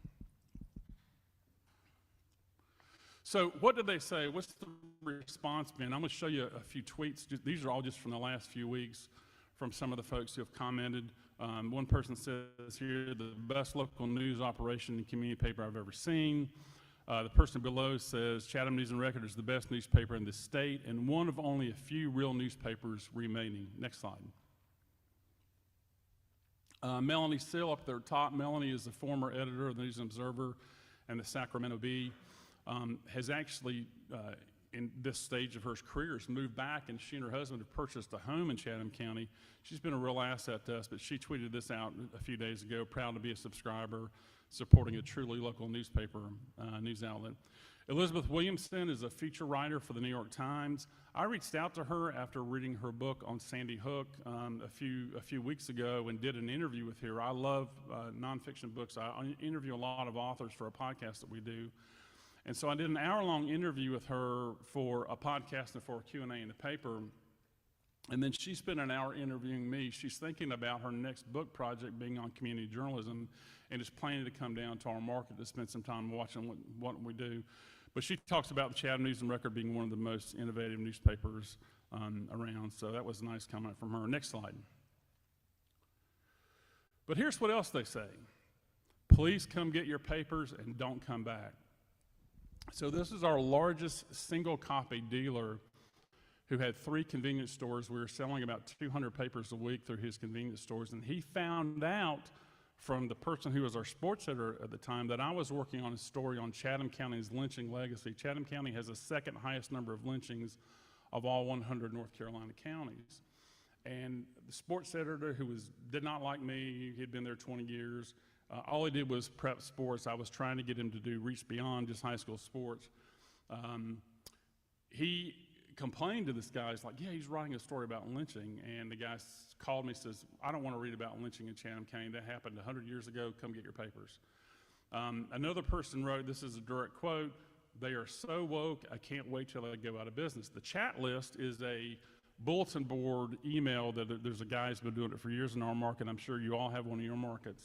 So what did they say? What's the response been? I'm going to show you a few tweets. These are all just from the last few weeks from some of the folks who have commented. One person says here, the best local news operation and community paper I've ever seen. The person below says Chatham News+Record is the best newspaper in the state and one of only a few real newspapers remaining. Next slide. Melanie Sill up there top. Melanie is the former editor of the News Observer and the Sacramento Bee. Has actually, in this stage of her career, has moved back, and she and her husband have purchased a home in Chatham County. She's been a real asset to us, but she tweeted this out a few days ago, proud to be a subscriber, supporting a truly local newspaper, news outlet. Elizabeth Williamson is a feature writer for the New York Times. I reached out to her after reading her book on Sandy Hook a few weeks ago and did an interview with her. I love nonfiction books. I interview a lot of authors for a podcast that we do. And so I did an hour-long interview with her for a podcast and for a Q&A in the paper. And then she spent an hour interviewing me. She's thinking about her next book project being on community journalism and is planning to come down to our market to spend some time watching what we do. But she talks about the Chatham News+Record being one of the most innovative newspapers around. So that was a nice comment from her. Next slide. But here's what else they say. Please come get your papers and don't come back. So this is our largest single copy dealer who had 3 convenience stores. We were selling about 200 papers a week through his convenience stores, and he found out from the person who was our sports editor at the time that I was working on a story on Chatham County's lynching legacy. Chatham County has the second highest number of lynchings of all 100 North Carolina counties. And the sports editor, who did not like me, he'd been there 20 years, all he did was prep sports. I was trying to get him to reach beyond just high school sports. He complained to this guy. He's like, yeah, he's writing a story about lynching. And the guy called me, says, I don't want to read about lynching in Chatham County. That happened 100 years ago. Come get your papers. Another person wrote, this is a direct quote, they are so woke, I can't wait till they go out of business. The chat list is a bulletin board email that there's a guy who's been doing it for years in our market. I'm sure you all have one in your markets.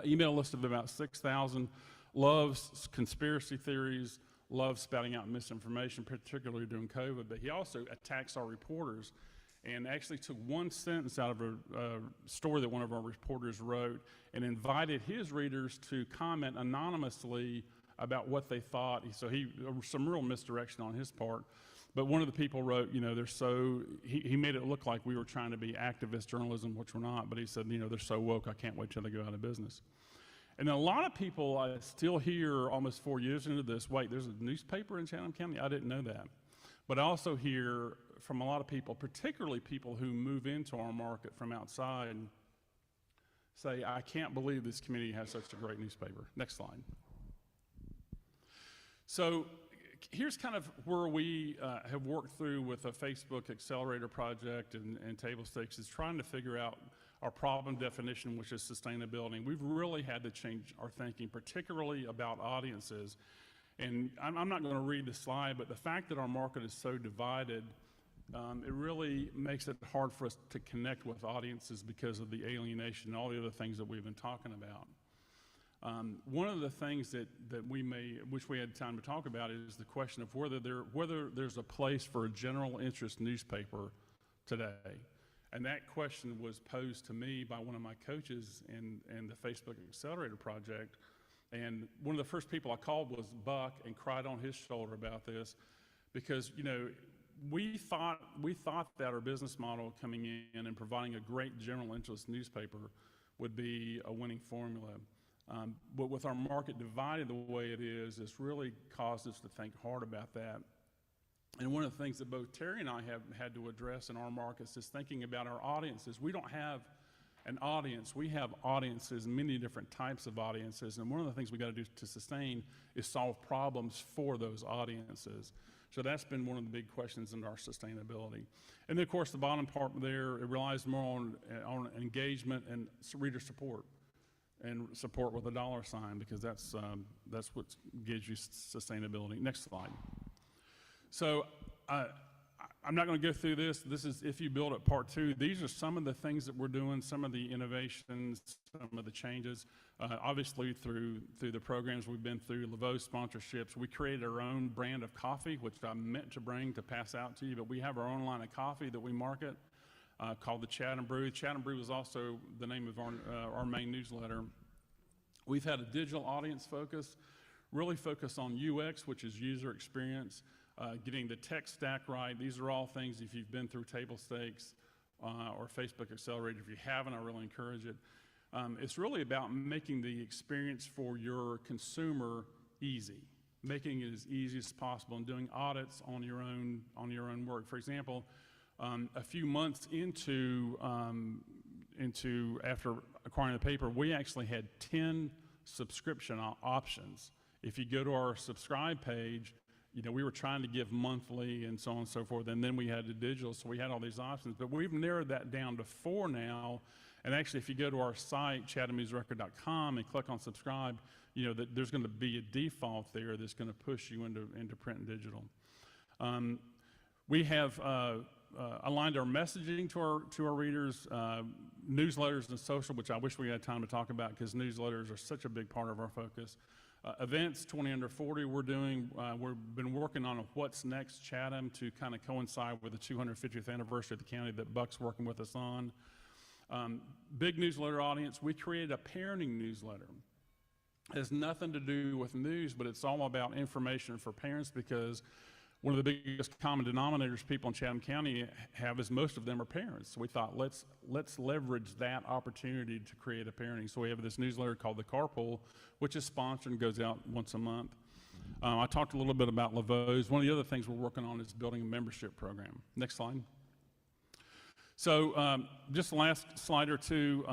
Email list of about 6,000, loves conspiracy theories, loves spouting out misinformation, particularly during COVID, but he also attacks our reporters and actually took one sentence out of a story that one of our reporters wrote and invited his readers to comment anonymously about what they thought. So there was some real misdirection on his part. But one of the people wrote, you know, he made it look like we were trying to be activist journalism, which we're not, but he said, you know, they're so woke, I can't wait till they go out of business. And a lot of people I still hear almost 4 years into this, wait, there's a newspaper in Chatham County? I didn't know that. But I also hear from a lot of people, particularly people who move into our market from outside, say, I can't believe this community has such a great newspaper. Next slide. So here's kind of where we have worked through with a Facebook accelerator project and table stakes is trying to figure out our problem definition, which is sustainability. We've really had to change our thinking, particularly about audiences. And I'm not going to read the slide, but the fact that our market is so divided, it really makes it hard for us to connect with audiences because of the alienation and all the other things that we've been talking about. One of the things that we wish we had time to talk about is the question of whether there's a place for a general interest newspaper today. And that question was posed to me by one of my coaches in the Facebook Accelerator Project. And one of the first people I called was Buck and cried on his shoulder about this because, you know, we thought that our business model coming in and providing a great general interest newspaper would be a winning formula. But with our market divided the way it is, it's really caused us to think hard about that. And one of the things that both Terry and I have had to address in our markets is thinking about our audiences. We don't have an audience. We have audiences, many different types of audiences. And one of the things we got to do to sustain is solve problems for those audiences. So that's been one of the big questions in our sustainability. And then, of course, the bottom part there, it relies more on engagement and reader support. And support with a $, because that's what gives you sustainability. Next slide. So I'm not going to go through this. This is If You Build It Part 2. These are some of the things that we're doing, some of the innovations, some of the changes. Obviously, through the programs we've been through, Laveau sponsorships, we created our own brand of coffee, which I meant to bring to pass out to you, but we have our own line of coffee that we market. called the Chatham Brew. Chatham Brew is also the name of our main newsletter. We've had a digital audience focus, really focus on UX, which is user experience, getting the tech stack right. These are all things, if you've been through table stakes or Facebook Accelerator, if you haven't, I really encourage it. It's really about making the experience for your consumer easy, making it as easy as possible, and doing audits on your own work. For example, a few months into after acquiring the paper, we actually had 10 subscription options. If you go to our subscribe page, you know, we were trying to give monthly and so on and so forth, and then we had the digital, so we had all these options. But we've narrowed that down to 4 now. And actually, if you go to our site, chathamnewsrecord.com, and click on subscribe, you know, that there's going to be a default there that's going to push you into print and digital. We have aligned our messaging to our readers, newsletters and social, which I wish we had time to talk about because newsletters are such a big part of our focus. Events 20 under 40 we're doing. We've been working on a What's Next Chatham to kind of coincide with the 250th anniversary of the county that Buck's working with us on. Big newsletter audience. We created a parenting newsletter. It has nothing to do with news, but it's all about information for parents because one of the biggest common denominators people in Chatham County have is most of them are parents. So we thought let's leverage that opportunity to create a parenting. So we have this newsletter called The Carpool, which is sponsored and goes out once a month. I talked a little bit about Laveau's. One of the other things we're working on is building a membership program. Next slide. So just the last slide or two,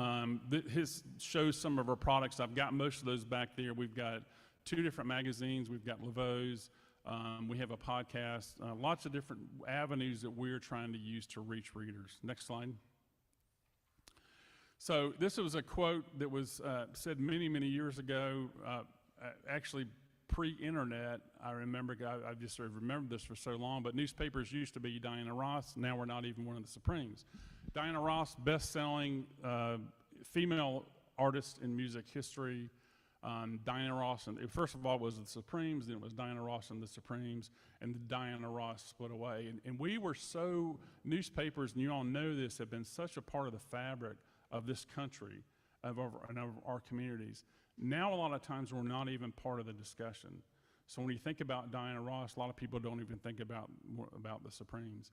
his shows some of our products. I've got most of those back there. We've got 2 different magazines. We've got Laveau's. We have a podcast, lots of different avenues that we're trying to use to reach readers. Next slide. So this was a quote that was said many, many years ago, actually pre-internet. I remember, I just sort of remembered this for so long, but newspapers used to be Diana Ross. Now we're not even one of the Supremes. Diana Ross, best-selling female artist in music history. Diana Ross, and first of all it was the Supremes, then it was Diana Ross and the Supremes, and the Diana Ross split away. And we were so, newspapers, and you all know this, have been such a part of the fabric of this country, of our communities. Now a lot of times we're not even part of the discussion. So when you think about Diana Ross, a lot of people don't even think about the Supremes.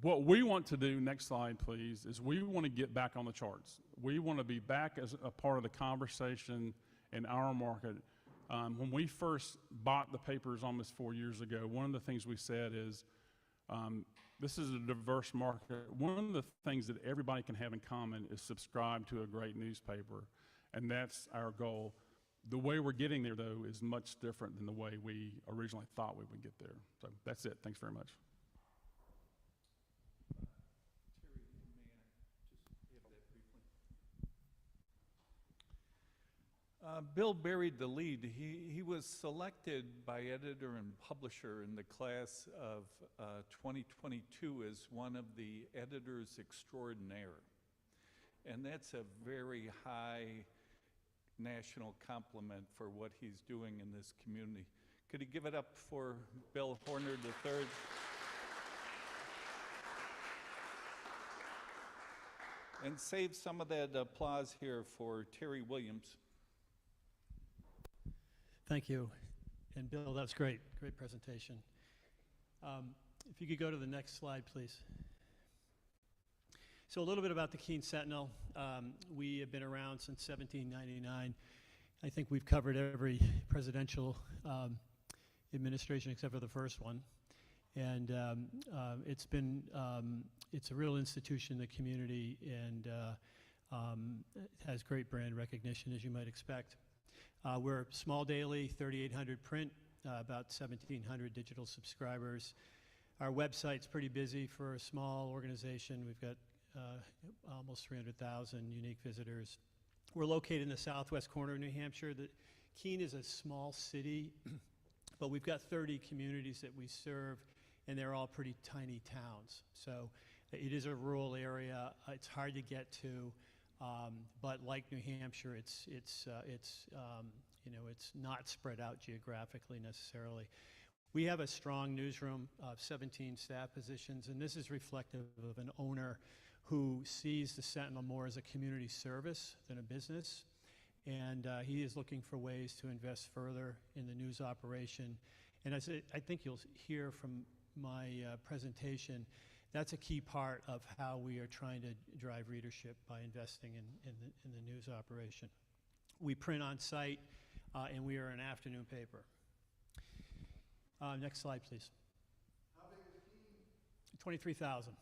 What we want to do, next slide please, is we want to get back on the charts. We want to be back as a part of the conversation in our market. When we first bought the papers almost 4 years ago, one of the things we said is, this is a diverse market. One of the things that everybody can have in common is subscribe to a great newspaper, and that's our goal. The way we're getting there, though, is much different than the way we originally thought we would get there. So that's it. Thanks very much. Bill buried the lead. He was selected by editor and publisher in the class of 2022 as one of the editors extraordinaire. And that's a very high national compliment for what he's doing in this community. Could he give it up for Bill Horner III? And save some of that applause here for Terry Williams. Thank you. And Bill, that was great. Great presentation. If you could go to the next slide, please. So a little bit about the Keene Sentinel. We have been around since 1799. I think we've covered every presidential administration except for the first one. And it's a real institution in the community, and it has great brand recognition, as you might expect. We're small daily, 3,800 print, about 1,700 digital subscribers. Our website's pretty busy for a small organization. We've got almost 300,000 unique visitors. We're located in the southwest corner of New Hampshire. Keene is a small city, but we've got 30 communities that we serve, and they're all pretty tiny towns. So it is a rural area. It's hard to get to. But like New Hampshire, it's not spread out geographically necessarily. We have a strong newsroom of 17 staff positions, and this is reflective of an owner who sees the Sentinel more as a community service than a business. And he is looking for ways to invest further in the news operation. And as I think you'll hear from my presentation, that's a key part of how we are trying to drive readership by investing in the news operation. We print on site, and we are an afternoon paper. Next slide, please. How big is Keene? 23,000.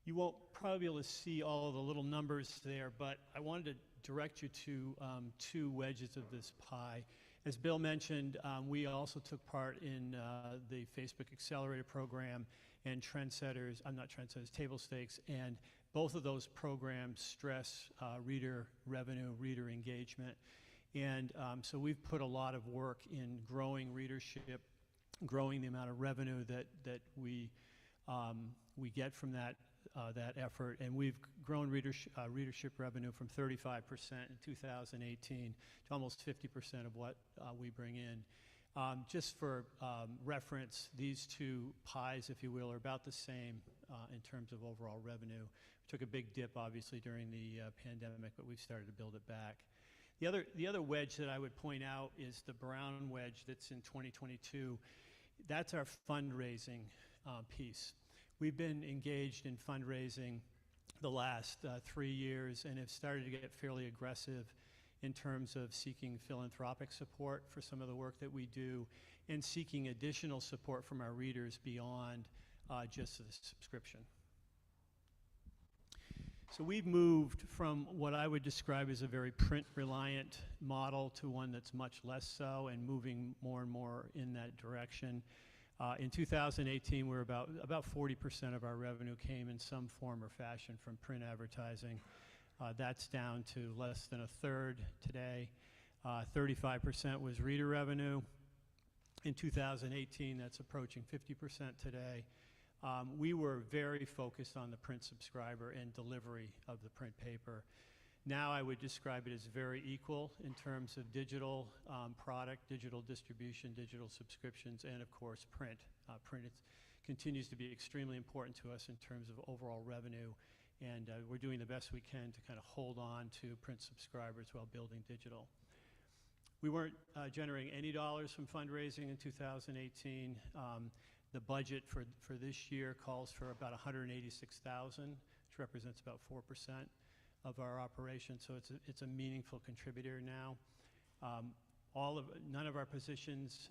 You won't probably be able to see all of the little numbers there, but I wanted to direct you to two wedges of this pie. As Bill mentioned, we also took part in the Facebook Accelerator program and table stakes, and both of those programs stress reader revenue, reader engagement. And so we've put a lot of work in growing readership, growing the amount of revenue that we get from that effort, and we've grown readership revenue from 35% in 2018 to almost 50% of what we bring in. Just for reference, these two pies, if you will, are about the same in terms of overall revenue. We took a big dip, obviously, during the pandemic, but we've started to build it back. The other wedge that I would point out is the brown wedge that's in 2022. That's our fundraising piece. We've been engaged in fundraising the last 3 years and have started to get fairly aggressive in terms of seeking philanthropic support for some of the work that we do and seeking additional support from our readers beyond just the subscription. So we've moved from what I would describe as a very print-reliant model to one that's much less so and moving more and more in that direction. In 2018, we're about 40% of our revenue came in some form or fashion from print advertising. That's down to less than a third today. 35% was reader revenue. In 2018, that's approaching 50% today. We were very focused on the print subscriber and delivery of the print paper. Now I would describe it as very equal in terms of digital product, digital distribution, digital subscriptions, and of course print. Print continues to be extremely important to us in terms of overall revenue, and we're doing the best we can to kind of hold on to print subscribers while building digital. We weren't generating any dollars from fundraising in 2018. The budget for this year calls for about $186,000, which represents about 4% of our operation, so it's a meaningful contributor now. None of our positions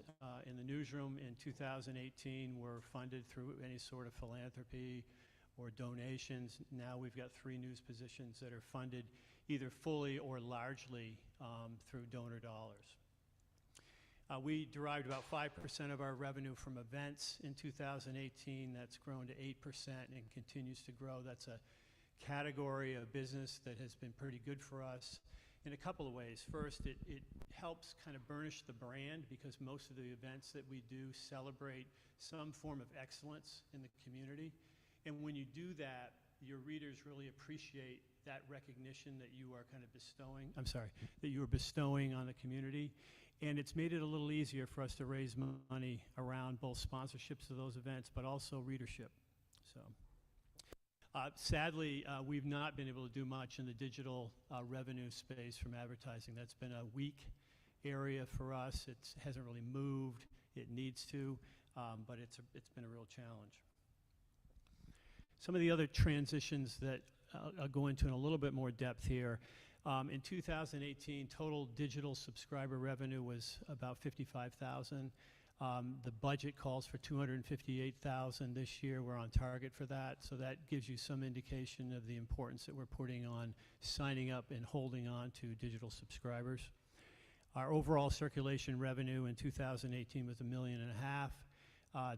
in the newsroom in 2018 were funded through any sort of philanthropy or donations. Now we've got 3 news positions that are funded either fully or largely through donor dollars. We derived about 5% of our revenue from events in 2018. That's grown to 8% and continues to grow. That's a category of business that has been pretty good for us in a couple of ways. First, it helps kind of burnish the brand because most of the events that we do celebrate some form of excellence in the community. And when you do that, your readers really appreciate that recognition that you are kind of bestowing on the community. And it's made it a little easier for us to raise money around both sponsorships of those events, but also readership. So, sadly, we've not been able to do much in the digital revenue space from advertising. That's been a weak area for us. It hasn't really moved. It needs to, but it's been a real challenge. Some of the other transitions that I'll go into in a little bit more depth here. In 2018, total digital subscriber revenue was about $55,000. The budget calls for $258,000 this year. We're on target for that, so that gives you some indication of the importance that we're putting on signing up and holding on to digital subscribers. Our overall circulation revenue in 2018 was $1.5 million.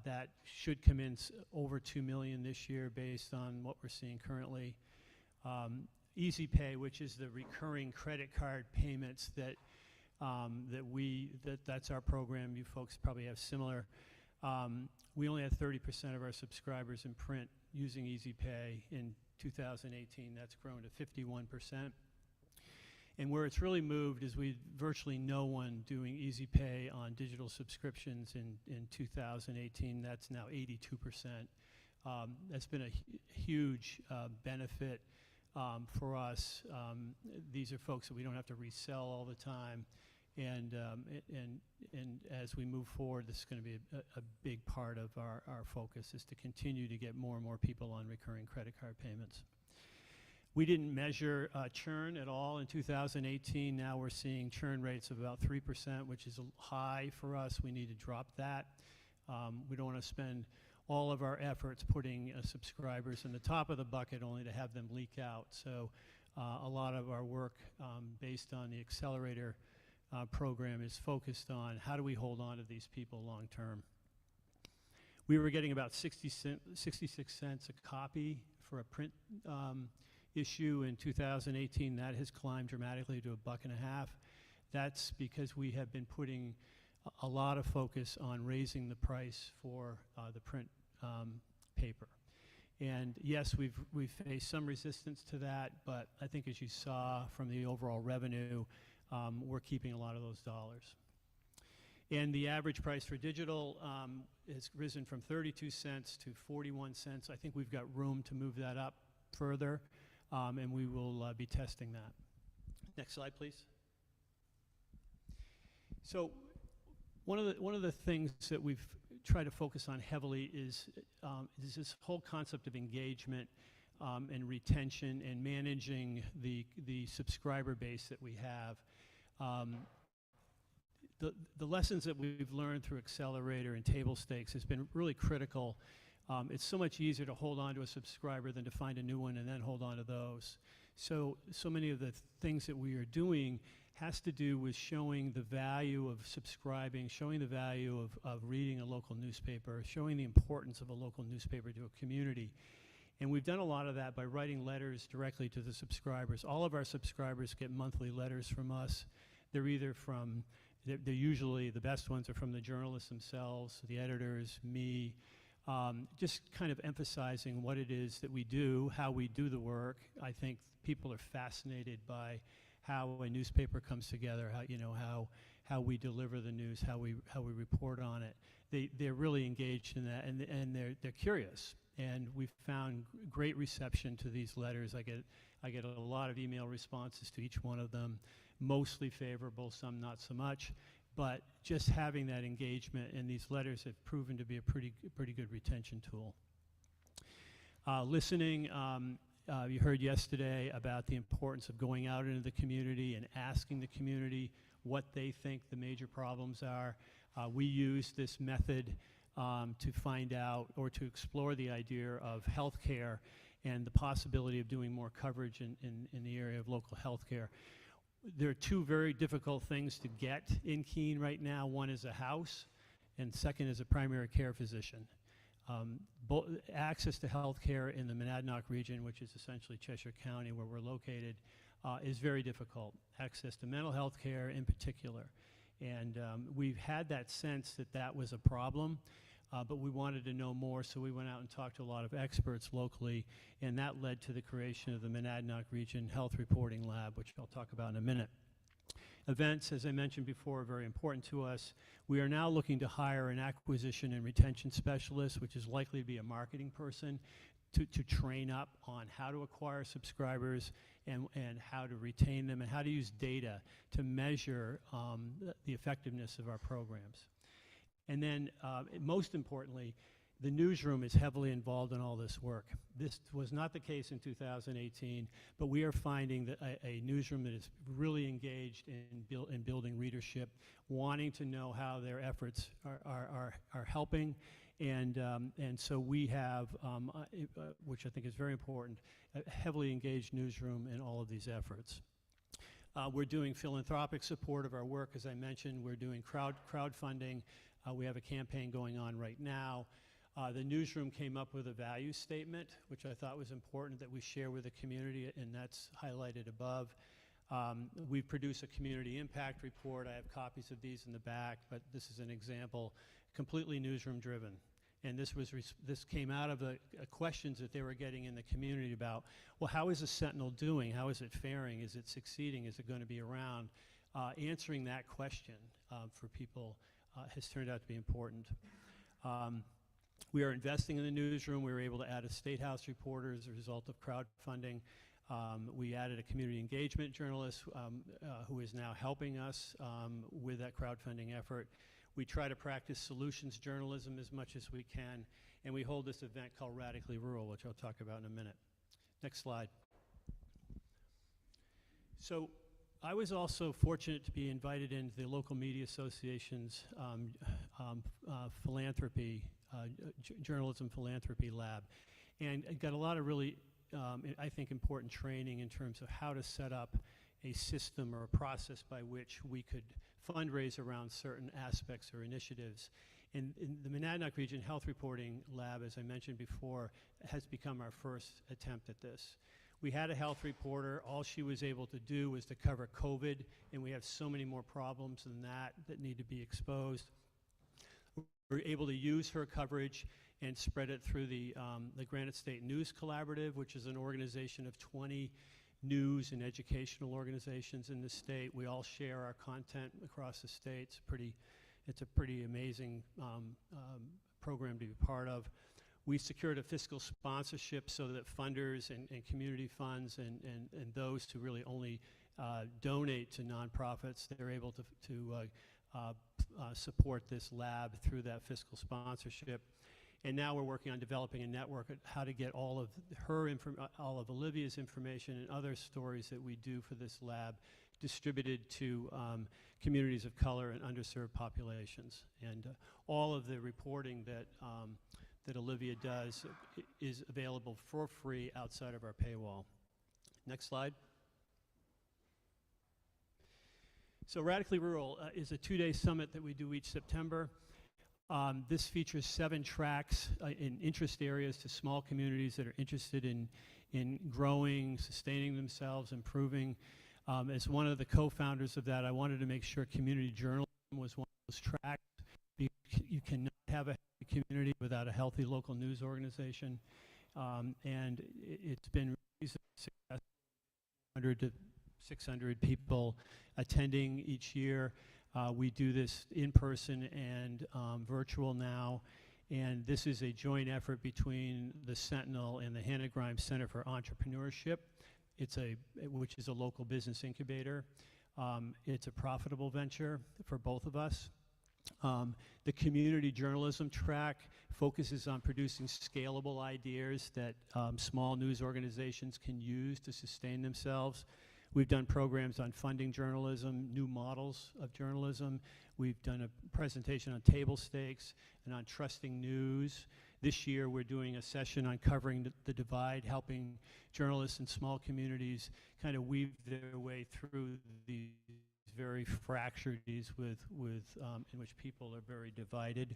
That should come in over $2 million this year based on what we're seeing currently. Easy Pay, which is the recurring credit card payments that's our program. You folks probably have similar. We only had 30% of our subscribers in print using Easy Pay in 2018. That's grown to 51%. And where it's really moved is we virtually no one doing easy pay on digital subscriptions in 2018. That's now 82%. That's been a huge benefit for us. These are folks that we don't have to resell all the time. And as we move forward, this is going to be a big part of our focus, is to continue to get more and more people on recurring credit card payments. We didn't measure churn at all in 2018. Now we're seeing churn rates of about 3%, which is high for us. We need to drop that. We don't want to spend all of our efforts putting subscribers in the top of the bucket only to have them leak out. So a lot of our work based on the accelerator program is focused on how do we hold on to these people long term. We were getting about 66 cents a copy for a print issue in 2018. That has climbed dramatically to $1.50. That's because we have been putting a lot of focus on raising the price for the print paper. And yes, we've faced some resistance to that, but I think as you saw from the overall revenue, we're keeping a lot of those dollars. And the average price for digital has risen from 32 cents to 41 cents. I think we've got room to move that up further, and we will be testing that. Next slide, please. So one of the things that we've tried to focus on heavily is this whole concept of engagement and retention and managing the subscriber base that we have. The lessons that we've learned through Accelerator and table stakes has been really critical. It's so much easier to hold on to a subscriber than to find a new one and then hold on to those. So many of the things that we are doing has to do with showing the value of subscribing, showing the value of reading a local newspaper, showing the importance of a local newspaper to a community. And we've done a lot of that by writing letters directly to the subscribers. All of our subscribers get monthly letters from us. They're either from, they're usually, the best ones are from the journalists themselves, the editors, me, just kind of emphasizing what it is that we do, how we do the work. I think people are fascinated by how a newspaper comes together, how we deliver the news, how we report on it. They're really engaged in that, and they're curious. And we've found great reception to these letters. I get a lot of email responses to each one of them, mostly favorable, some not so much. But just having that engagement, and these letters have proven to be a pretty good retention tool. Listening, you heard yesterday about the importance of going out into the community and asking the community what they think the major problems are. We use this method to find out or to explore the idea of healthcare and the possibility of doing more coverage in the area of local healthcare. There are two very difficult things to get in Keene right now. One is a house, and second is a primary care physician. Access to health care in the Monadnock region, which is essentially Cheshire County where we're located, is very difficult. Access to mental health care in particular. And we've had that sense that that was a problem, but we wanted to know more, so we went out and talked to a lot of experts locally, and that led to the creation of the Monadnock Region Health Reporting Lab, which I'll talk about in a minute. Events, as I mentioned before, are very important to us. We are now looking to hire an acquisition and retention specialist, which is likely to be a marketing person, to train up on how to acquire subscribers and how to retain them and how to use data to measure the effectiveness of our programs. And then, most importantly, the newsroom is heavily involved in all this work. This was not the case in 2018, but we are finding that a newsroom that is really engaged in building readership, wanting to know how their efforts are helping. And so we have, which I think is very important, a heavily engaged newsroom in all of these efforts. We're doing philanthropic support of our work, as I mentioned. We're doing crowdfunding. We have a campaign going on right now. The newsroom came up with a value statement, which I thought was important that we share with the community, and that's highlighted above. We produce a community impact report. I have copies of these in the back, but this is an example, completely newsroom driven. And this came out of the questions that they were getting in the community about, well, how is the Sentinel doing? How is it faring? Is it succeeding? Is it going to be around? Answering that question for people has turned out to be important. We are investing in the newsroom. We were able to add a State House reporter as a result of crowdfunding. We added a community engagement journalist who is now helping us with that crowdfunding effort. We try to practice solutions journalism as much as we can, and we hold this event called Radically Rural, which I'll talk about in a minute. Next slide. So I was also fortunate to be invited into the local media association's philanthropy, journalism philanthropy lab, and I got a lot of really, I think, important training in terms of how to set up a system or a process by which we could fundraise around certain aspects or initiatives. And the Monadnock Region Health Reporting Lab, as I mentioned before, has become our first attempt at this. We had a health reporter. All she was able to do was to cover COVID, and we have so many more problems than that that need to be exposed. We were able to use her coverage and spread it through the Granite State News Collaborative, which is an organization of 20 news and educational organizations in the state. We all share our content across the state. It's a pretty amazing program to be part of. We secured a fiscal sponsorship so that funders and community funds and those who really only donate to nonprofits, they're able to support this lab through that fiscal sponsorship. And now we're working on developing a network of how to get all of all of Olivia's information and other stories that we do for this lab distributed to communities of color and underserved populations. And all of the reporting that Olivia does is available for free outside of our paywall. Next slide. So Radically Rural is a 2-day summit that we do each September. This features 7 tracks in interest areas to small communities that are interested in growing, sustaining themselves, improving. As one of the co-founders of that, I wanted to make sure community journalism was one of those tracks. You cannot have a community without a healthy local news organization, and it's been really successful. 100 to 600 people attending each year. We do this in person and virtual now, and this is a joint effort between the Sentinel and the Hannah Grimes Center for Entrepreneurship. Which is a local business incubator. It's a profitable venture for both of us. The community journalism track focuses on producing scalable ideas that small news organizations can use to sustain themselves. We've done programs on funding journalism, new models of journalism. We've done a presentation on table stakes and on trusting news. This year we're doing a session on covering the divide, helping journalists in small communities kind of weave their way through these very fractured in which people are very divided.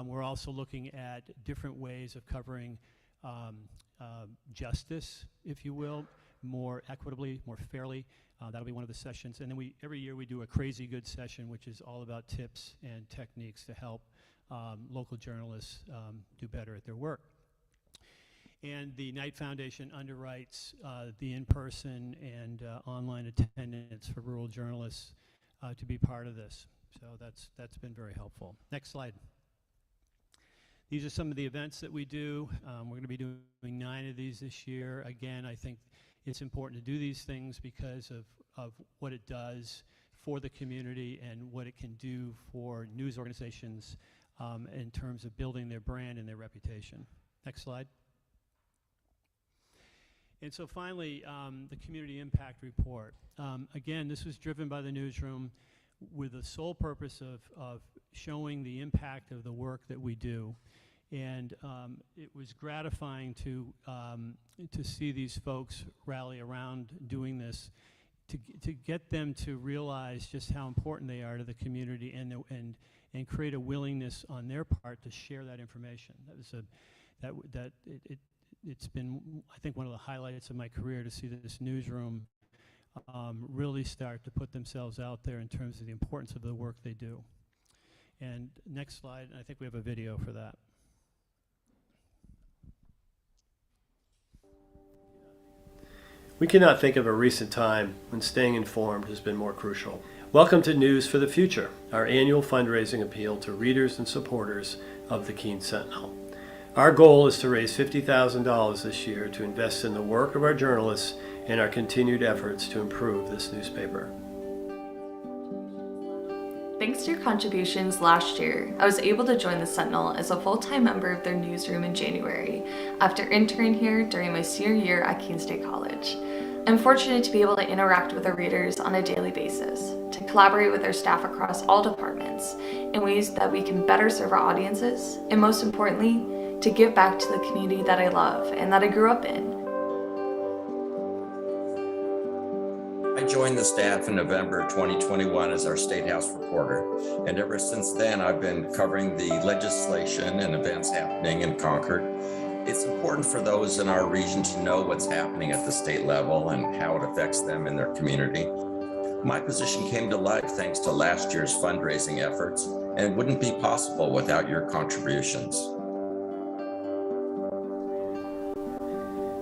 We're also looking at different ways of covering justice, if you will, more equitably, more fairly. That'll be one of the sessions. And then every year we do a Crazy Good session, which is all about tips and techniques to help local journalists do better at their work. And the Knight Foundation underwrites the in-person and online attendance for rural journalists to be part of this. So that's been very helpful. Next slide. These are some of the events that we do. We're going to be doing 9 of these this year. Again, I think it's important to do these things because of what it does for the community and what it can do for news organizations in terms of building their brand and their reputation. Next slide. And so finally, the Community Impact Report. Again, this was driven by the newsroom with the sole purpose of showing the impact of the work that we do. And it was gratifying to see these folks rally around doing this, to get them to realize just how important they are to the community and create a willingness on their part to share that information. It's been, I think, one of the highlights of my career to see this newsroom really start to put themselves out there in terms of the importance of the work they do. And next slide, I think we have a video for that. We cannot think of a recent time when staying informed has been more crucial. Welcome to News for the Future, our annual fundraising appeal to readers and supporters of the Keene Sentinel. Our goal is to raise $50,000 this year to invest in the work of our journalists and our continued efforts to improve this newspaper. Thanks to your contributions last year, I was able to join the Sentinel as a full-time member of their newsroom in January, after interning here during my senior year at Keene State College. I'm fortunate to be able to interact with our readers on a daily basis, to collaborate with our staff across all departments in ways that we can better serve our audiences, and most importantly, to give back to the community that I love and that I grew up in. I joined the staff in November 2021 as our State House reporter, and ever since then I've been covering the legislation and events happening in Concord. It's important for those in our region to know what's happening at the state level and how it affects them in their community. My position came to life thanks to last year's fundraising efforts, and it wouldn't be possible without your contributions.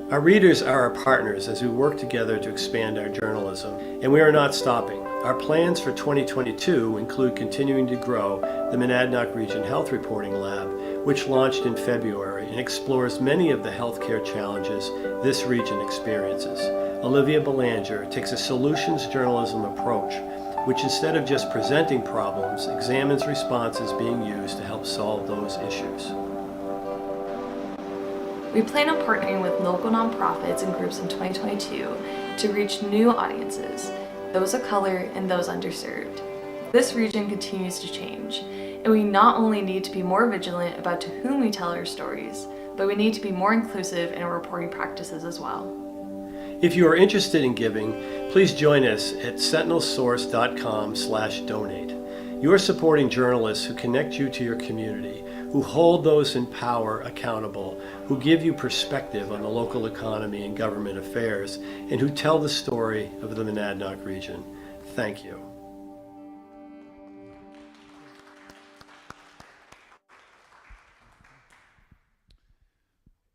Our readers are our partners as we work together to expand our journalism, and we are not stopping. Our plans for 2022 include continuing to grow the Monadnock Region Health Reporting Lab, which launched in February and explores many of the healthcare challenges this region experiences. Olivia Belanger takes a solutions journalism approach, which instead of just presenting problems, examines responses being used to help solve those issues. We plan on partnering with local nonprofits and groups in 2022 to reach new audiences, those of color and those underserved. This region continues to change, and we not only need to be more vigilant about to whom we tell our stories, but we need to be more inclusive in our reporting practices as well. If you are interested in giving, please join us at sentinelsource.com/donate. You are supporting journalists who connect you to your community, who hold those in power accountable, who give you perspective on the local economy and government affairs, and who tell the story of the Monadnock region. Thank you.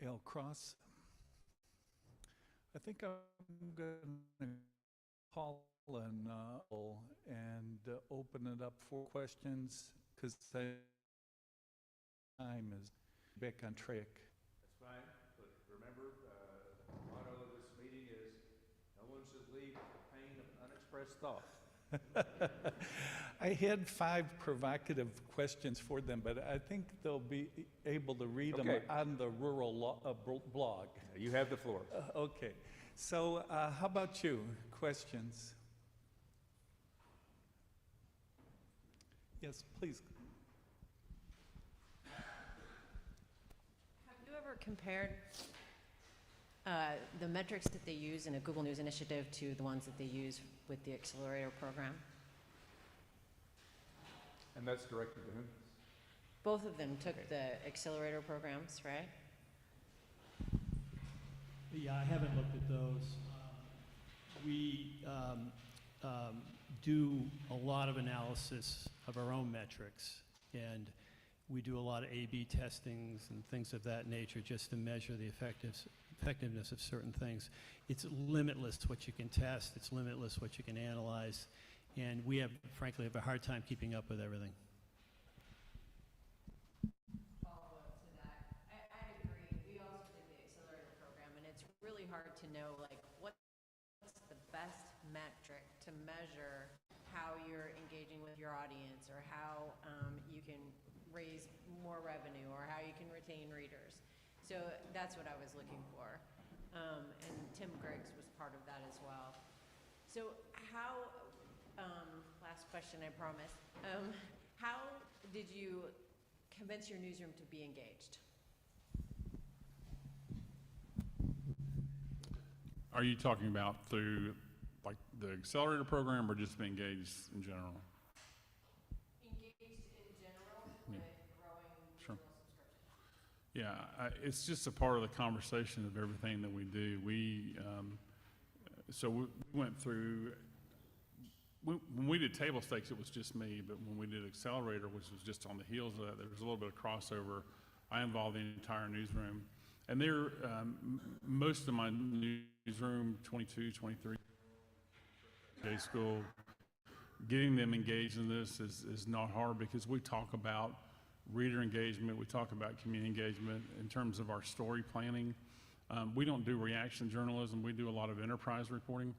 Al Cross. I think I'm going to call and open it up for questions because time is back on track. That's fine, but remember, the motto of this meeting is, no one should leave with the pain of unexpressed thought. I had 5 provocative questions for them, but I think they'll be able to read them on the rural blog. You have the floor. Okay, so how about you? Questions? Yes, please. Have you ever compared the metrics that they use in a Google News initiative to the ones that they use with the Accelerator program? And that's directed to whom? Both of them took the Accelerator programs, right? Yeah, I haven't looked at those. We do a lot of analysis of our own metrics, and we do a lot of A/B testings and things of that nature just to measure the effectiveness of certain things. It's limitless what you can test. It's limitless what you can analyze, and we frankly have a hard time keeping up with everything. Really hard to know, like, what's the best metric to measure how you're engaging with your audience, or how you can raise more revenue, or how you can retain readers. So that's what I was looking for. And Tim Griggs was part of that as well. So how, last question, I promise. How did you convince your newsroom to be engaged? Are you talking about through like the Accelerator program or just being engaged in general? Engaged in general with growing Sure. Yeah, it's just a part of the conversation of everything that we do. We went through, when we did table stakes, it was just me, but when we did Accelerator, which was just on the heels of that, there was a little bit of crossover. I involved the entire newsroom. And they're, most of my newsroom, 22, 23, day school, getting them engaged in this is not hard because we talk about reader engagement, we talk about community engagement in terms of our story planning. We don't do reaction journalism, we do a lot of enterprise reporting.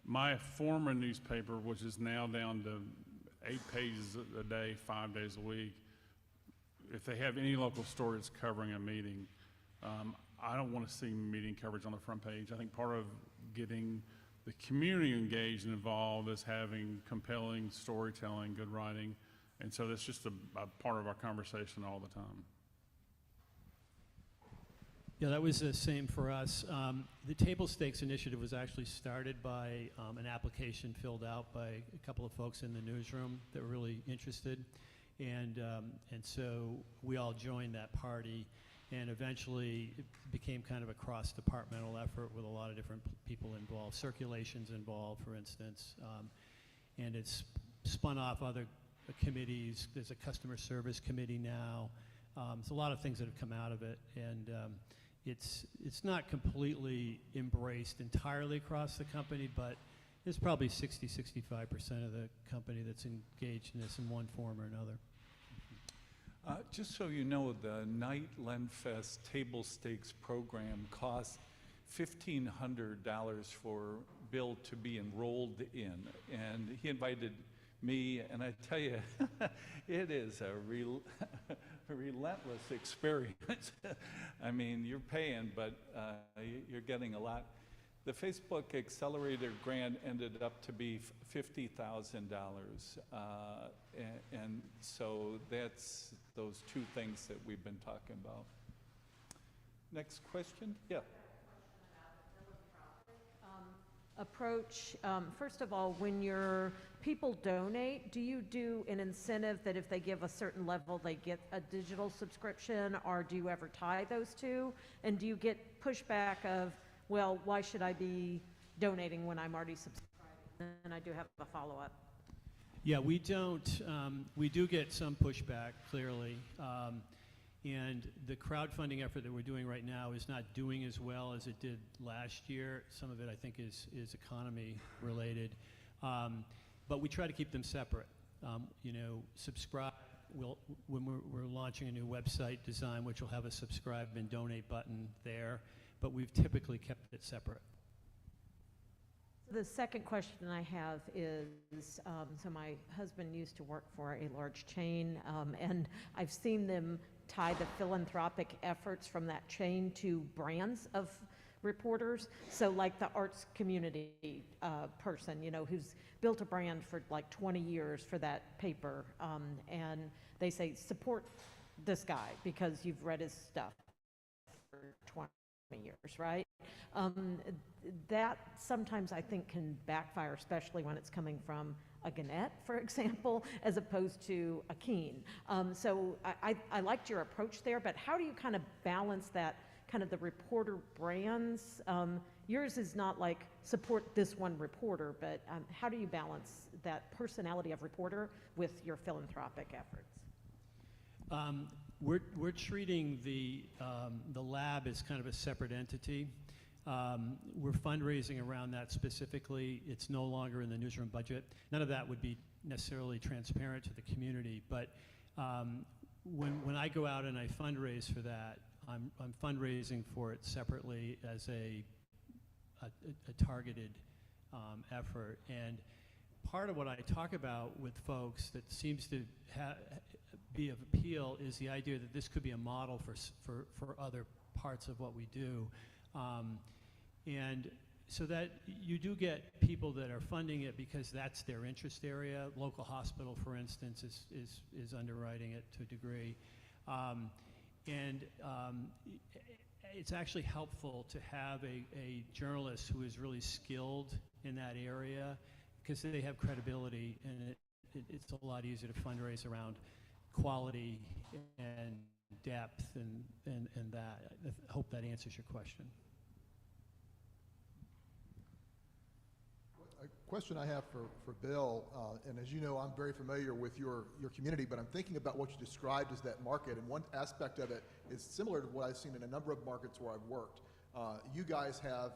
My former newspaper, which is now down to 8 pages a day, 5 days a week, if they have any local story that's covering a meeting, I don't want to see meeting coverage on the front page. I think part of getting the community engaged and involved is having compelling storytelling, good writing, and so that's just a part of our conversation all the time. Yeah, that was the same for us. The Table Stakes initiative was actually started by an application filled out by a couple of folks in the newsroom that were really interested, and so we all joined that party, and eventually it became kind of a cross-departmental effort with a lot of different people involved. Circulation's involved, for instance, and it's spun off other committees. There's a customer service committee now. There's a lot of things that have come out of it, and it's not completely embraced entirely across the company, but there's probably 60-65% of the company that's engaged in this in one form or another. Just so you know, the Night Lenfest Table Stakes program cost $1,500 for Bill to be enrolled in, and he invited me, and I tell you, it is a relentless experience. I mean, you're paying, but you're getting a lot. The Facebook Accelerator grant ended up to be $50,000, and so that's those two things that we've been talking about. Next question? Yeah. Approach, first of all, when your people donate, do you do an incentive that if they give a certain level, they get a digital subscription, or do you ever tie those two? And do you get pushback of, well, why should I be donating when I'm already subscribing? And I do have a follow-up. Yeah, we don't. We do get some pushback, clearly. And the crowdfunding effort that we're doing right now is not doing as well as it did last year. Some of it, I think, is economy related. But we try to keep them separate. You know, subscribe. When we're launching a new website design, which will have a subscribe and donate button there, but we've typically kept it separate. The second question I have is, so my husband used to work for a large chain, and I've seen them tie the philanthropic efforts from that chain to brands of reporters. So like the arts community person, you know, who's built a brand for like 20 years for that paper, and they say, support this guy because you've read his stuff for 20 years, right? That sometimes I think can backfire, especially when it's coming from a Gannett, for example, as opposed to a Keene. So I liked your approach there, but how do you kind of balance that, kind of the reporter brands? Yours is not like support this one reporter, but how do you balance that personality of reporter with your philanthropic efforts? We're treating the lab as kind of a separate entity. We're fundraising around that specifically. It's no longer in the newsroom budget. None of that would be necessarily transparent to the community, but when I go out and I fundraise for that, I'm fundraising for it separately as a targeted effort. And part of what I talk about with folks that seems to be of appeal is the idea that this could be a model for other parts of what we do. And so that you do get people that are funding it because that's their interest area. Local hospital, for instance, is underwriting it to a degree. It's actually helpful to have a journalist who is really skilled in that area because they have credibility, and it's a lot easier to fundraise around quality and depth and that. I hope that answers your question. question I have for Bill, and as you know, I'm very familiar with your community, but I'm thinking about what you described as that market, and one aspect of it is similar to what I've seen in a number of markets where I've worked. You guys have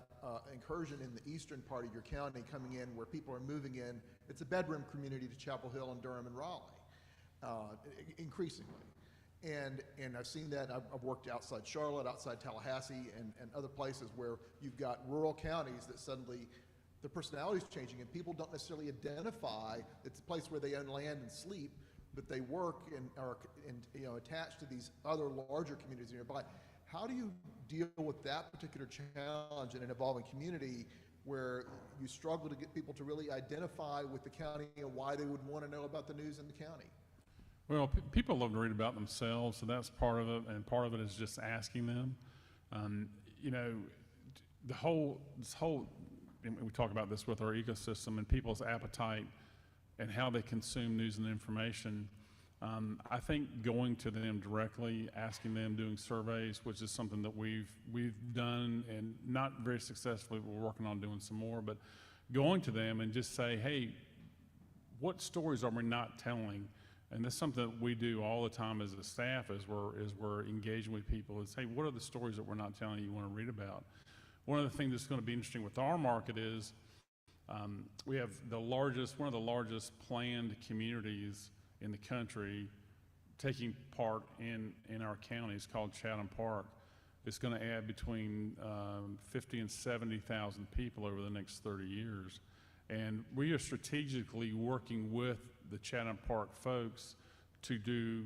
incursion in the eastern part of your county coming in where people are moving in. It's a bedroom community to Chapel Hill and Durham and Raleigh, increasingly. And I've seen that. I've worked outside Charlotte, outside Tallahassee, and other places where you've got rural counties that suddenly the personality is changing, and people don't necessarily identify it's a place where they own land and sleep, but they work and are attached to these other larger communities nearby. How do you deal with that particular challenge in an evolving community where you struggle to get people to really identify with the county and why they would want to know about the news in the county? Well, people love to read about themselves, so that's part of it, and part of it is just asking them. This whole, and we talk about this with our ecosystem and people's appetite and how they consume news and information. I think going to them directly, asking them, doing surveys, which is something that we've done and not very successfully. We're working on doing some more, but going to them and just say, hey, what stories are we not telling? And that's something that we do all the time as a staff as we're engaging with people is, hey, what are the stories that we're not telling you want to read about? One of the things that's going to be interesting with our market is we have one of the largest planned communities in the country taking part in our county. It's called Chatham Park. It's going to add between 50 and 70,000 people over the next 30 years. And we are strategically working with the Chatham Park folks to do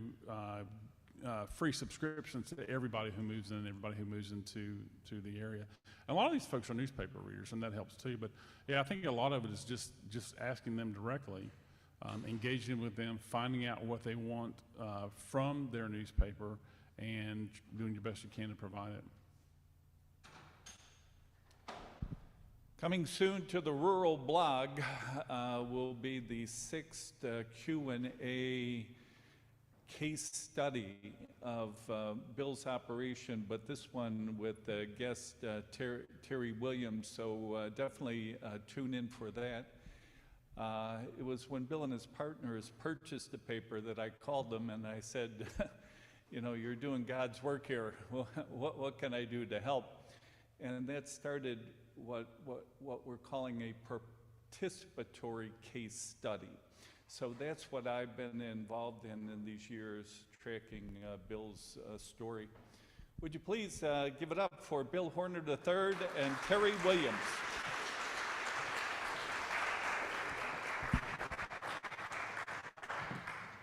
free subscriptions to everybody who moves in, everybody who moves into the area. And a lot of these folks are newspaper readers, and that helps too. But yeah, I think a lot of it is just asking them directly, engaging with them, finding out what they want from their newspaper, and doing your best you can to provide it. Coming soon to the Rural Blog will be the 6th Q&A case study of Bill's operation, but this one with guest Terry Williams, so definitely tune in for that. It was when Bill and his partners purchased the paper that I called them and I said, you're doing God's work here. What can I do to help? And that started what we're calling a participatory case study. So that's what I've been involved in these years, tracking Bill's story. Would you please give it up for Bill Horner III and Terry Williams.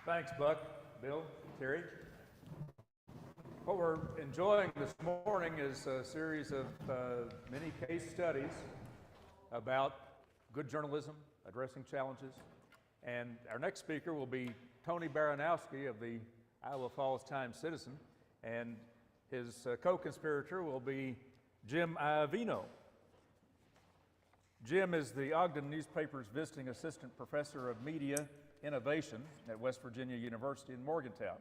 Thanks, Buck, Bill, Terry. What we're enjoying this morning is a series of many case studies about good journalism, addressing challenges. And our next speaker will be Tony Baranowski of the Iowa Falls Times-Citizen, and his co-conspirator will be Jim Iovino. Jim is the Ogden newspaper's visiting assistant professor of media innovation at West Virginia University in Morgantown.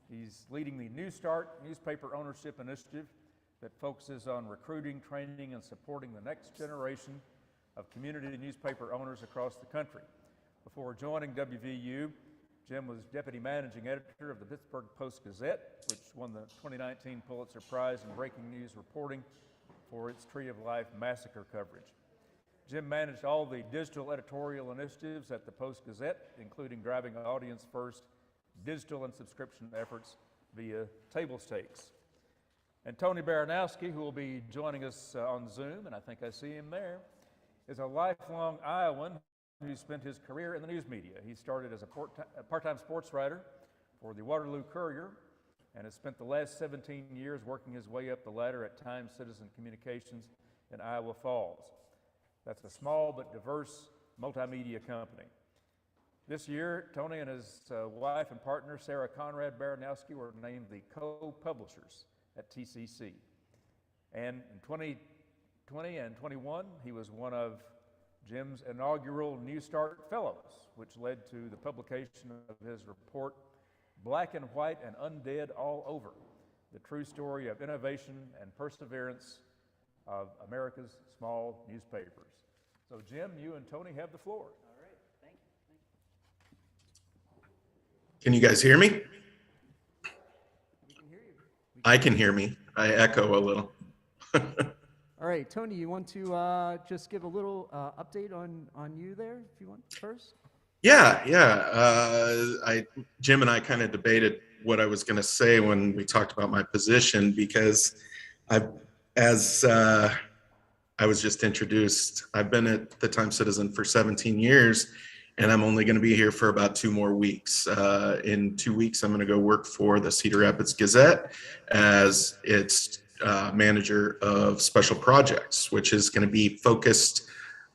He's leading the New Start newspaper ownership initiative that focuses on recruiting, training, and supporting the next generation of community newspaper owners across the country. Before joining WVU, Jim was deputy managing editor of the Pittsburgh Post-Gazette, which won the 2019 Pulitzer Prize in breaking news reporting for its Tree of Life massacre coverage. Jim managed all the digital editorial initiatives at the Post-Gazette, including driving audience-first digital and subscription efforts via table stakes. And Tony Baranowski, who will be joining us on Zoom, and I think I see him there, is a lifelong Iowan who spent his career in the news media. He started as a part-time sports writer for the Waterloo Courier and has spent the last 17 years working his way up the ladder at Times-Citizen Communications in Iowa Falls. That's a small but diverse multimedia company. This year, Tony and his wife and partner, Sarah Conrad Baranowski, were named the co-publishers at TCC. And in 2020 and 21, he was one of Jim's inaugural New Start Fellows, which led to the publication of his report, Black and White and Undead All Over, the true story of innovation and perseverance of America's small newspapers. So Jim, you and Tony have the floor. Can you guys hear me? I can hear me. I echo a little. All right, Tony, you want to just give a little update on you there, if you want first? Yeah. Jim and I kind of debated what I was going to say when we talked about my position, because as I was just introduced, I've been at the Times Citizen for 17 years, and I'm only going to be here for about 2 more weeks. In 2 weeks, I'm going to go work for the Cedar Rapids Gazette as its manager of special projects, which is going to be focused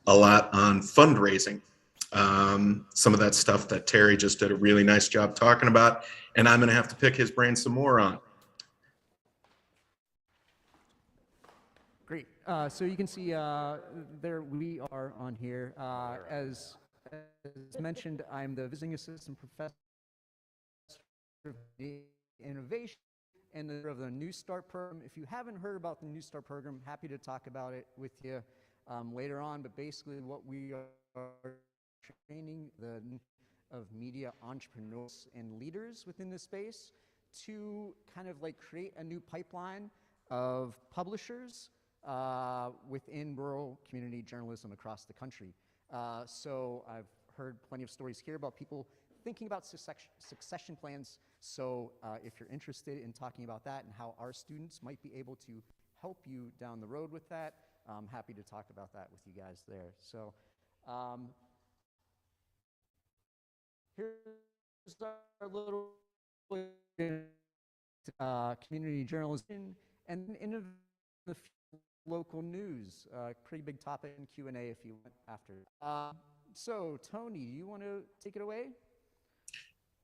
a lot on fundraising. Some of that stuff that Terry just did a really nice job talking about, and I'm going to have to pick his brain some more on. Great. So you can see there we are on here. As mentioned, I'm the visiting assistant professor of innovation and of the New Start program. If you haven't heard about the New Start program, happy to talk about it with you later on. But basically, what we are training of media entrepreneurs and leaders within this space to kind of like create a new pipeline of publishers within rural community journalism across the country. So I've heard plenty of stories here about people thinking about succession plans. So if you're interested in talking about that and how our students might be able to help you down the road with that, I'm happy to talk about that with you guys there. So here's our little community journalism and in the local news, pretty big topic in Q&A if you want after. So Tony, you want to take it away?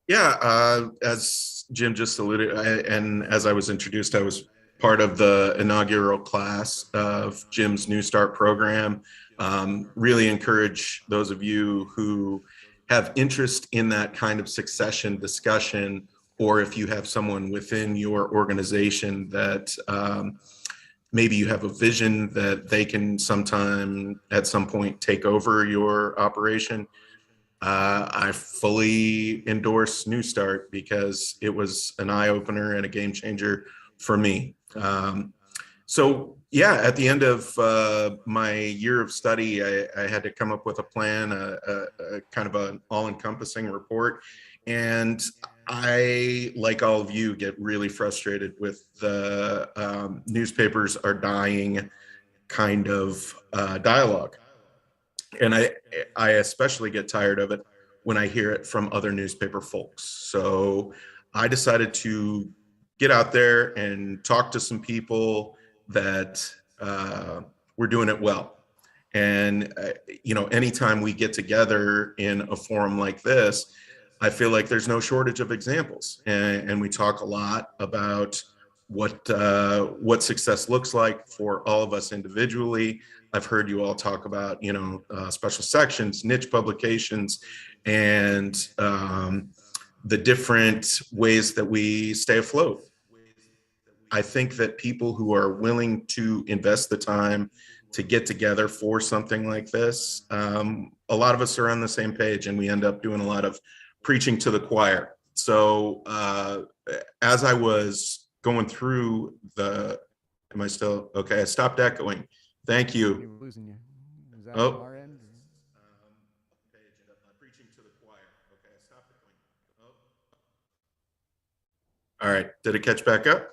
Yeah, as Jim just alluded, and as I was introduced, I was part of the inaugural class of Jim's New Start program. Really encourage those of you who have interest in that kind of succession discussion, or if you have someone within your organization that maybe you have a vision that they can sometime at some point take over your operation. I fully endorse New Start because it was an eye-opener and a game changer for me. So yeah, at the end of my year of study, I had to come up with a plan, a kind of an all-encompassing report. And I, like all of you, get really frustrated with the newspapers are dying kind of dialogue. And I especially get tired of it when I hear it from other newspaper folks. So I decided to get out there and talk to some people that were doing it well. And, you know, anytime we get together in a forum like this, I feel like there's no shortage of examples. And we talk a lot about what success looks like for all of us individually. I've heard you all talk about, you know, special sections, niche publications, and the different ways that we stay afloat. I think that people who are willing to invest the time to get together for something like this, a lot of us are on the same page, and we end up doing a lot of preaching to the choir. So as I was going through am I still, okay, I stopped echoing. Thank you. We're losing you. Is that Oh. on our end? Preaching to the choir. Okay, I stopped echoing. Oh. All right, did it catch back up?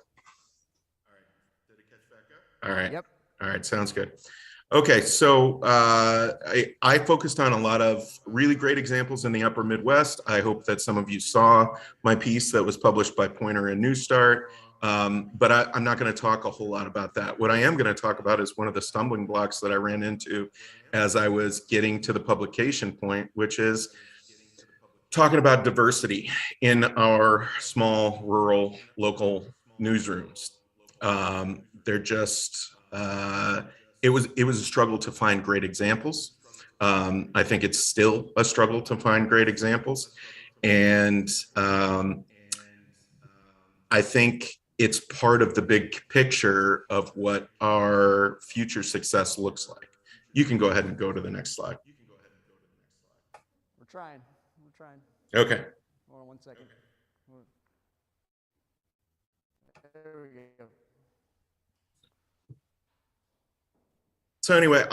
All right. Yep. All right, sounds good. Okay, so I focused on a lot of really great examples in the Upper Midwest. I hope that some of you saw my piece that was published by Pointer and New Start, but I'm not going to talk a whole lot about that. What I am going to talk about is one of the stumbling blocks that I ran into as I was getting to the publication point, which is talking about diversity in our small, rural, local newsrooms. They're just, it was a struggle to find great examples. I think it's still a struggle to find great examples. And I think it's part of the big picture of what our future success looks like. You can go ahead and go to the next slide. We're trying. We're trying. Okay. Hold on 1 second. There we go. So anyway,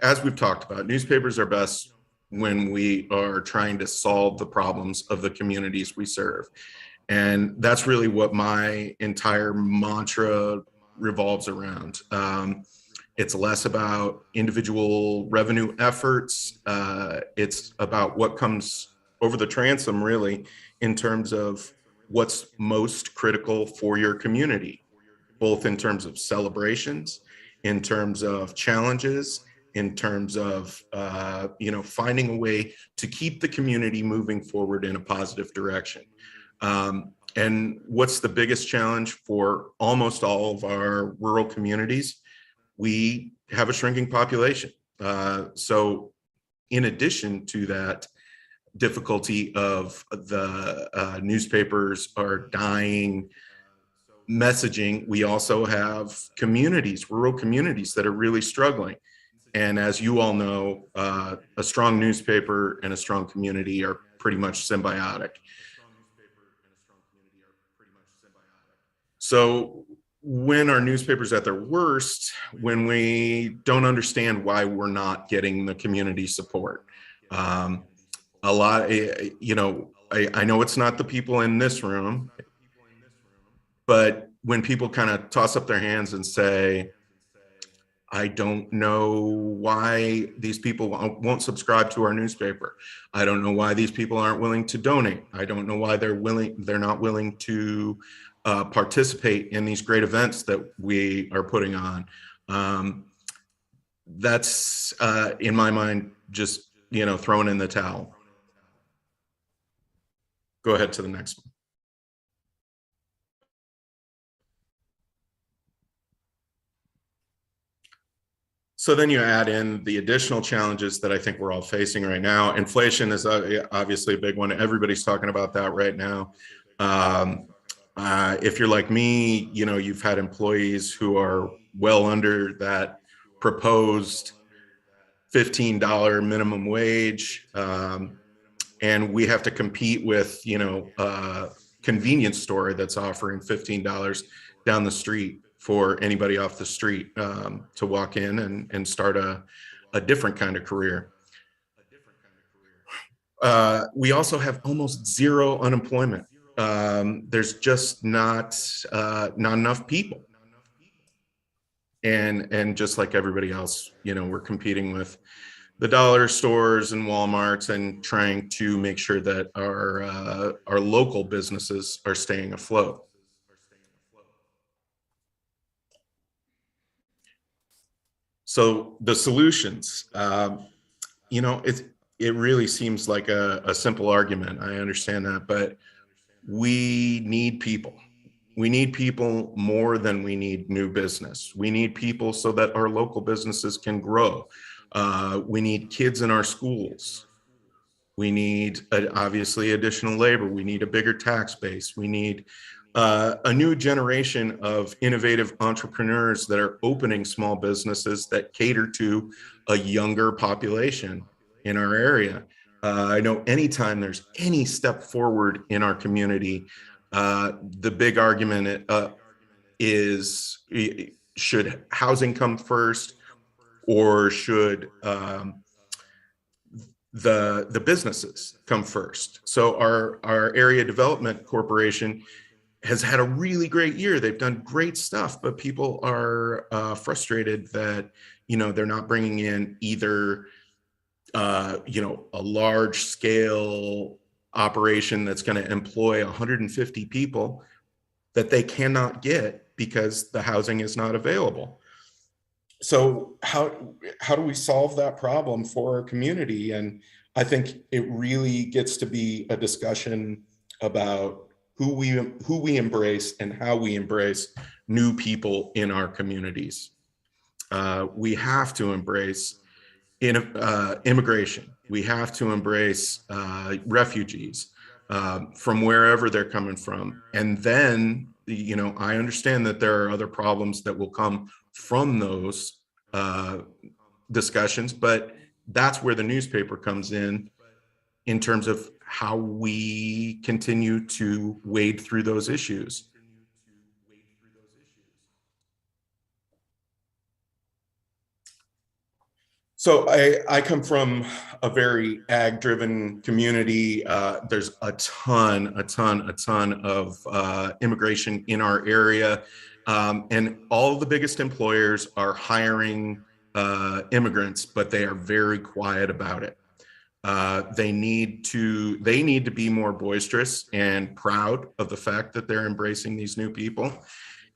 as we've talked about, newspapers are best when we are trying to solve the problems of the communities we serve. And that's really what my entire mantra revolves around. It's less about individual revenue efforts. It's about what comes over the transom, really, in terms of what's most critical for your community, both in terms of celebrations, in terms of challenges, in terms of finding a way to keep the community moving forward in a positive direction. And what's the biggest challenge for almost all of our rural communities? We have a shrinking population. So in addition to that difficulty of the newspapers are dying messaging, we also have communities, rural communities that are really struggling. And as you all know, a strong newspaper and a strong community are pretty much symbiotic. So when our newspaper's at their worst, when we don't understand why we're not getting the community support. I know it's not the people in this room, but when people kind of toss up their hands and say, I don't know why these people won't subscribe to our newspaper. I don't know why these people aren't willing to donate. I don't know why they're not willing to participate in these great events that we are putting on. That's in my mind, just, throwing in the towel. Go ahead to the next one. So then you add in the additional challenges that I think we're all facing right now. Inflation is obviously a big one. Everybody's talking about that right now. If you're like me, you've had employees who are well under that proposed $15 minimum wage. And we have to compete with, a convenience store that's offering $15 down the street for anybody off the street to walk in and start a different kind of career. We also have almost zero unemployment. There's just not enough people. And just like everybody else, we're competing with the dollar stores and Walmarts and trying to make sure that our local businesses are staying afloat. So the solutions, it really seems like a simple argument. I understand that, but we need people. We need people more than we need new business. We need people so that our local businesses can grow. We need kids in our schools. We need, obviously, additional labor. We need a bigger tax base. We need a new generation of innovative entrepreneurs that are opening small businesses that cater to a younger population in our area. I know anytime there's any step forward in our community, the big argument is, should housing come first, or should the businesses come first? So our area development corporation has had a really great year. They've done great stuff, but people are frustrated that they're not bringing in either a large scale operation that's going to employ 150 people that they cannot get because the housing is not available. So how do we solve that problem for our community? And I think it really gets to be a discussion about who we embrace and how we embrace new people in our communities. We have to embrace immigration. We have to embrace refugees from wherever they're coming from. And then, I understand that there are other problems that will come from those discussions, but that's where the newspaper comes in terms of how we continue to wade through those issues. So I come from a very ag-driven community. There's a ton of immigration in our area. And all of the biggest employers are hiring immigrants, but they are very quiet about it. They need to be more boisterous and proud of the fact that they're embracing these new people.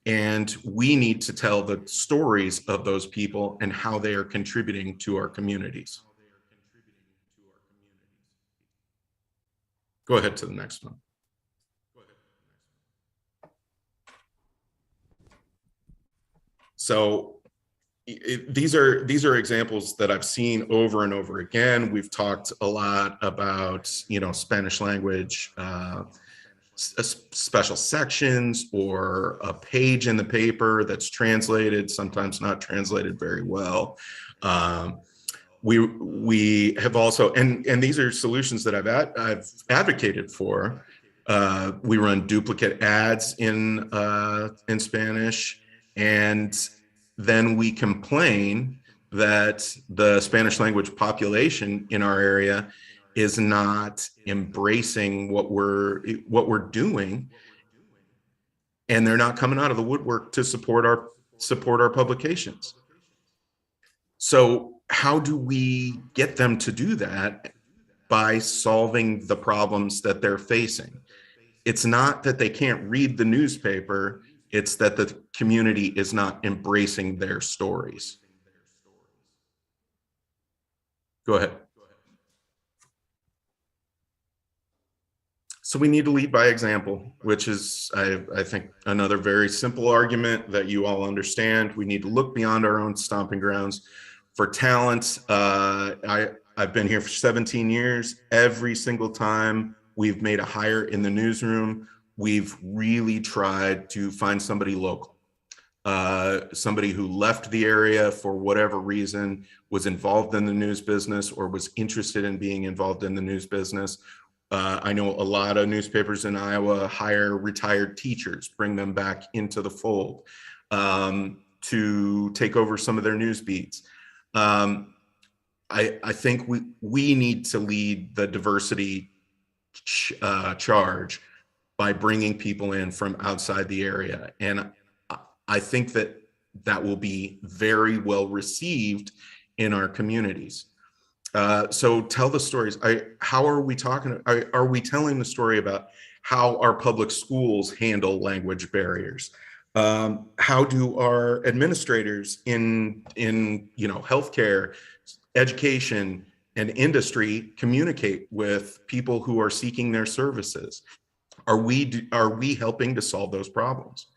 And we need to tell the stories of those people and how they are contributing to our communities. Go ahead to the next one. So these are examples that I've seen over and over again. We've talked a lot about, Spanish language, special sections, or a page in the paper that's translated, sometimes not translated very well. We have also, and these are solutions that I've advocated for. We run duplicate ads in Spanish, and then we complain that the Spanish language population in our area is not embracing what we're doing, and they're not coming out of the woodwork to support our publications. So how do we get them to do that? By solving the problems that they're facing. It's not that they can't read the newspaper, it's that the community is not embracing their stories. Go ahead. So we need to lead by example, which is, I think, another very simple argument that you all understand. We need to look beyond our own stomping grounds for talent. I've been here for 17 years. Every single time we've made a hire in the newsroom, we've really tried to find somebody local, somebody who left the area for whatever reason, was involved in the news business, or was interested in being involved in the news business. I know a lot of newspapers in Iowa hire retired teachers, bring them back into the fold to take over some of their news beats. I think we need to lead the diversity charge by bringing people in from outside the area. And I think that will be very well received in our communities. So tell the stories. How are we talking? Are we telling the story about how our public schools handle language barriers? How do our administrators in healthcare, education, and industry communicate with people who are seeking their services? Are we helping to solve those problems?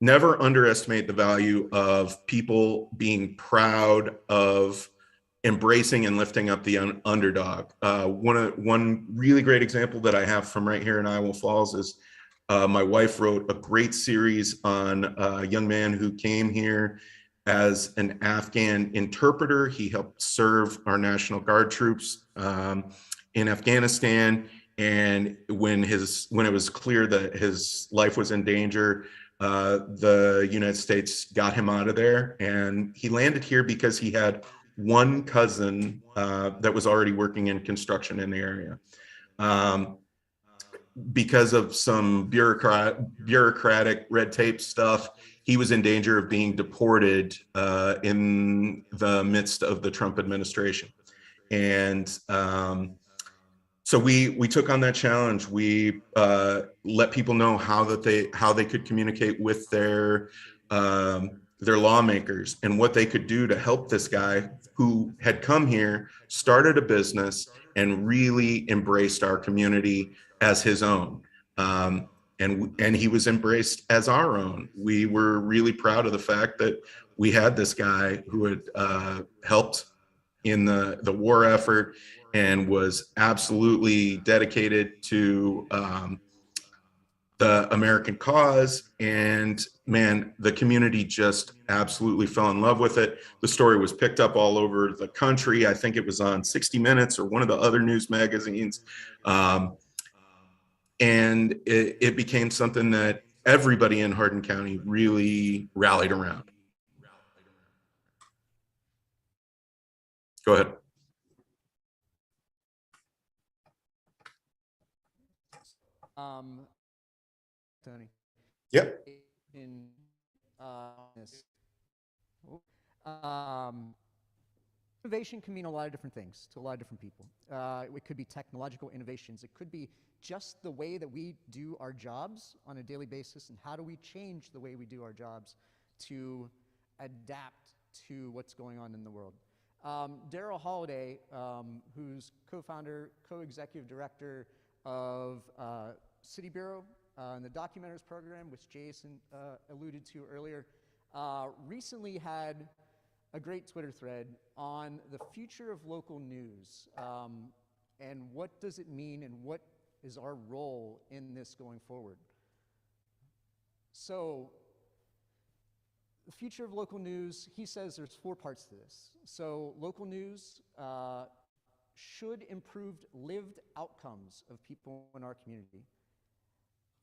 Never underestimate the value of people being proud of embracing and lifting up the underdog. One really great example that I have from right here in Iowa Falls is my wife wrote a great series on a young man who came here as an Afghan interpreter. He helped serve our National Guard troops in Afghanistan. And when it was clear that his life was in danger, the United States got him out of there. And he landed here because he had one cousin that was already working in construction in the area. Because of some bureaucratic red tape stuff, he was in danger of being deported in the midst of the Trump administration. And so we took on that challenge. We let people know how they could communicate with their lawmakers and what they could do to help this guy who had come here, started a business, and really embraced our community as his own. And he was embraced as our own. We were really proud of the fact that we had this guy who had helped in the war effort and was absolutely dedicated to the American cause, and man, the community just absolutely fell in love with it. The story was picked up all over the country. I think it was on 60 Minutes or one of the other news magazines. And it became something that everybody in Hardin County really rallied around. Go ahead. Tony. Yep. In this, innovation can mean a lot of different things to a lot of different people. It could be technological innovations. It could be just the way that we do our jobs on a daily basis, and how do we change the way we do our jobs to adapt to what's going on in the world. Daryl Holliday, who's co-founder, co-executive director of City Bureau and the Documenters program, which Jason alluded to earlier, recently had a great Twitter thread on the future of local news and what does it mean and what is our role in this going forward. So the future of local news, he says there's 4 parts to this. So local news should improve lived outcomes of people in our community.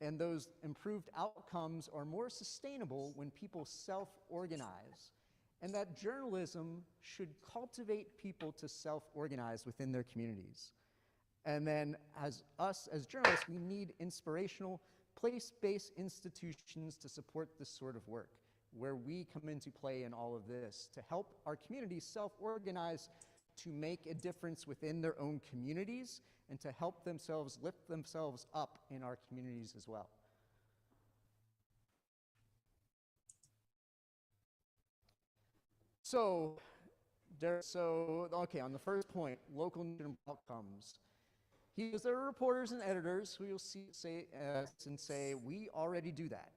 And those improved outcomes are more sustainable when people self-organize. And that journalism should cultivate people to self-organize within their communities. And then as journalists, we need inspirational, place-based institutions to support this sort of work, where we come into play in all of this to help our communities self-organize to make a difference within their own communities and to help themselves lift themselves up in our communities as well. So okay, on the first point, local news outcomes. There are reporters and editors who you'll say, we already do that.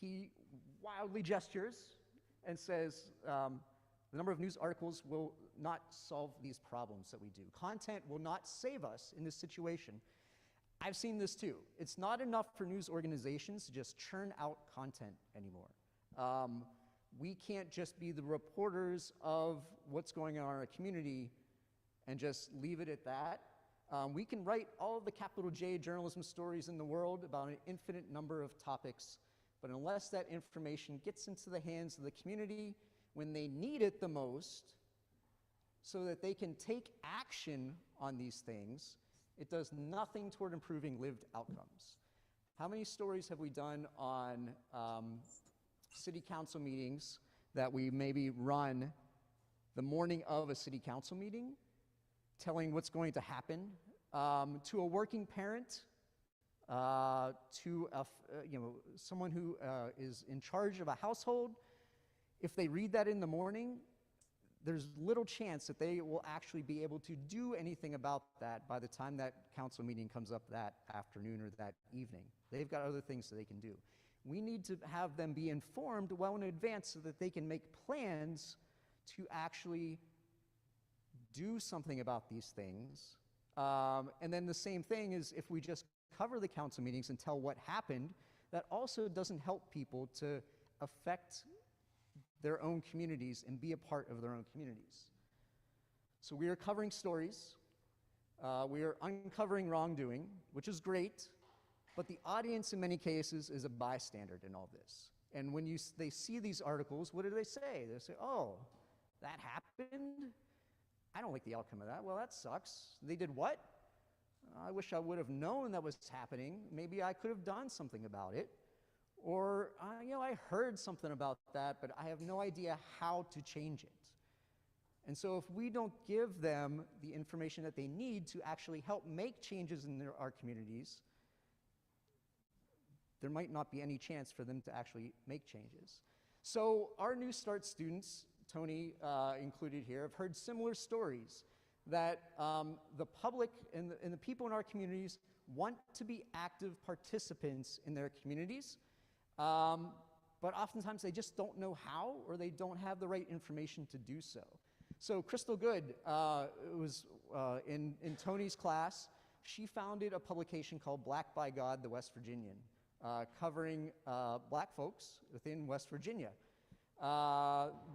He wildly gestures and says, the number of news articles will not solve these problems that we do. Content will not save us in this situation. I've seen this too. It's not enough for news organizations to just churn out content anymore. We can't just be the reporters of what's going on in our community and just leave it at that. We can write all of the capital J journalism stories in the world about an infinite number of topics, but unless that information gets into the hands of the community when they need it the most, so that they can take action on these things, it does nothing toward improving lived outcomes. How many stories have we done on city council meetings that we maybe run the morning of a city council meeting, telling what's going to happen to a working parent, to someone who is in charge of a household? If they read that in the morning, there's little chance that they will actually be able to do anything about that by the time that council meeting comes up that afternoon or that evening. They've got other things that they can do. We need to have them be informed well in advance so that they can make plans to actually do something about these things. And then the same thing is if we just cover the council meetings and tell what happened, that also doesn't help people to affect their own communities and be a part of their own communities. So we are covering stories. We are uncovering wrongdoing, which is great, but the audience in many cases is a bystander in all this. And when they see these articles, what do they say? They say, oh, that happened? I don't like the outcome of that. Well, that sucks. They did what? I wish I would have known that was happening. Maybe I could have done something about it. Or, I heard something about that, but I have no idea how to change it. And so if we don't give them the information that they need to actually help make changes in our communities, there might not be any chance for them to actually make changes. So our New Start students, Tony included here, have heard similar stories that the public and the people in our communities want to be active participants in their communities, but oftentimes they just don't know how, or they don't have the right information to do so. So Crystal Good was in Tony's class she founded a publication called Black by God, the West Virginian, covering black folks within West Virginia.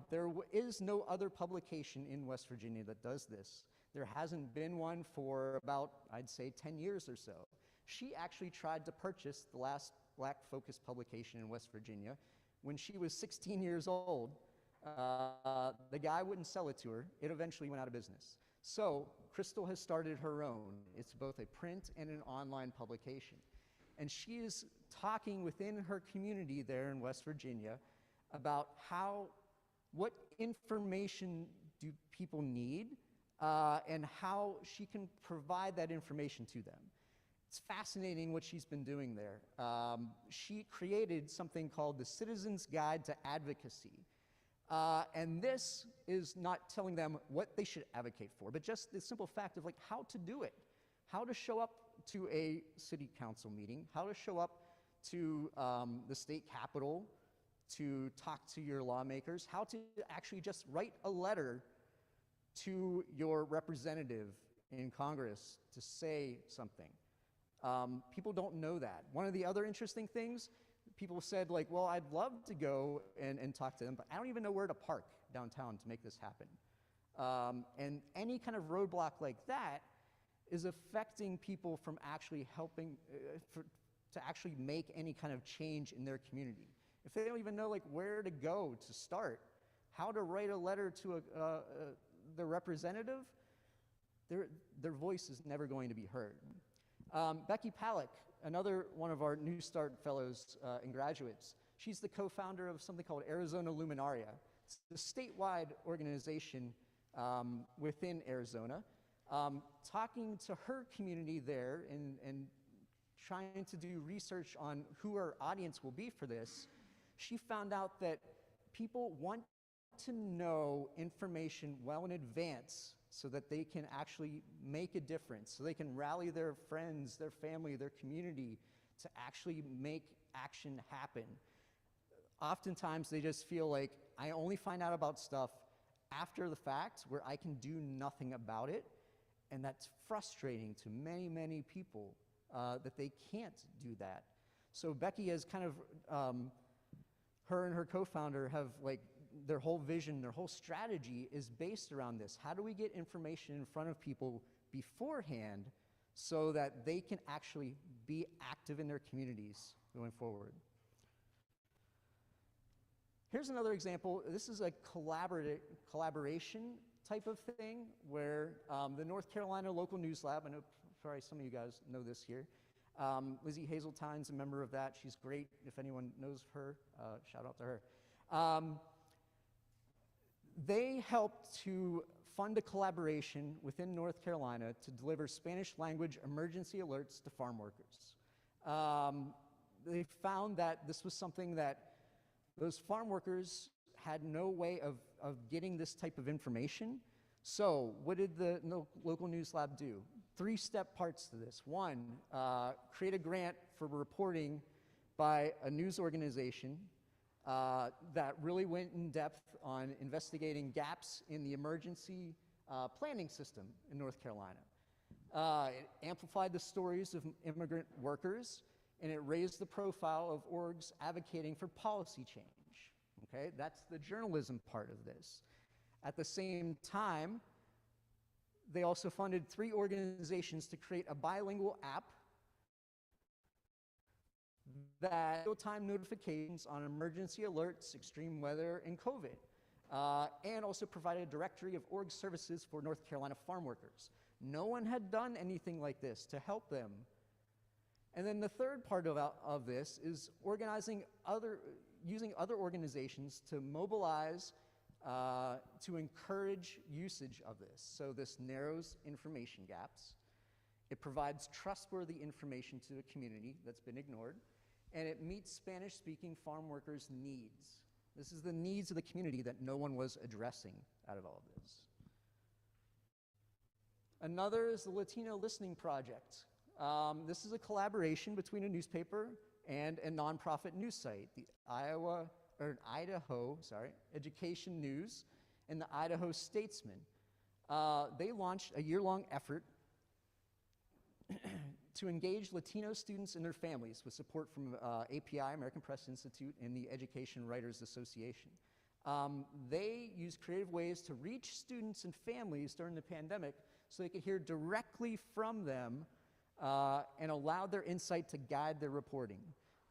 There is no other publication in West Virginia that does this. There hasn't been one for about, I'd say, 10 years or so. She actually tried to purchase the last black-focused publication in West Virginia when she was 16 years old. The guy wouldn't sell it to her. It eventually went out of business. So Crystal has started her own. It's both a print and an online publication. And she is talking within her community there in West Virginia about what information do people need, and how she can provide that information to them. It's fascinating what she's been doing there. She created something called the Citizen's Guide to Advocacy. And this is not telling them what they should advocate for, but just the simple fact of like how to do it, how to show up to a city council meeting, how to show up to the state capitol to talk to your lawmakers, how to actually just write a letter to your representative in Congress to say something. People don't know that. One of the other interesting things, people said like, well, I'd love to go and talk to them, but I don't even know where to park downtown to make this happen. And any kind of roadblock like that is affecting people from actually helping to actually make any kind of change in their community. If they don't even know like where to go to start, how to write a letter to their representative, their voice is never going to be heard. Becky Palick, another one of our New Start fellows and graduates, she's the co-founder of something called Arizona Luminaria. It's a statewide organization within Arizona, talking to her community there and trying to do research on who our audience will be for this. She found out that people want to know information well in advance so that they can actually make a difference, so they can rally their friends, their family, their community to actually make action happen. Oftentimes they just feel like, I only find out about stuff after the fact where I can do nothing about it, and that's frustrating to many, many people that they can't do that. So Becky has kind of, her and her co-founder have like, their whole vision, their whole strategy is based around this. How do we get information in front of people beforehand so that they can actually be active in their communities going forward? Here's another example. This is a collaboration type of thing where the North Carolina Local News Lab, I know probably some of you guys know this here, Lizzie Hazeltine's a member of that. She's great. If anyone knows her, shout out to her. They helped to fund a collaboration within North Carolina to deliver Spanish language emergency alerts to farm workers. They found that this was something that those farm workers had no way of getting this type of information. So what did the local news lab do? 3-step parts to this. One, create a grant for reporting by a news organization that really went in depth on investigating gaps in the emergency planning system in North Carolina. It amplified the stories of immigrant workers, and it raised the profile of orgs advocating for policy change. Okay, that's the journalism part of this. At the same time, they also funded 3 organizations to create a bilingual app that real-time notifications on emergency alerts, extreme weather, and COVID, and also provided a directory of org services for North Carolina farm workers. No one had done anything like this to help them. And then the third part of this is using other organizations to mobilize, to encourage usage of this. So this narrows information gaps. It provides trustworthy information to the community that's been ignored, and it meets Spanish-speaking farm workers' needs. This is the needs of the community that no one was addressing out of all of this. Another is the Latino Listening Project. This is a collaboration between a newspaper and a nonprofit news site, the Idaho Education News and the Idaho Statesman. They launched a year-long effort to engage Latino students and their families with support from API, American Press Institute, and the Education Writers Association. They use creative ways to reach students and families during the pandemic so they could hear directly from them and allow their insight to guide their reporting.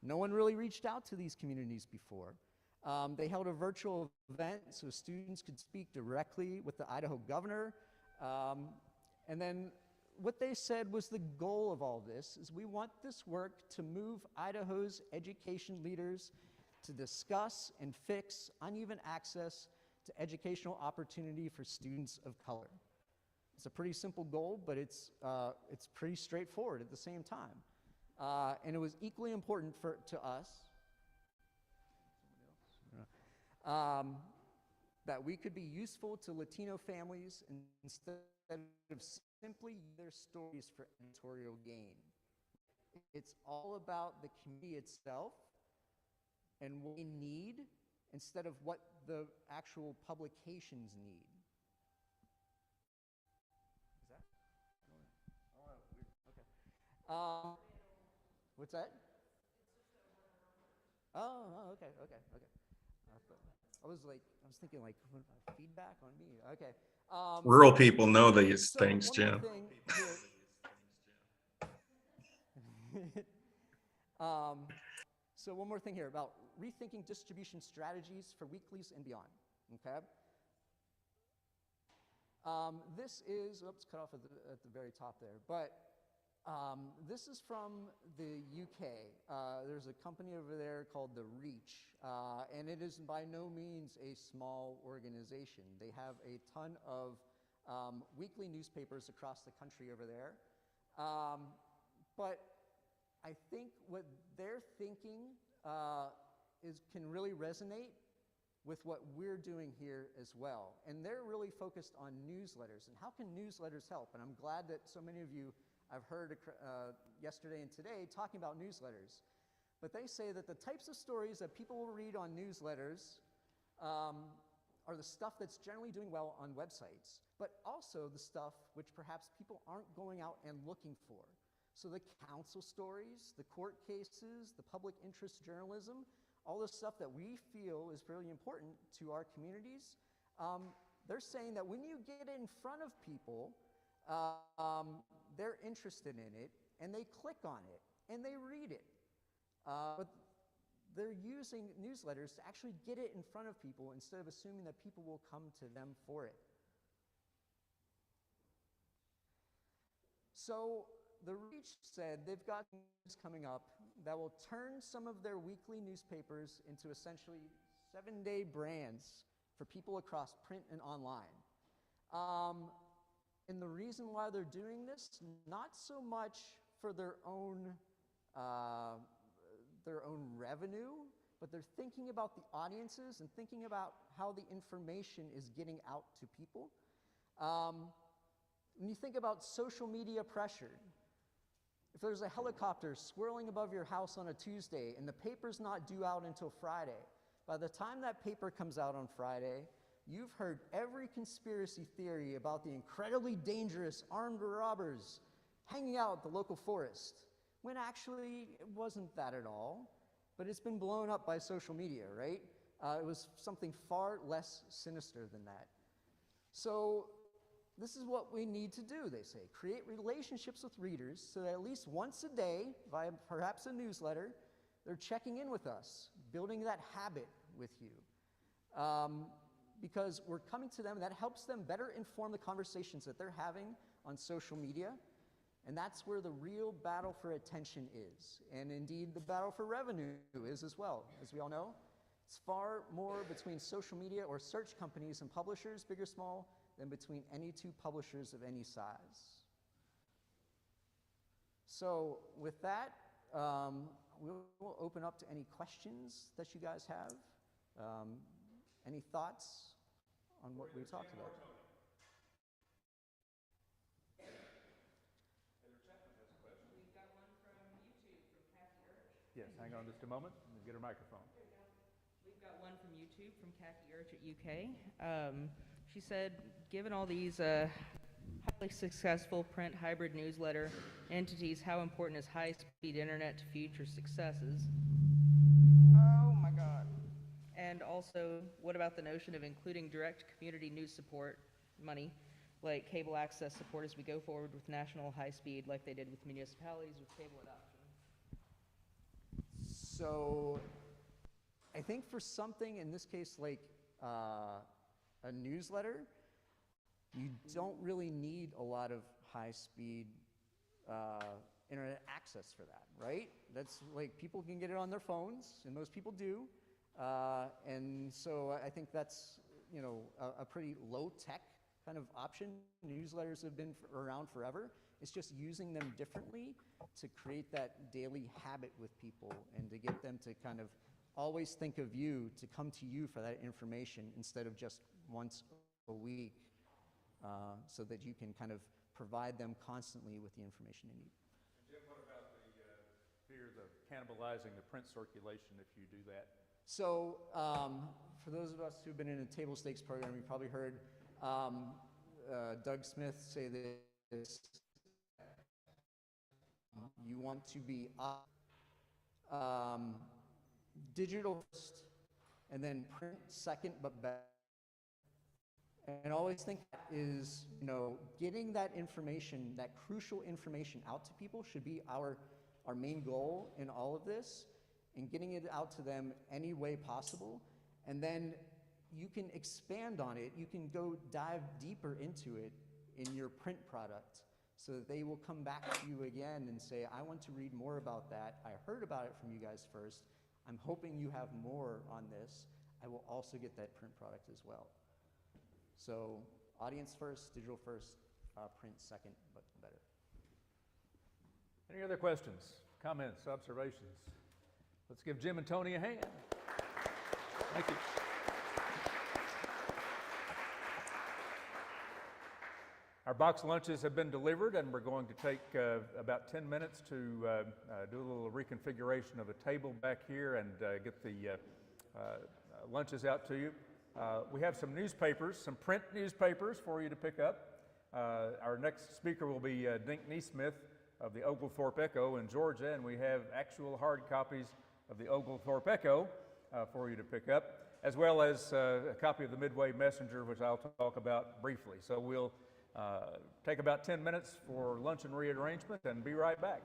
No one really reached out to these communities before. They held a virtual event so students could speak directly with the Idaho governor. And then what they said was the goal of all this is we want this work to move Idaho's education leaders to discuss and fix uneven access to educational opportunity for students of color. It's a pretty simple goal, but it's pretty straightforward at the same time. And it was equally important to us that we could be useful to Latino families instead of simply their stories for editorial gain. It's all about the community itself and what we need instead of what the actual publications need. Is that? Okay. What's that? Oh, okay. I was thinking like feedback on me. Okay. Rural people know these So things, one more Jim. thing here. So one more thing here about rethinking distribution strategies for weeklies and beyond, okay? This is, oops, cut off at the very top there, but this is from the UK. There's a company over there called The Reach, and it is by no means a small organization. They have a ton of weekly newspapers across the country over there. But I think what they're thinking can really resonate with what we're doing here as well. And they're really focused on newsletters and how can newsletters help? And I'm glad that so many of you I've heard yesterday and today talking about newsletters. But they say that the types of stories that people will read on newsletters are the stuff that's generally doing well on websites, but also the stuff which perhaps people aren't going out and looking for. So the council stories, the court cases, the public interest journalism, all the stuff that we feel is really important to our communities, they're saying that when you get in front of people, they're interested in it, and they click on it, and they read it. But they're using newsletters to actually get it in front of people instead of assuming that people will come to them for it. So The Reach said they've got things coming up that will turn some of their weekly newspapers into essentially 7-day brands for people across print and online. And the reason why they're doing this, not so much for their own revenue, but they're thinking about the audiences and thinking about how the information is getting out to people. When you think about social media pressure, if there's a helicopter swirling above your house on a Tuesday and the paper's not due out until Friday, by the time that paper comes out on Friday, you've heard every conspiracy theory about the incredibly dangerous armed robbers hanging out at the local forest, when actually it wasn't that at all, but it's been blown up by social media, right? It was something far less sinister than that. So this is what we need to do, they say. Create relationships with readers so that at least once a day, via perhaps a newsletter, they're checking in with us, building that habit with you. Because we're coming to them, and that helps them better inform the conversations that they're having on social media. And that's where the real battle for attention is. And indeed, the battle for revenue is as well. As we all know, it's far more between social media or search companies and publishers, big or small, than between any two publishers of any size. So with that, we'll open up to any questions that you guys have. Any thoughts on what we talked about? Yes, hang on just a moment. Let me get her microphone. We've got one from YouTube from Kathy Urch at UK. She said, given all these highly successful print hybrid newsletter entities, how important is high-speed internet to future successes? Oh my God. And also, what about the notion of including direct community news support money, like cable access support as we go forward with national high speed like they did with municipalities with cable adoption? So I think for something, in this case, like a newsletter, you don't really need a lot of high-speed internet access for that, right? That's like people can get it on their phones, and most people do. And so I think that's, you know, a pretty low-tech kind of option. Newsletters have been around forever. It's just using them differently to create that daily habit with people and to get them to kind of always think of you, to come to you for that information instead of just once a week, so that you can kind of provide them constantly with the information they need. Jim, what about the fears of cannibalizing the print circulation if you do that? So for those of us who've been in a table stakes program, you've probably heard Doug Smith say this: you want to be digital first, and then print second, but better. And always think is, you know, getting that information, that crucial information out to people should be our main goal in all of this, and getting it out to them any way possible. And then you can expand on it. You can go dive deeper into it in your print product so that they will come back to you again and say, I want to read more about that. I heard about it from you guys first. I'm hoping you have more on this. I will also get that print product as well. So audience first, digital first, print second, but better. Any other questions, comments, observations? Let's give Jim and Tony a hand. Thank you. Our box lunches have been delivered, and we're going to take about 10 minutes to do a little reconfiguration of a table back here and get the lunches out to you. We have some newspapers, some print newspapers for you to pick up. Our next speaker will be Dink Neesmith of the Oglethorpe Echo in Georgia, and we have actual hard copies of the Oglethorpe Echo for you to pick up, as well as a copy of the Midway Messenger, which I'll talk about briefly. So we'll take about 10 minutes for lunch and rearrangement and be right back.